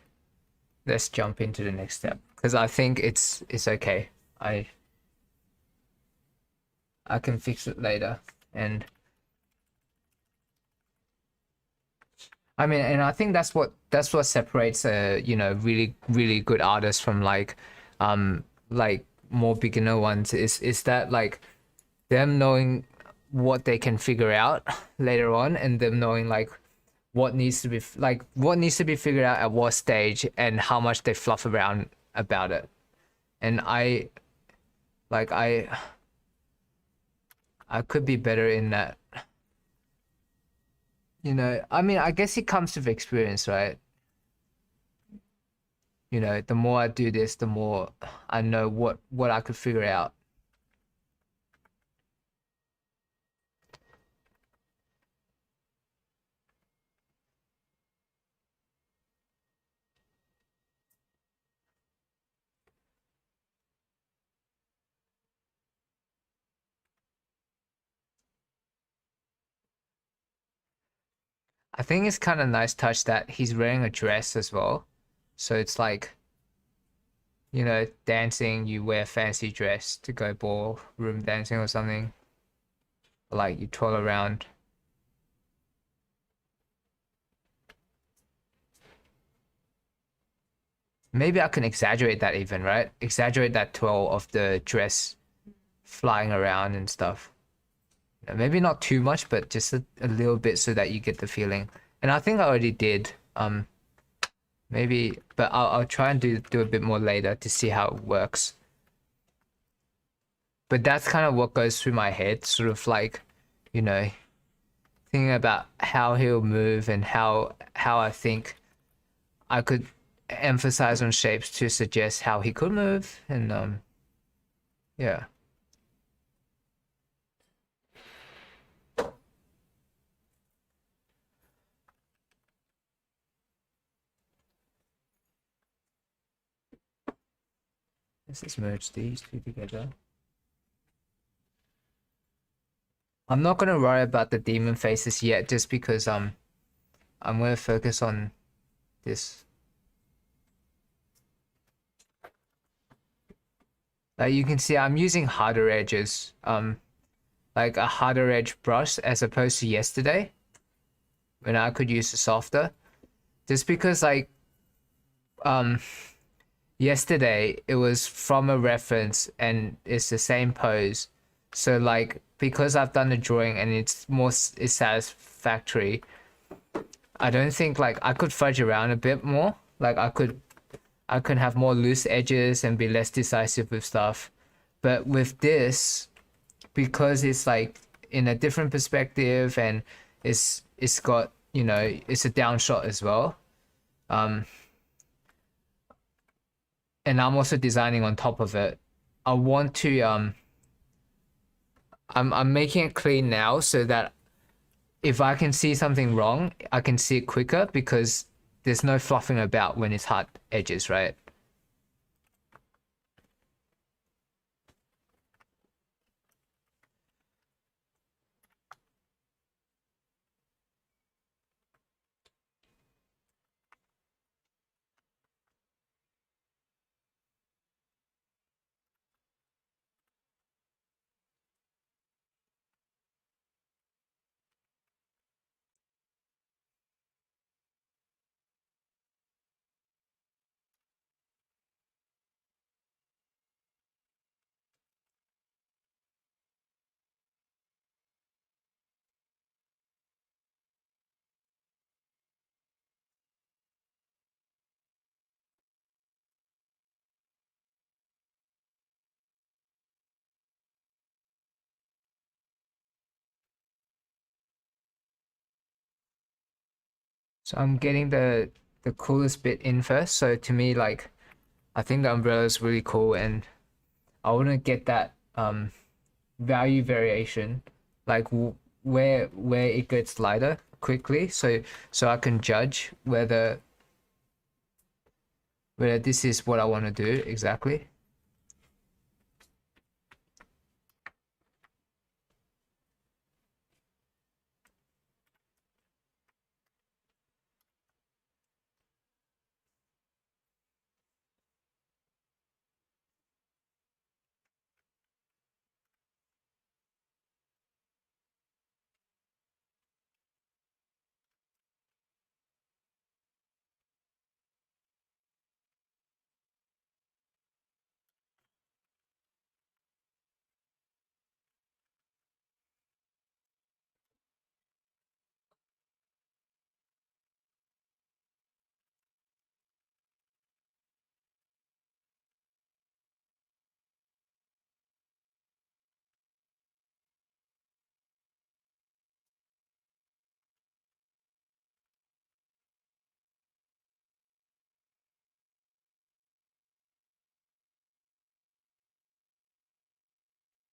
let's jump into the next step, because I think it's okay. I can fix it later, and I mean, and I think that's what separates you know, really good artists from like more beginner ones is that like them knowing what they can figure out later on, and them knowing like what needs to be figured out at what stage and how much they fluff around about it. And I could be better in that. You know, I mean, I guess it comes with experience, right? You know, the more I do this, the more I know what I could figure out. I think it's kind of nice touch that he's wearing a dress as well. So it's like, you know, dancing, you wear fancy dress to go ballroom dancing or something. Like you twirl around. Maybe I can exaggerate that even, right? Exaggerate that twirl of the dress flying around and stuff. Maybe not too much, but just a little bit so that you get the feeling. And I think I already did. Maybe, but I'll try and do a bit more later to see how it works. But that's kind of what goes through my head, sort of like, you know, thinking about how he'll move and how I think I could emphasize on shapes to suggest how he could move, and yeah. Let's just merge these two together. I'm not gonna worry about the demon faces yet, just because I'm gonna focus on this. Like you can see, I'm using harder edges, like a harder edge brush as opposed to yesterday, when I could use a softer. Just because like, yesterday it was from a reference and it's the same pose. So like, because I've done the drawing and it's satisfactory, I don't think like I could fudge around a bit more. Like I could have more loose edges and be less decisive with stuff. But with this, because it's like in a different perspective and it's got, you know, it's a down shot as well. And I'm also designing on top of it. I want to I'm making it clean now so that if I can see something wrong, I can see it quicker, because there's no fluffing about when it's hard edges, right? So I'm getting the coolest bit in first. So to me, like, I think the umbrella is really cool, and I want to get that value variation, like where it gets lighter quickly, so I can judge whether this is what I want to do exactly.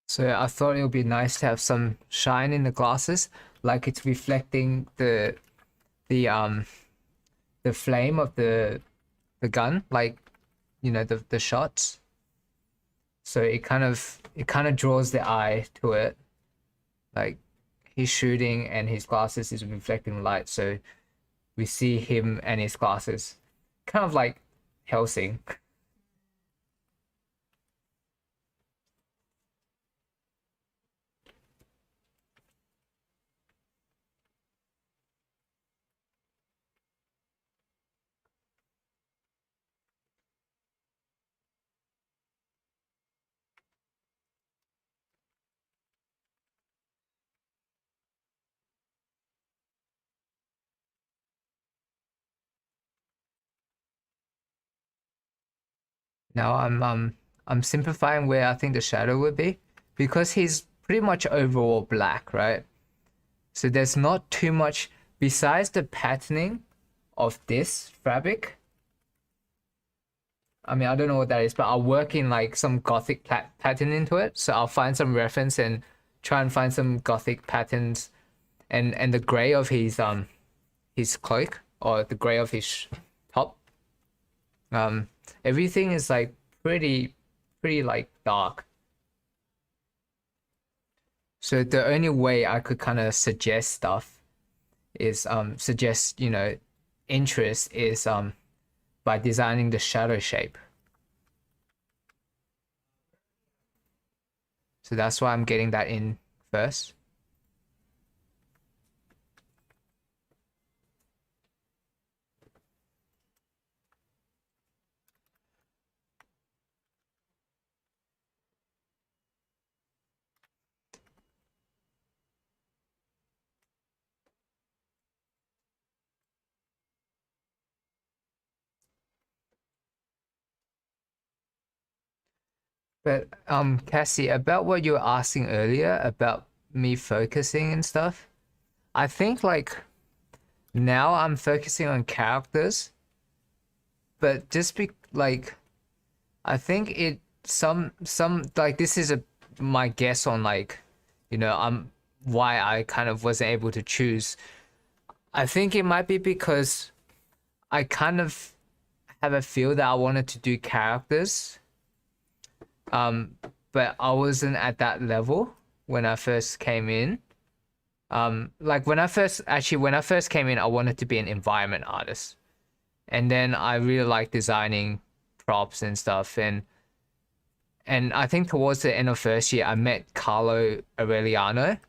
So I thought it would be nice to have some shine in the glasses, like it's reflecting the the flame of the gun, like, you know, the shots. So it kind of draws the eye to it, like he's shooting and his glasses is reflecting light, so we see him and his glasses, kind of like Helsing. Now I'm simplifying where I think the shadow would be, because he's pretty much overall black, right? So there's not too much besides the patterning of this fabric. I mean, I don't know what that is, but I'll work in like some gothic pattern into it. So I'll find some reference and try and find some gothic patterns, and the gray of his cloak, or the gray of his top. Everything is like pretty like dark. So the only way I could kind of suggest stuff is suggest, you know, interest is by designing the shadow shape. So that's why I'm getting that in first. But Cassie, about what you were asking earlier about me focusing and stuff, I think like now I'm focusing on characters, but just be like, I think it some like, this is my guess on, like, you know, why I kind of wasn't able to choose. I think it might be because I kind of have a feel that I wanted to do characters, but I wasn't at that level when I first came in. Like when I first came in, I wanted to be an environment artist, and then I really liked designing props and stuff, and I think towards the end of first year I met Carlo Aureliano,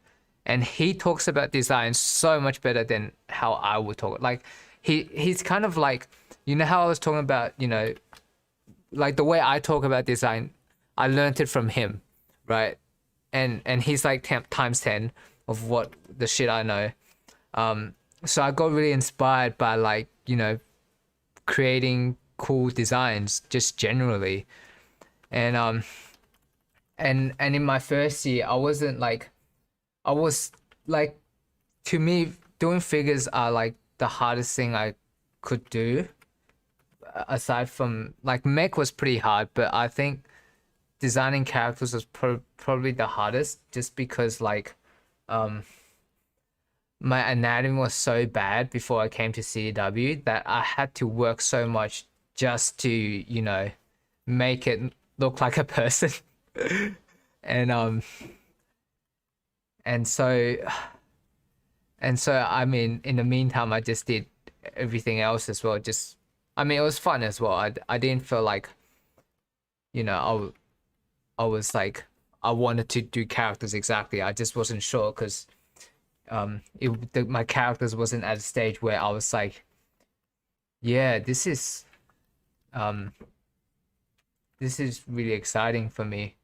and he talks about design so much better than how I would talk. Like he's kind of like, you know how I was talking about, you know, like the way I talk about design, I learned it from him, right? And he's like times 10 of what the shit I know. So I got really inspired by, like, you know, creating cool designs just generally. And in my first year, I wasn't like, I was like, to me, doing figures are like the hardest thing I could do. Aside from like mech was pretty hard, but I think designing characters was probably the hardest, just because like my anatomy was so bad before I came to CDW that I had to work so much just to, you know, make it look like a person. and and so I mean, in the meantime I just did everything else as well. Just, I mean, it was fun as well. I didn't feel like, you know, I was like I wanted to do characters exactly. I just wasn't sure because my characters wasn't at a stage where I was like, yeah, this is really exciting for me.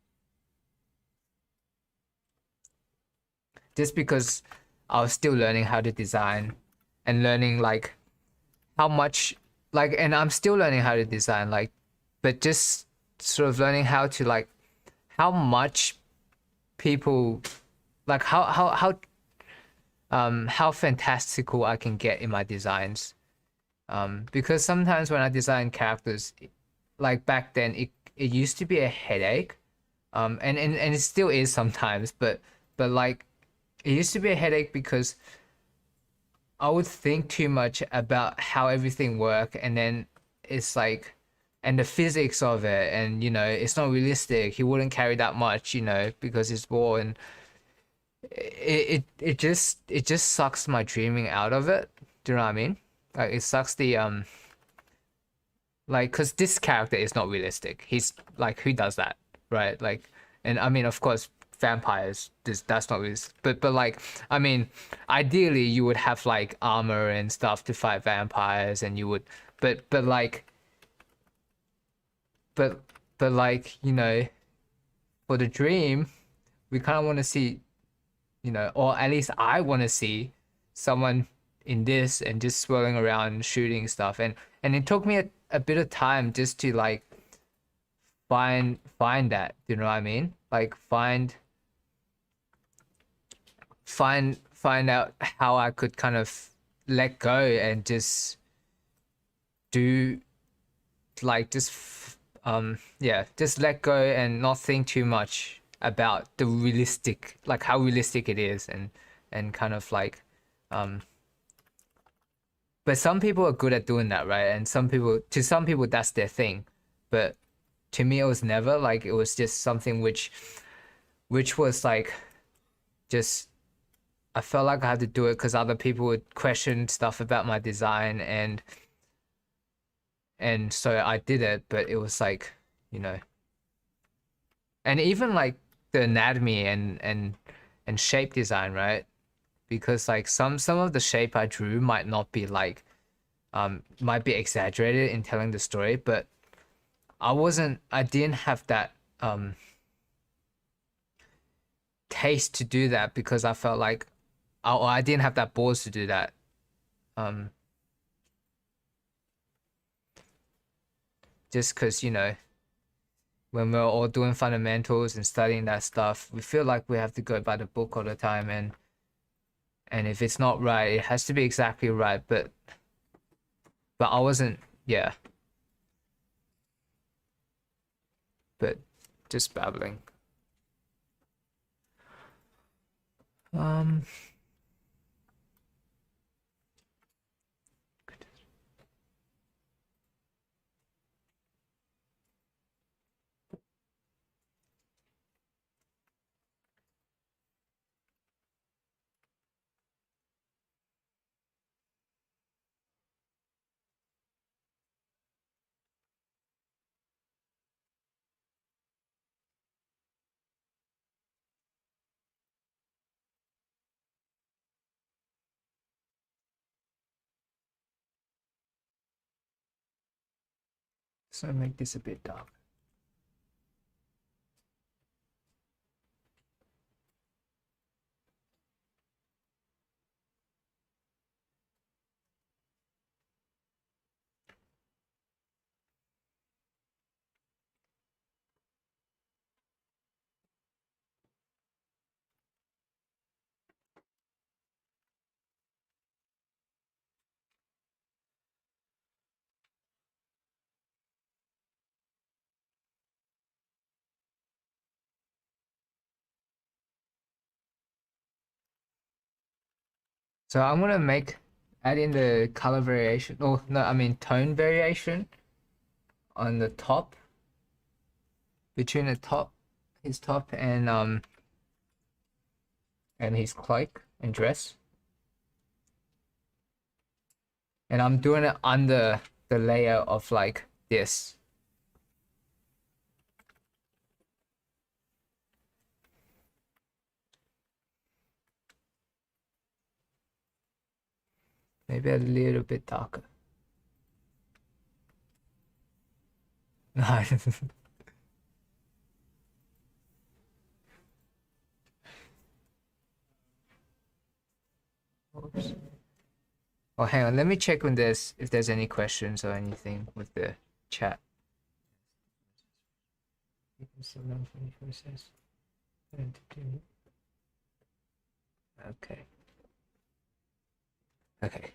Just because I was still learning how to design and learning like how much, like, and I'm still learning how to design, like, but just sort of learning how to like how much people like how fantastical I can get in my designs. Because sometimes when I design characters, like back then, it used to be a headache. And it still is sometimes, but like it used to be a headache because I would think too much about how everything worked, and then it's like, and the physics of it, and you know, it's not realistic. He wouldn't carry that much, you know, because it's war, and it just sucks my dreaming out of it. Do you know what I mean? Like it sucks the like, because this character is not realistic. He's like, who does that, right? Like, and I mean, of course, vampires, that's not realistic, but like, I mean, ideally you would have like armor and stuff to fight vampires, and you would, but like, but like, you know, for the dream, we kind of want to see, you know, or at least I want to see someone in this and just swirling around shooting stuff, and it took me a bit of time just to like find that, you know what I mean? Like find out how I could kind of let go and just do like yeah, just let go and not think too much about the realistic, like how realistic it is, and kind of like but some people are good at doing that, right? And some people, to some people that's their thing, but to me it was never. Like it was just something which was like, just, I felt like I had to do it because other people would question stuff about my design, and so I did it. But it was like, you know, and even like the anatomy and shape design, right? Because like some of the shape I drew might not be like might be exaggerated in telling the story, but I didn't have that taste to do that, because I felt like I didn't have that balls to do that. Just because, you know, when we're all doing fundamentals and studying that stuff, we feel like we have to go by the book all the time, and if it's not right, it has to be exactly right. But I wasn't, yeah. But just babbling. So make this a bit dark. So I'm gonna add in the color variation. Oh no, I mean tone variation on the top, between his top and his cloak and dress. And I'm doing it under the layer of like this. Maybe a little bit darker. Nice. Oops. Oh, hang on. Let me check on this if there's any questions or anything with the chat. Okay. Okay.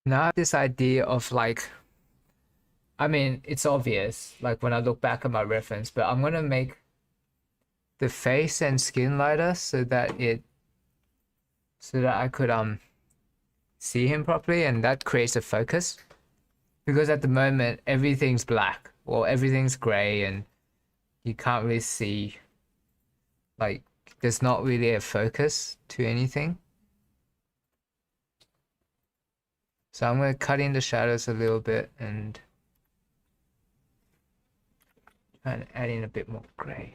Now I have this idea of like, I mean, it's obvious, like when I look back at my reference, but I'm gonna make the face and skin lighter so that I could see him properly, and that creates a focus. Because at the moment everything's black or everything's gray and you can't really see, like there's not really a focus to anything. So I'm going to cut in the shadows a little bit and try and add in a bit more gray.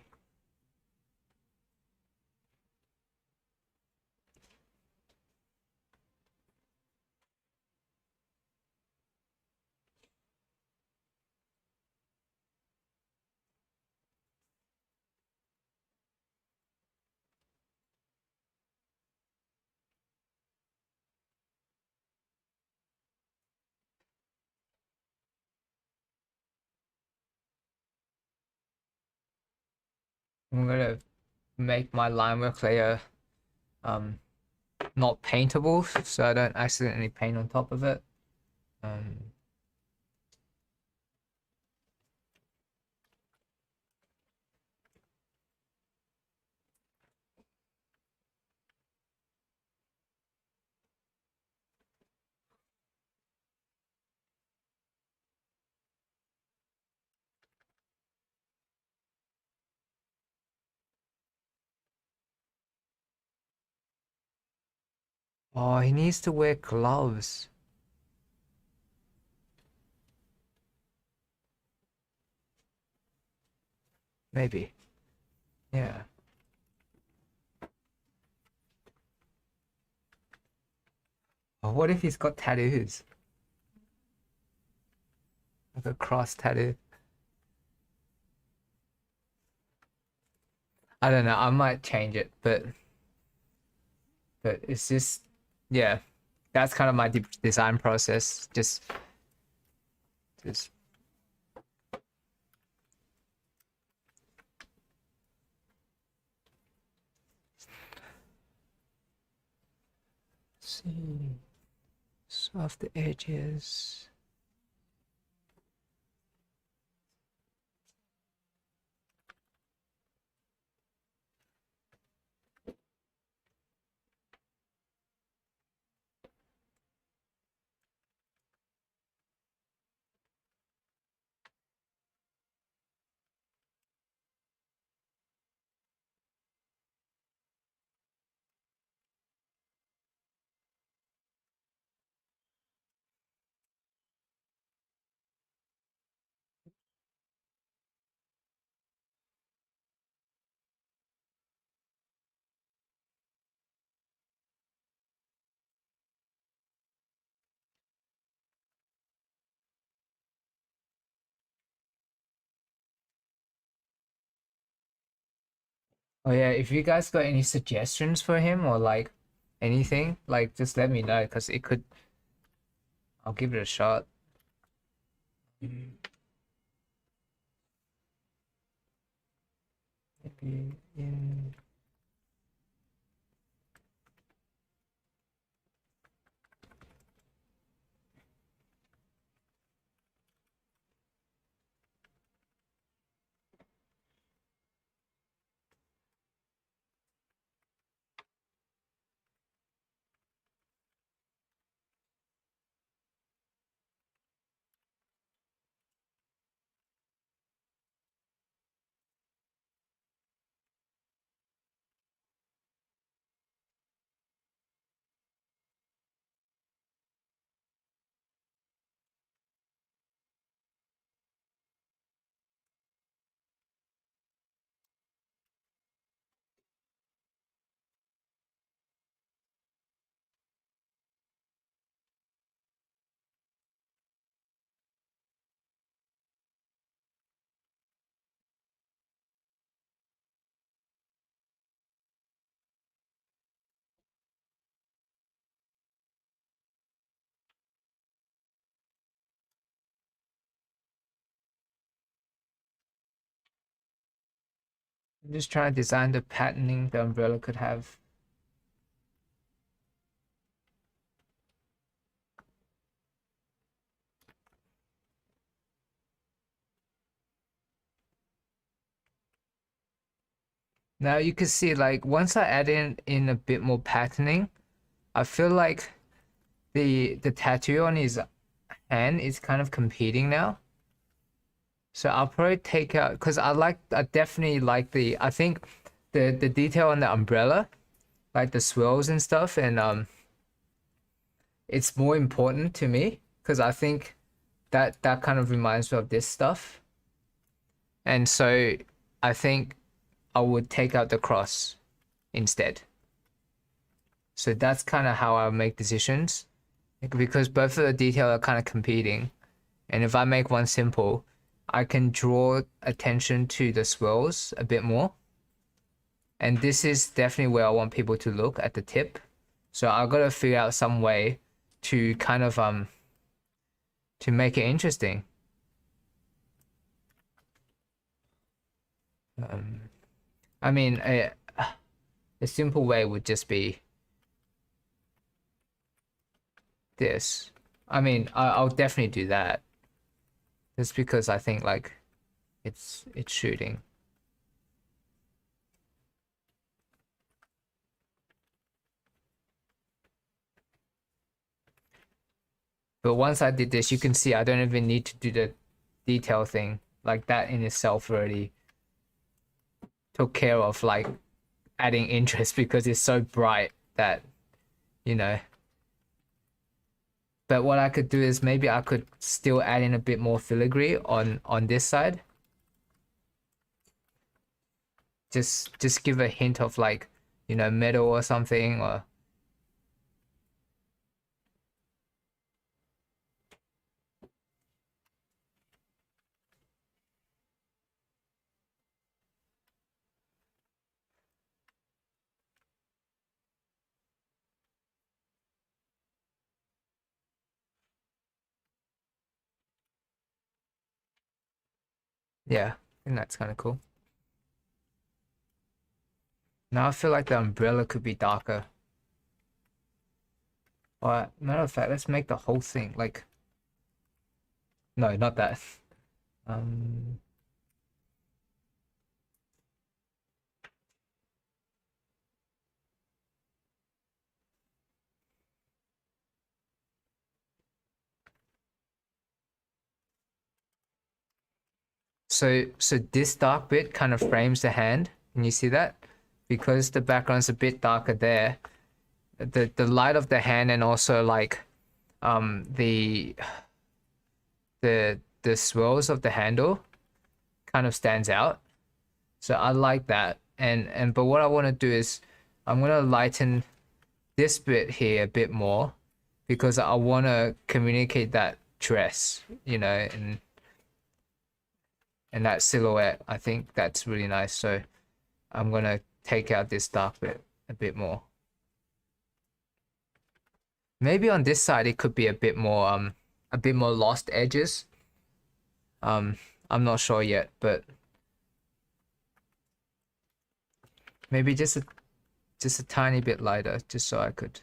I'm going to make my line work layer not paintable so I don't accidentally paint on top of it. Oh, he needs to wear gloves. Maybe. Yeah. Oh, what if he's got tattoos? Like a cross tattoo. I don't know. I might change it, but it's just, yeah, that's kind of my design process. Just see, soft the edges. Oh yeah, if you guys got any suggestions for him or like anything, like just let me know because it could. I'll give it a shot. Maybe in. I'm just trying to design the patterning the umbrella could have. Now you can see like once I add in a bit more patterning, I feel like the tattoo on his hand is kind of competing now. So I'll probably take out because I definitely like I think the detail on the umbrella, like the swirls and stuff, and it's more important to me because I think that kind of reminds me of this stuff. And so I think I would take out the cross instead. So that's kind of how I make decisions because both of the detail are kind of competing. And if I make one simple, I can draw attention to the swirls a bit more. And this is definitely where I want people to look at the tip. So I've got to figure out some way to kind of to make it interesting. I mean, a simple way would just be this. I mean, I'll definitely do that. Just because I think like it's shooting. But once I did this, you can see I don't even need to do the detail thing. Like that in itself already took care of like adding interest because it's so bright that, you know. But what I could do is maybe I could still add in a bit more filigree on this side. Just give a hint of like, you know, metal or something or yeah, I think that's kind of cool. Now I feel like the umbrella could be darker. But matter of fact, let's make the whole thing like. No, not that. So this dark bit kind of frames the hand. Can you see that? Because the background's a bit darker there. The light of the hand and also like the swirls of the handle kind of stands out. So I like that. And but what I want to do is I'm gonna lighten this bit here a bit more because I want to communicate that dress, you know, and that silhouette. I think that's really nice. So I'm gonna take out this dark bit a bit more. Maybe on this side it could be a bit more lost edges. I'm not sure yet, but maybe just a tiny bit lighter, just so I could.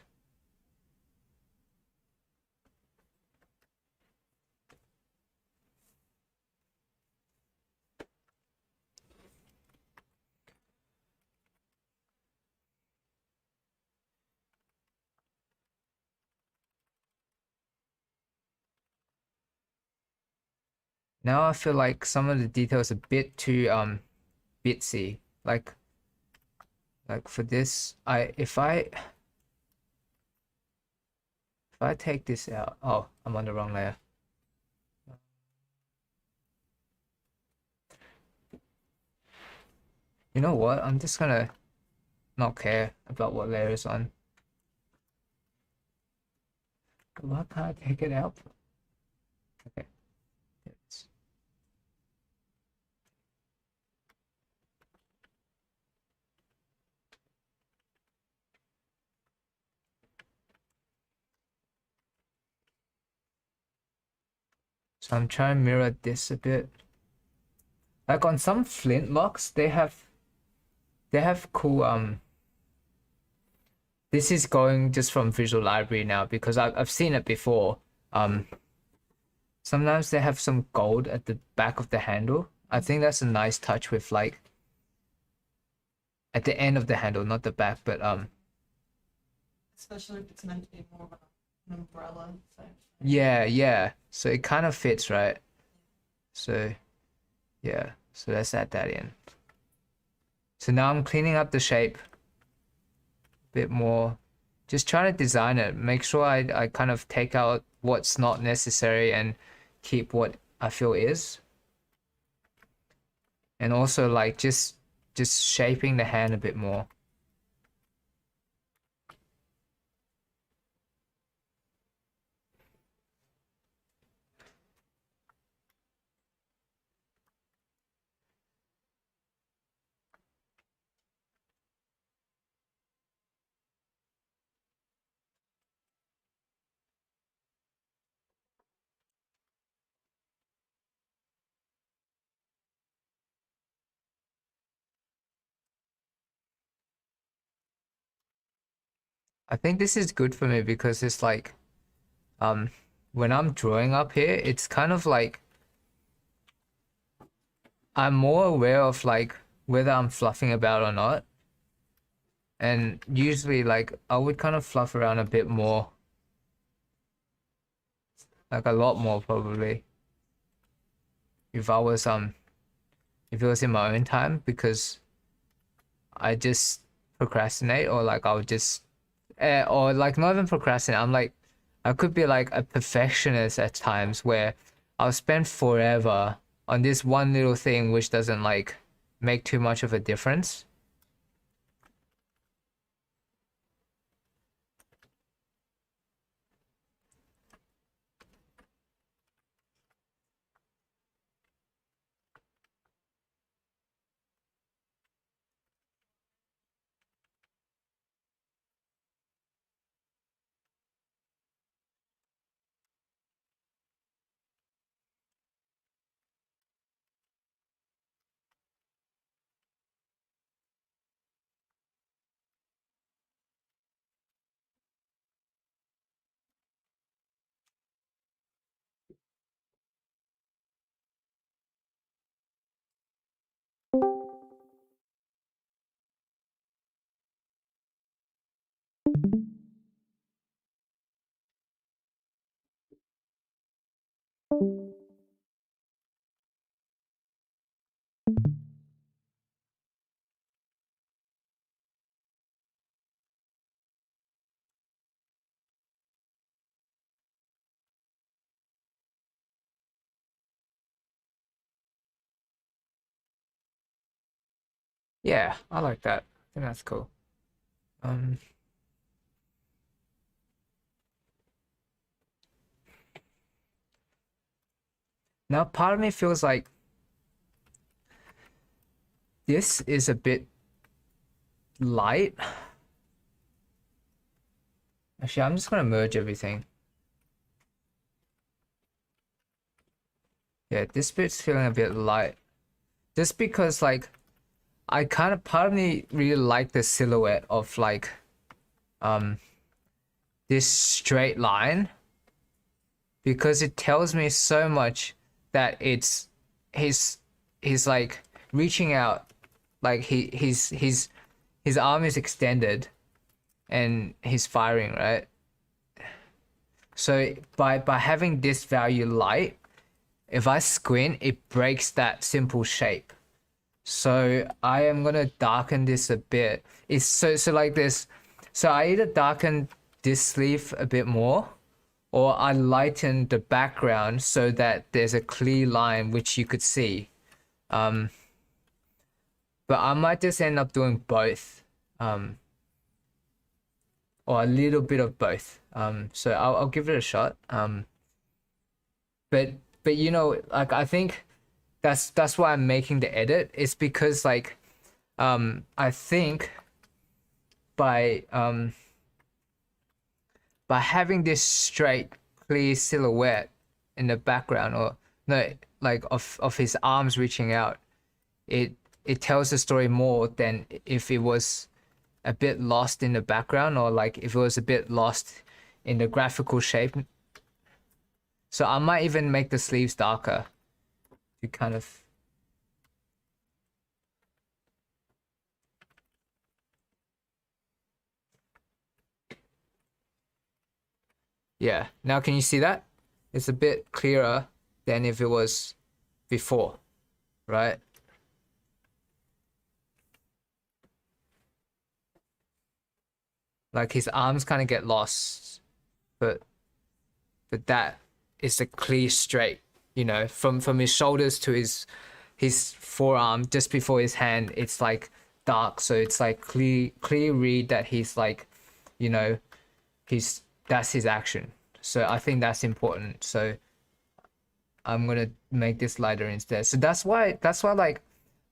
Now I feel like some of the details a bit too bitsy. Like for this, if I take this out, oh, I'm on the wrong layer. You know what? I'm just gonna not care about what layer is on. Why can't I take it out? Okay. There it is. So I'm trying to mirror this a bit. Like on some flintlocks, they have cool this is going just from Visual Library now because I've seen it before. Sometimes they have some gold at the back of the handle. I think that's a nice touch with like at the end of the handle, not the back, but Especially if it's meant to be more of an umbrella. So. yeah. So it kind of fits, right? So yeah, so let's add that in. So now I'm cleaning up the shape a bit more, just trying to design it, make sure I kind of take out what's not necessary and keep what I feel is. And also like just shaping the hand a bit more. I think this is good for me because it's like when I'm drawing up here, it's kind of like I'm more aware of like whether I'm fluffing about or not. And usually like I would kind of fluff around a bit more. Like a lot more probably. If it was in my own time, because I just procrastinate, or like I would just or like not even procrastinate. I'm like I could be like a perfectionist at times where I'll spend forever on this one little thing which doesn't like make too much of a difference. Yeah, I like that. I think that's cool. Now part of me feels like this is a bit light. Actually, I'm just gonna merge everything. Yeah, this bit's feeling a bit light. Just because like I kind of part of me really like the silhouette of like this straight line, because it tells me so much that he's like reaching out, like his arm is extended and he's firing, right? So by having this value light, if I squint, it breaks that simple shape. So I am gonna darken this a bit. It's so like this. So I either darken this sleeve a bit more, or I lighten the background so that there's a clear line which you could see. But I might just end up doing both, or a little bit of both. So I'll give it a shot. But you know, like I think that's why I'm making the edit. It's because like I think by having this straight clear silhouette in the background, or no, like of his arms reaching out, it tells the story more than if it was a bit lost in the background, or like if it was a bit lost in the graphical shape. So I might even make the sleeves darker to kind of yeah. Now can you see that? It's a bit clearer than if it was before, right? Like his arms kind of get lost, but that is a clear straight, you know, from his shoulders to his forearm just before his hand, it's like dark, so it's like clear read that he's like, you know, that's his action. So I think that's important. So I'm gonna make this lighter instead. So that's why like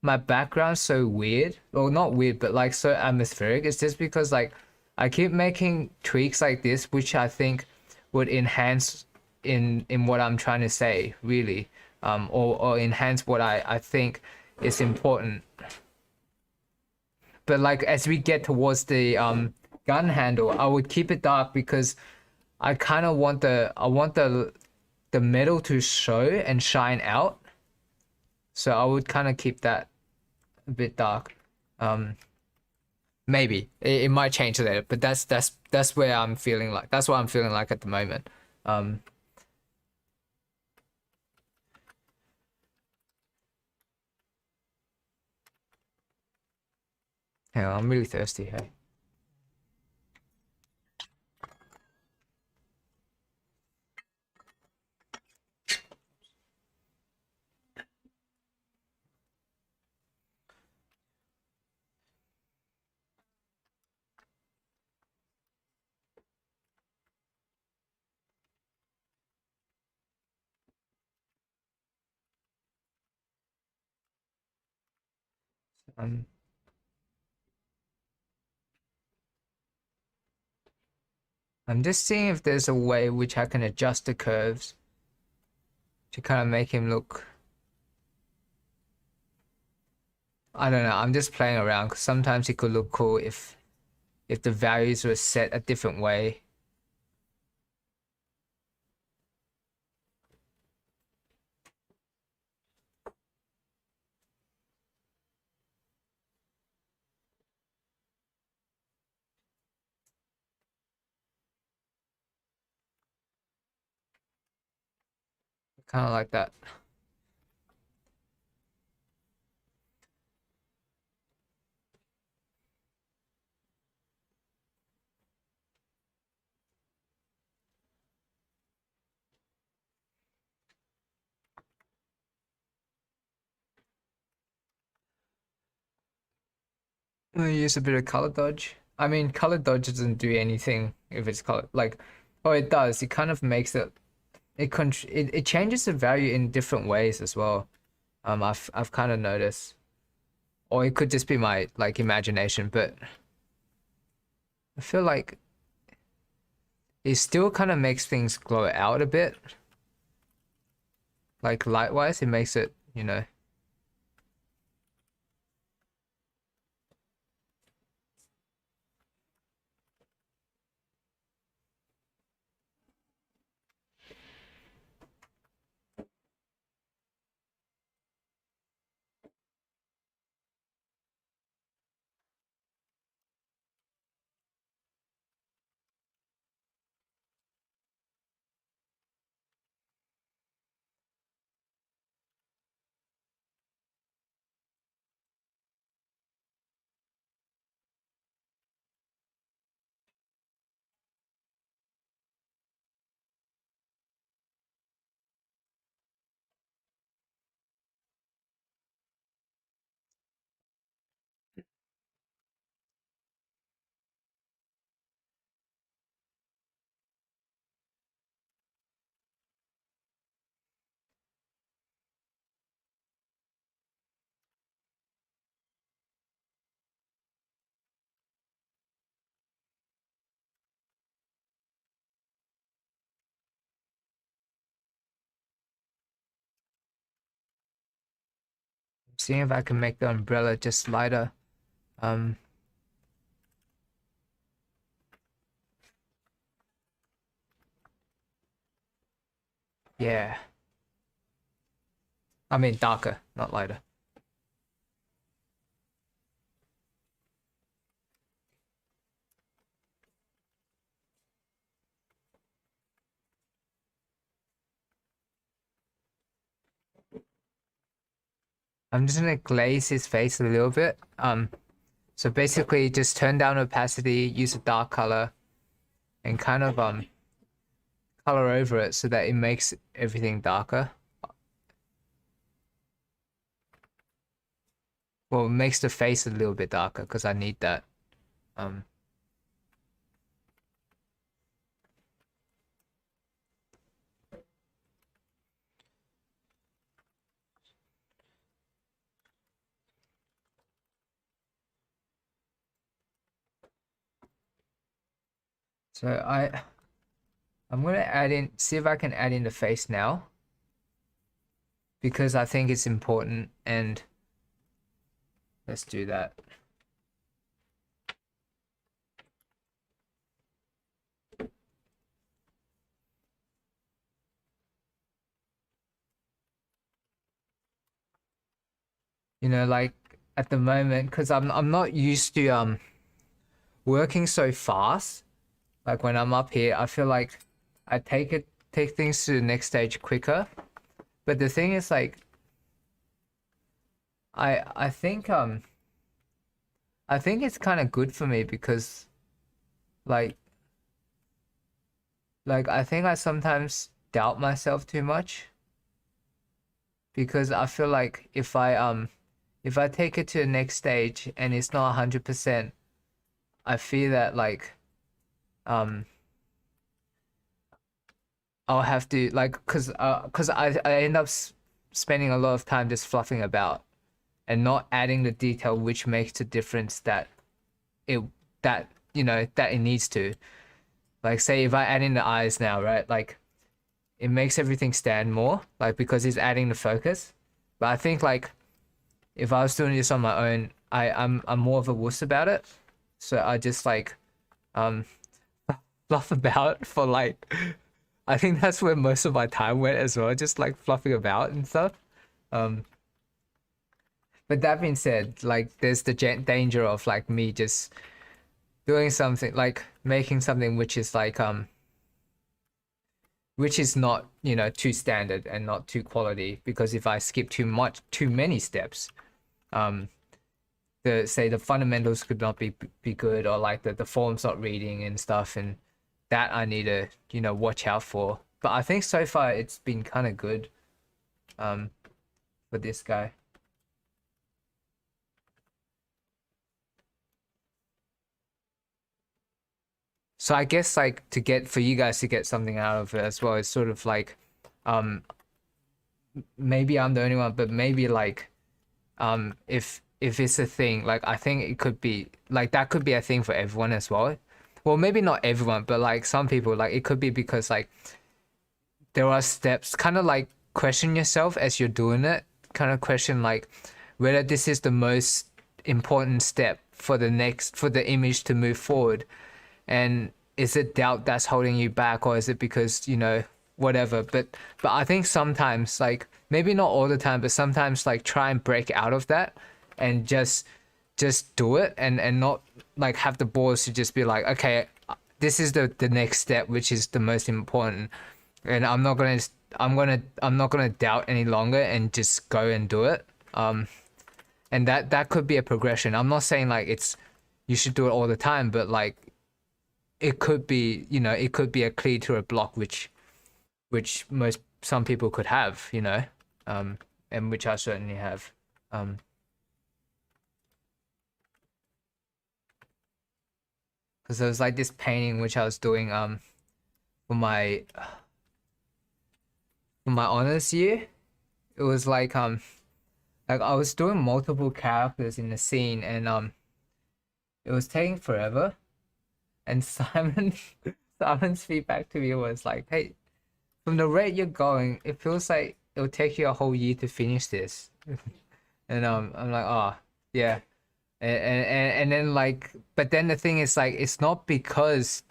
my background's so weird, or not weird, but like so atmospheric. It's just because like I keep making tweaks like this, which I think would enhance in what I'm trying to say, really, or enhance what I think is important. But like as we get towards the gun handle, I would keep it dark because I kind of want the metal to show and shine out. So I would kind of keep that a bit dark. Maybe it might change later, but that's where I'm feeling like, that's what I'm feeling like at the moment. Hang on, I'm really thirsty. Hey. I'm just seeing if there's a way which I can adjust the curves to kind of make him look, I don't know, I'm just playing around because sometimes it could look cool if the values were set a different way. Kind of like that. I'm gonna use a bit of color dodge. I mean, color dodge doesn't do anything if it's color, like, oh, it does. It kind of makes it, it changes the value in different ways as well. I've kind of noticed, or it could just be my like imagination, but I feel like it still kind of makes things glow out a bit. Like light wise, it makes it, you know. Seeing if I can make the umbrella just lighter. Yeah. I mean darker, not lighter. I'm just gonna glaze his face a little bit. So basically just turn down opacity, use a dark color, and kind of color over it so that it makes everything darker. Well, it makes the face a little bit darker because I need that. So I'm gonna add in, see if I can add in the face now, because I think it's important, and let's do that. You know, like at the moment, because I'm not used to working so fast. Like when I'm up here, I feel like I take things to the next stage quicker. But the thing is, like, I think it's kind of good for me because like I think I sometimes doubt myself too much, because I feel like if I take it to the next stage and it's not 100%, I fear that like I'll have to like, cause I end up spending a lot of time just fluffing about and not adding the detail which makes a difference that it needs to. Like say if I add in the eyes now, right? Like it makes everything stand more, like because it's adding the focus. But I think like if I was doing this on my own, I'm more of a wuss about it. So I just like fluff about for like, I think that's where most of my time went as well, just like fluffing about and stuff. But that being said, like there's the danger of like me just doing something, like making something which is like which is not, you know, too standard and not too quality, because if I skip too many steps, the fundamentals could not be good, or like the form's not reading and stuff, and that I need to, you know, watch out for. But I think so far it's been kind of good for this guy. So I guess like for you guys to get something out of it as well, it's sort of like maybe I'm the only one, but maybe like if it's a thing, like I think it could be like that could be a thing for everyone as well. well, maybe not everyone, but like some people, like it could be because like there are steps, kind of like question yourself as you're doing it, kind of question like whether this is the most important step for the image to move forward, and is it doubt that's holding you back, or is it because whatever. But I think sometimes, like maybe not all the time, but sometimes like try and break out of that and just do it, and not like have the balls to just be like, okay, this is the next step, which is the most important, and I'm not gonna doubt any longer and just go and do it. And that could be a progression. I'm not saying like you should do it all the time, but like it could be, it could be a clear to a block, which some people could have, and which I certainly have. Because there was like this painting which I was doing for my honors year. It was like I was doing multiple characters in the scene, and it was taking forever. And Simon's feedback to me was like, hey, from the rate you're going, it feels like it'll take you a whole year to finish this. And I'm like, oh yeah. And then like, but then the thing is like, it's not because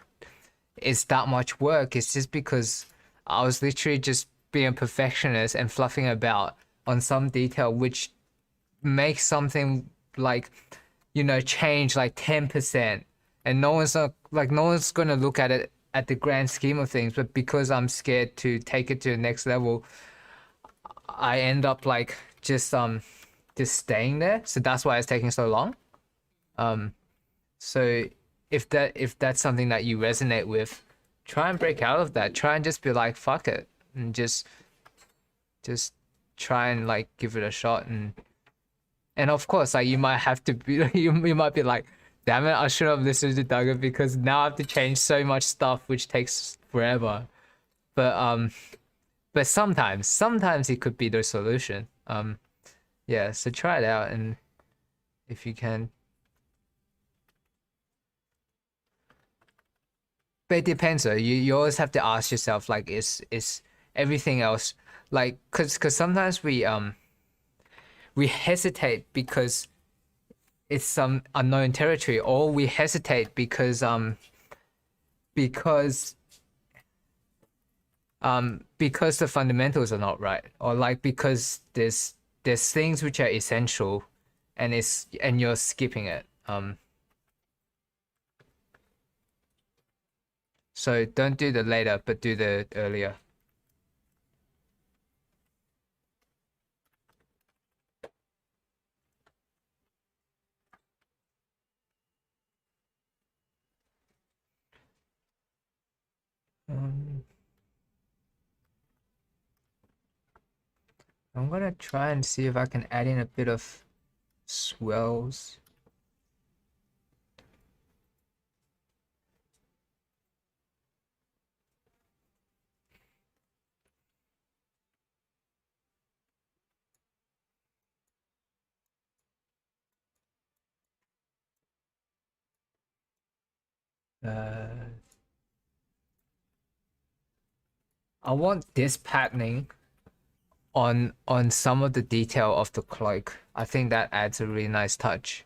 it's that much work, it's just because I was literally just being a perfectionist and fluffing about on some detail which makes something like change like 10%, and no one's gonna look at it at the grand scheme of things, but because I'm scared to take it to the next level, I end up like just staying there. So that's why it's taking so long. So if that's something that you resonate with, try and break out of that. Try and just be like, fuck it, and just try and like give it a shot. And of course, like you might have to be you might be like, damn it, I should have listened to Duncan because now I have to change so much stuff which takes forever. But sometimes it could be the solution. Yeah, so try it out, and if you can. But it depends though. You always have to ask yourself like, is everything else like, cause sometimes we hesitate because it's some unknown territory, or we hesitate because because the fundamentals are not right, or like because there's things which are essential and you're skipping it. So don't do the later, but do the earlier. I'm gonna try and see if I can add in a bit of swells. I want this patterning on some of the detail of the cloak. I think that adds a really nice touch.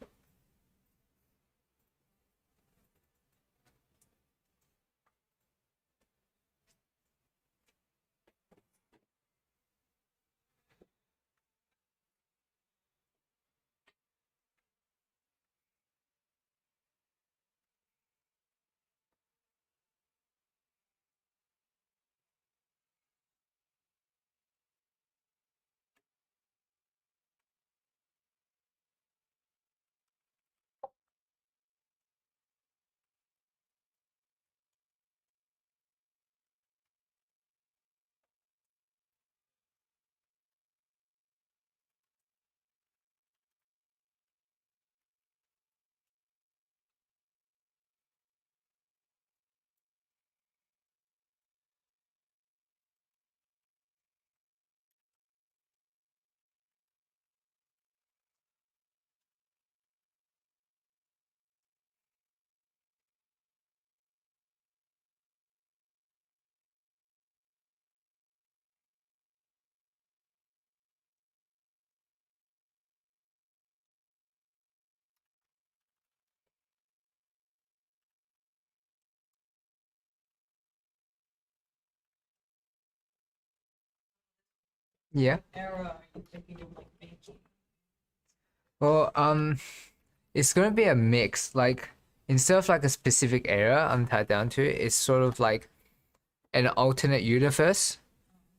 Yeah. Era are you thinking of like making? Well, it's gonna be a mix. Like instead of like a specific era I'm tied down to, it's sort of like an alternate universe.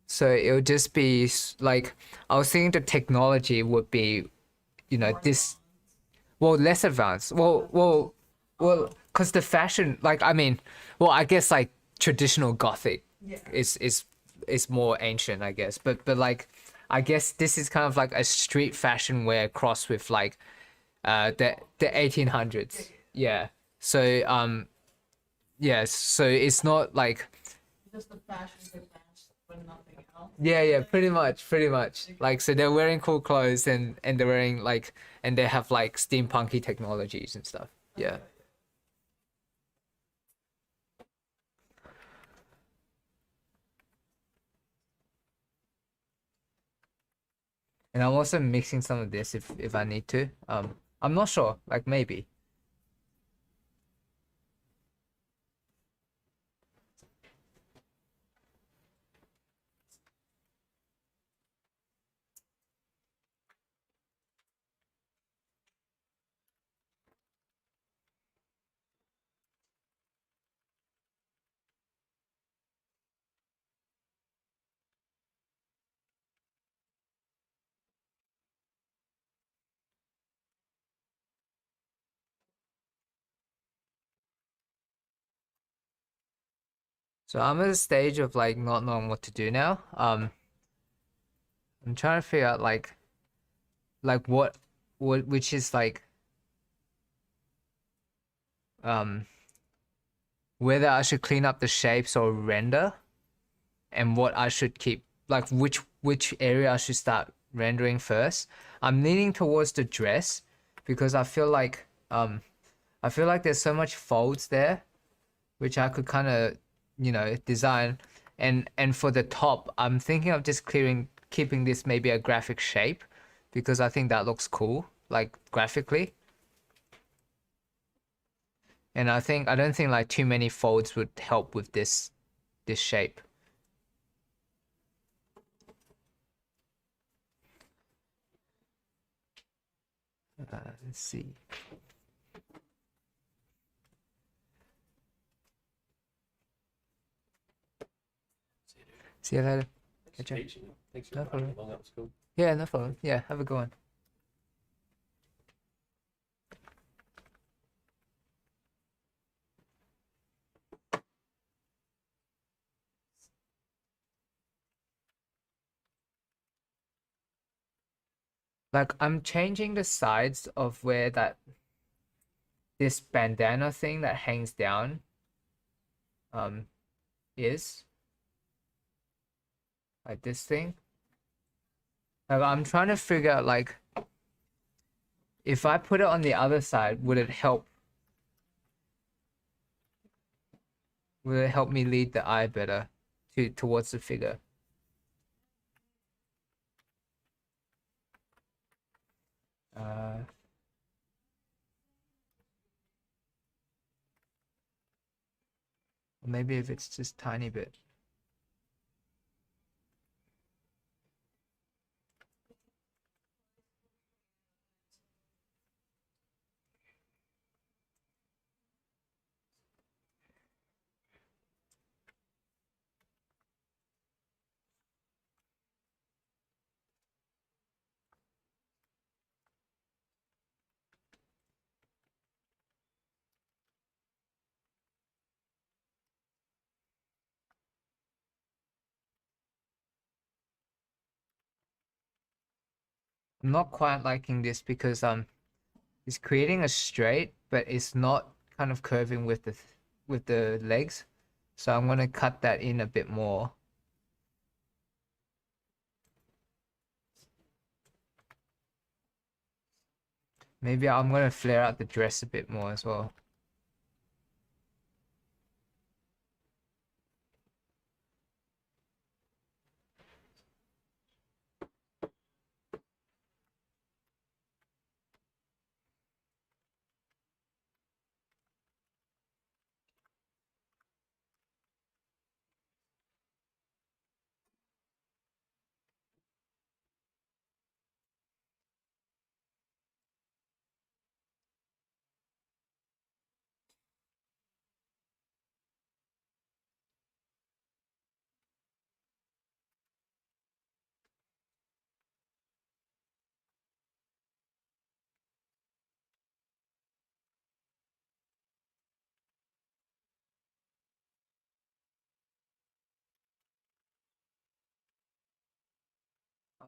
So it'll just be like I was thinking the technology would be, you know, this well less advanced. Because the fashion, like I mean, well I guess like traditional Gothic Yeah. is more ancient, I guess. But like I guess this is kind of like a street fashion wear crossed with like the 1800s. Yeah. So yeah, so it's not like Just the fashion advanced, but nothing else. yeah, pretty much. Like so they're wearing cool clothes and they're wearing like and they have like steampunky technologies and stuff. Yeah. And I'm also mixing some of this if I need to. I'm not sure, like maybe. So I'm at a stage of like not knowing what to do now. I'm trying to figure out like what which is like um whether I should clean up the shapes or render and what I should keep like which area I should start rendering first. I'm leaning towards the dress because I feel like there's so much folds there which I could kind of you know design and for the top I'm thinking of just keeping this maybe a graphic shape because I think that looks cool like graphically. And I don't think like too many folds would help with this shape. Let's see. See you later. Thanks Catch for ya. teaching. Thanks for No running problem. along. That was cool. Yeah, no problem. Yeah, have a good one. Like I'm changing the sides of where that this bandana thing that hangs down um is like this thing. Like I'm trying to figure out like if I put it on the other side, would it help? Would it help me lead the eye better towards the figure? Uh, maybe if it's just tiny bit. I'm not quite liking this because it's creating a straight, but it's not kind of curving with with the legs. So I'm gonna cut that in a bit more. Maybe I'm gonna flare out the dress a bit more as well.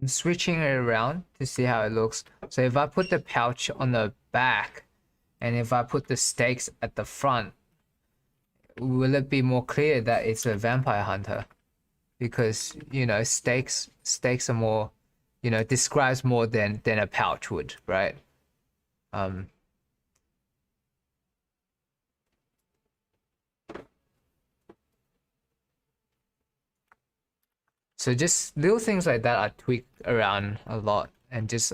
I'm switching it around to see how it looks. So if I put the pouch on the back and if I put the stakes at the front, will it be more clear that it's a vampire hunter? Because, you know, stakes are more, you know, describes more than a pouch would, right? So just little things like that I tweak around a lot, and just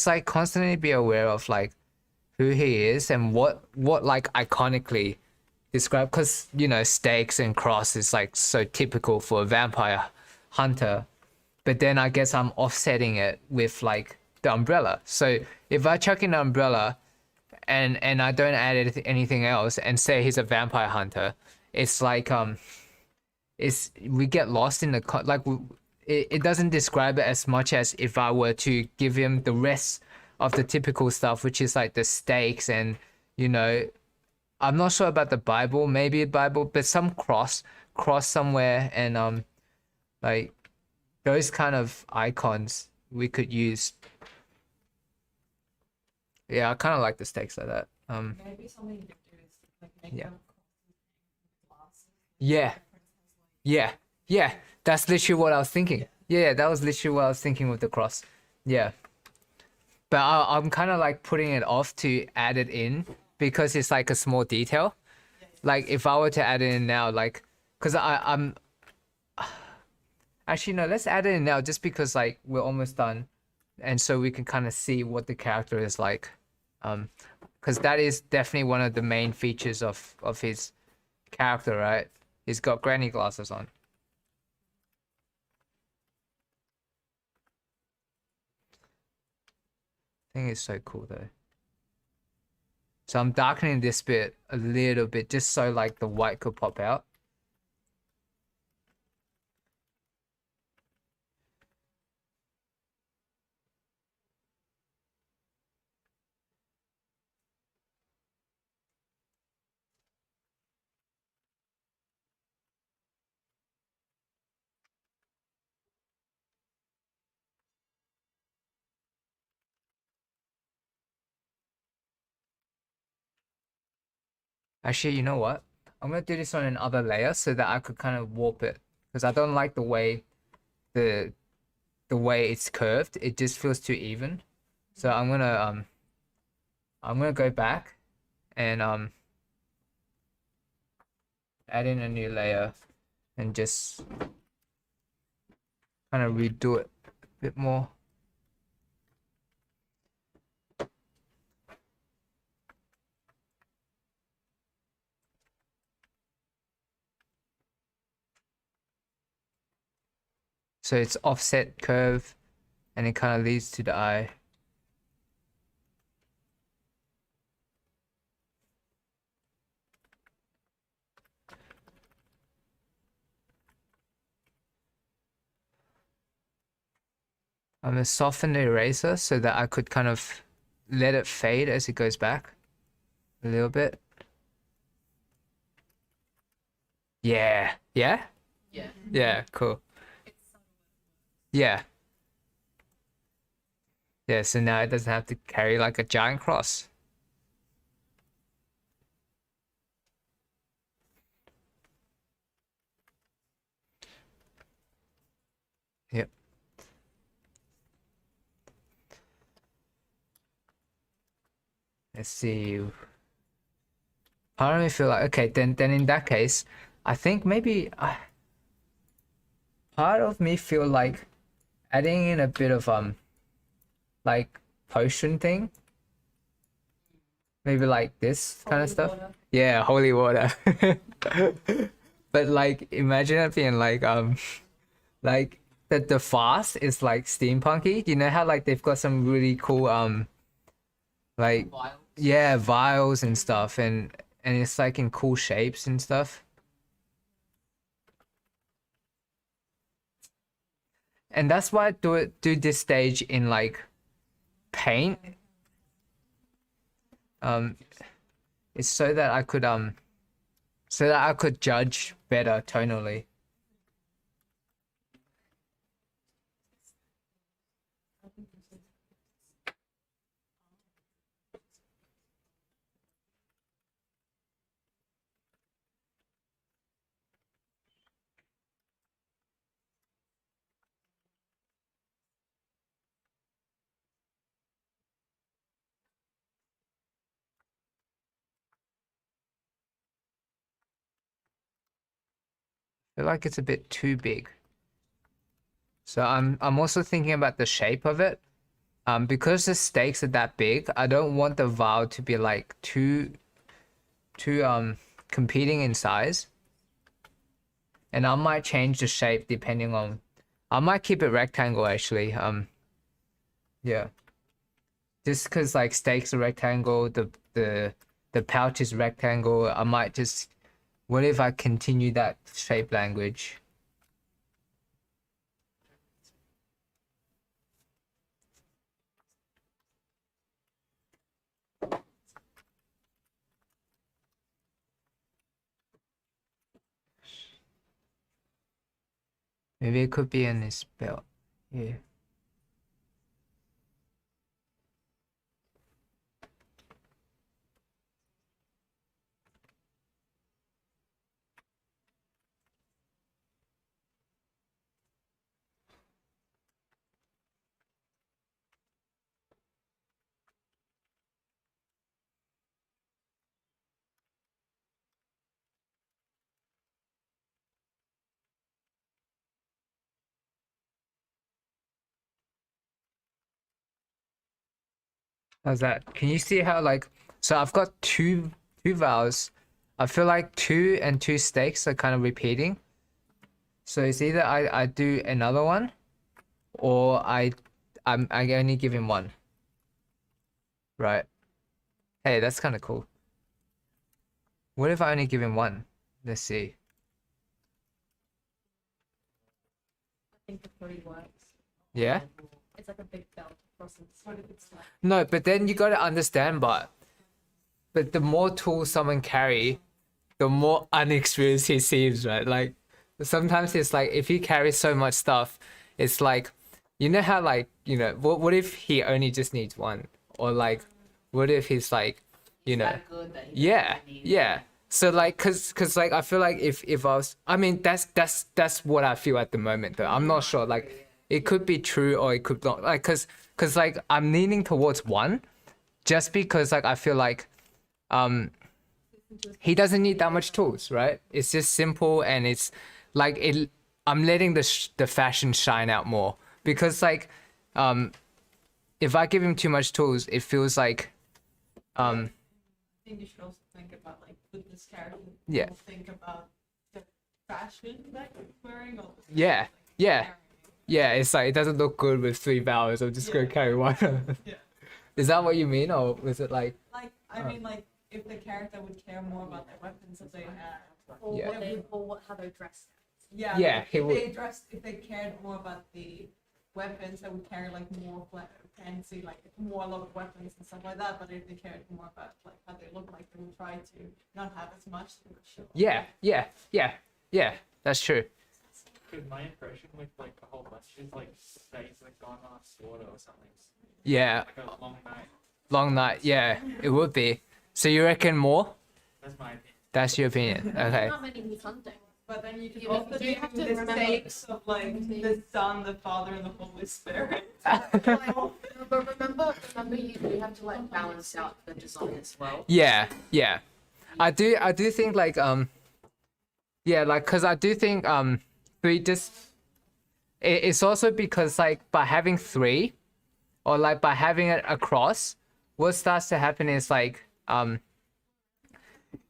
like constantly be aware of like who he is and what like iconically describe, because you know stakes and cross is like so typical for a vampire hunter, but then I guess I'm offsetting it with like the umbrella. So if I chuck in the umbrella and I don't add anything else and say he's a vampire hunter, it's like we get lost in the like it doesn't describe it as much as if I were to give him the rest of the typical stuff, which is like the stakes and, you know, I'm not sure about the Bible, maybe a Bible, but some cross somewhere, and like those kind of icons we could use. Yeah, I kind of like the stakes like that. Maybe something you could do is like make Yeah. them glasses. Yeah. Yeah, that's literally what I was thinking. Yeah, that was literally what I was thinking with the cross. Yeah, but I'm kind of like putting it off to add it in because it's like a small detail. Like if I were to add it in now, like, cause I'm actually no, let's add it in now just because like we're almost done, and so we can kind of see what the character is like. Cause that is definitely one of the main features of his character, right? He's got granny glasses on. I think it's so cool though. So I'm darkening this bit a little bit just so like the white could pop out. Actually, you know what? I'm gonna do this on another layer so that I could kind of warp it, because I don't like the way the way it's curved. It just feels too even. So I'm gonna go back and add in a new layer and just kind of redo it a bit more. So it's offset curve and it kind of leads to the eye. I'm gonna soften the eraser so that I could kind of let it fade as it goes back a little bit. Yeah. Yeah? Yeah. Yeah, cool. Yeah. Yeah, so now it doesn't have to carry like a giant cross. Yep. Let's see. Part of me feel like, okay, then in that case, I think maybe part of me feel like adding in a bit of like potion thing. Maybe like this kind of stuff. Water. Yeah, holy water. But like imagine it being like like the fast is like steampunky. You know how like they've got some really cool like Vials. yeah, vials and stuff, and it's like in cool shapes and stuff. And that's why I do this stage in like paint. It's so that I could judge better tonally. feel like it's a bit too big. So I'm also thinking about the shape of it. Because the stakes are that big, I don't want the vowel to be like too competing in size. And I might change the shape depending on, I might keep it rectangle actually. Yeah. Just because like stakes are rectangle, the pouch is rectangle, I might just, what if I continue that shape language? Maybe it could be in this belt. Yeah. How's that? Can you see how like, so I've got two vowels. I feel like 2 and 2 stakes are kind of repeating. So it's either I do another one or I only give him one. Right. Hey, that's kind of cool. What if I only give him one? Let's see. I think the 3 works. Yeah? It's like a big belt across the side of its neck. No, but then you got to understand, but the more tools someone carry, the more unexperienced he seems, right? Like sometimes it's like if he carries so much stuff, it's like, you know how like, you know, what if he only just needs one? Or like, what if he's like, you know, That good that he yeah, doesn't need yeah. So like, cause like I feel like if I was, I mean that's what I feel at the moment though. I'm not sure. Like it could be true or it could not. Like cause like I'm leaning towards one, just because like I feel like, he doesn't need that much tools, right? It's just simple and it's like it. I'm letting the fashion shine out more because like, if I give him too much tools, it feels like, I think you should also think about like with this character. Yeah. You'll think about the fashion that you're wearing. Or the Yeah, like, yeah. carrying. yeah, it's like it doesn't look good with 3 vowels. I'm just gonna Yeah. carry one. Yeah. Is that what you mean, or was it like? Like I mean, like if the character would care more about the weapons that they have. Or Yeah. what they, or what, how they're dressed. Yeah. Yeah, like, he if would. if they cared more about the weapons, they would carry like more fancy, like more a lot of weapons and stuff like that. But if they cared more about like how they look like, they would try to not have as much. They would show. Yeah. That's true. Because my impression with like a whole bunch is like stays like gone on slaughter or something. Yeah, Like a long night. long night. Yeah, it would be. So you reckon more? That's my opinion. That's your opinion. Okay. Not many who's hunting. But then you can Yeah, also but do you have to the remember- stakes of like the Son, the Father, and the Holy Spirit. But remember you have to like balance out the design as well. Yeah. I do think like yeah, like cause I do think we just it's also because like by having 3 or like by having it across, what starts to happen is like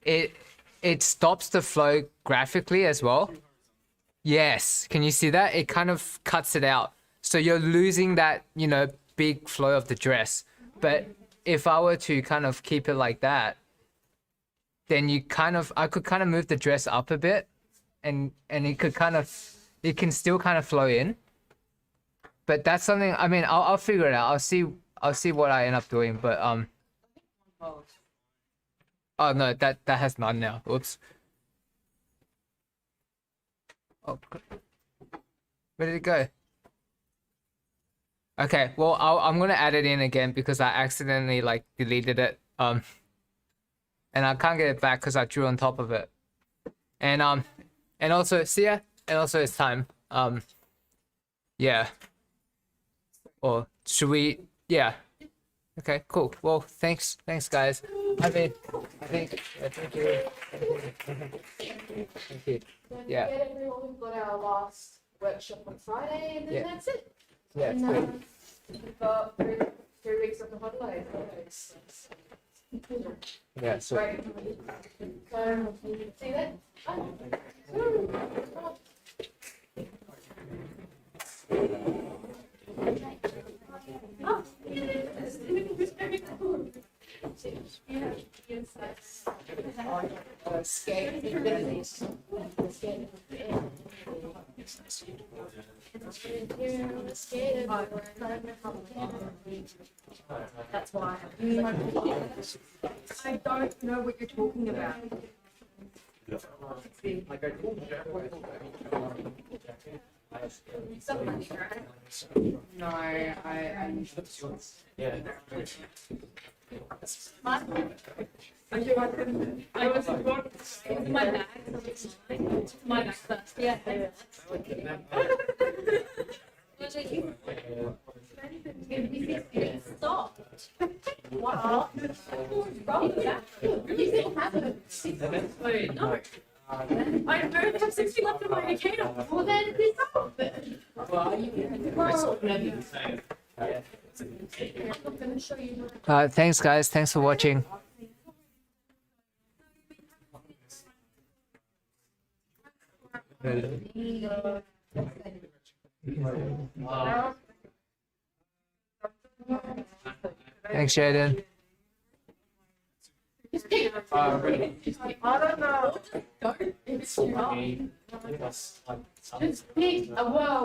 it stops the flow graphically as well. Yes, can you see that? It kind of cuts it out. So you're losing that, you know, big flow of the dress. But if I were to kind of keep it like that, then I could kind of move the dress up a bit and it can still kind of flow in. But that's something, I mean, I'll figure it out. I'll see what I end up doing, but oh no, that has none now. Oops. Oh, where did it go? Okay, well, I'm gonna add it in again because I accidentally like deleted it. And I can't get it back because I drew on top of it. And also, see ya. And also, it's time. Yeah. Or should we? Yeah. Okay, cool. Well, thanks, guys. I mean. Thank you. Thank you. Yeah. Get everyone, we've got our last workshop on Friday, and then Yeah. that's it. Yeah. And we've got 3 weeks of the holiday. Yeah. So. Great. So, see you then. Bye. Oh, That's why. I don't know what you're talking about. Somebody, right? No, I Yeah. I was in my bag. My bag first. Yeah. Stop. What? Wrong with that? You still have it. Wait, no. I don't have 60 left in my indicator. Well, then it's not. I'm going to show you. Thanks, guys. Thanks for watching. Thanks, Shaden. I don't know. Just pick a well.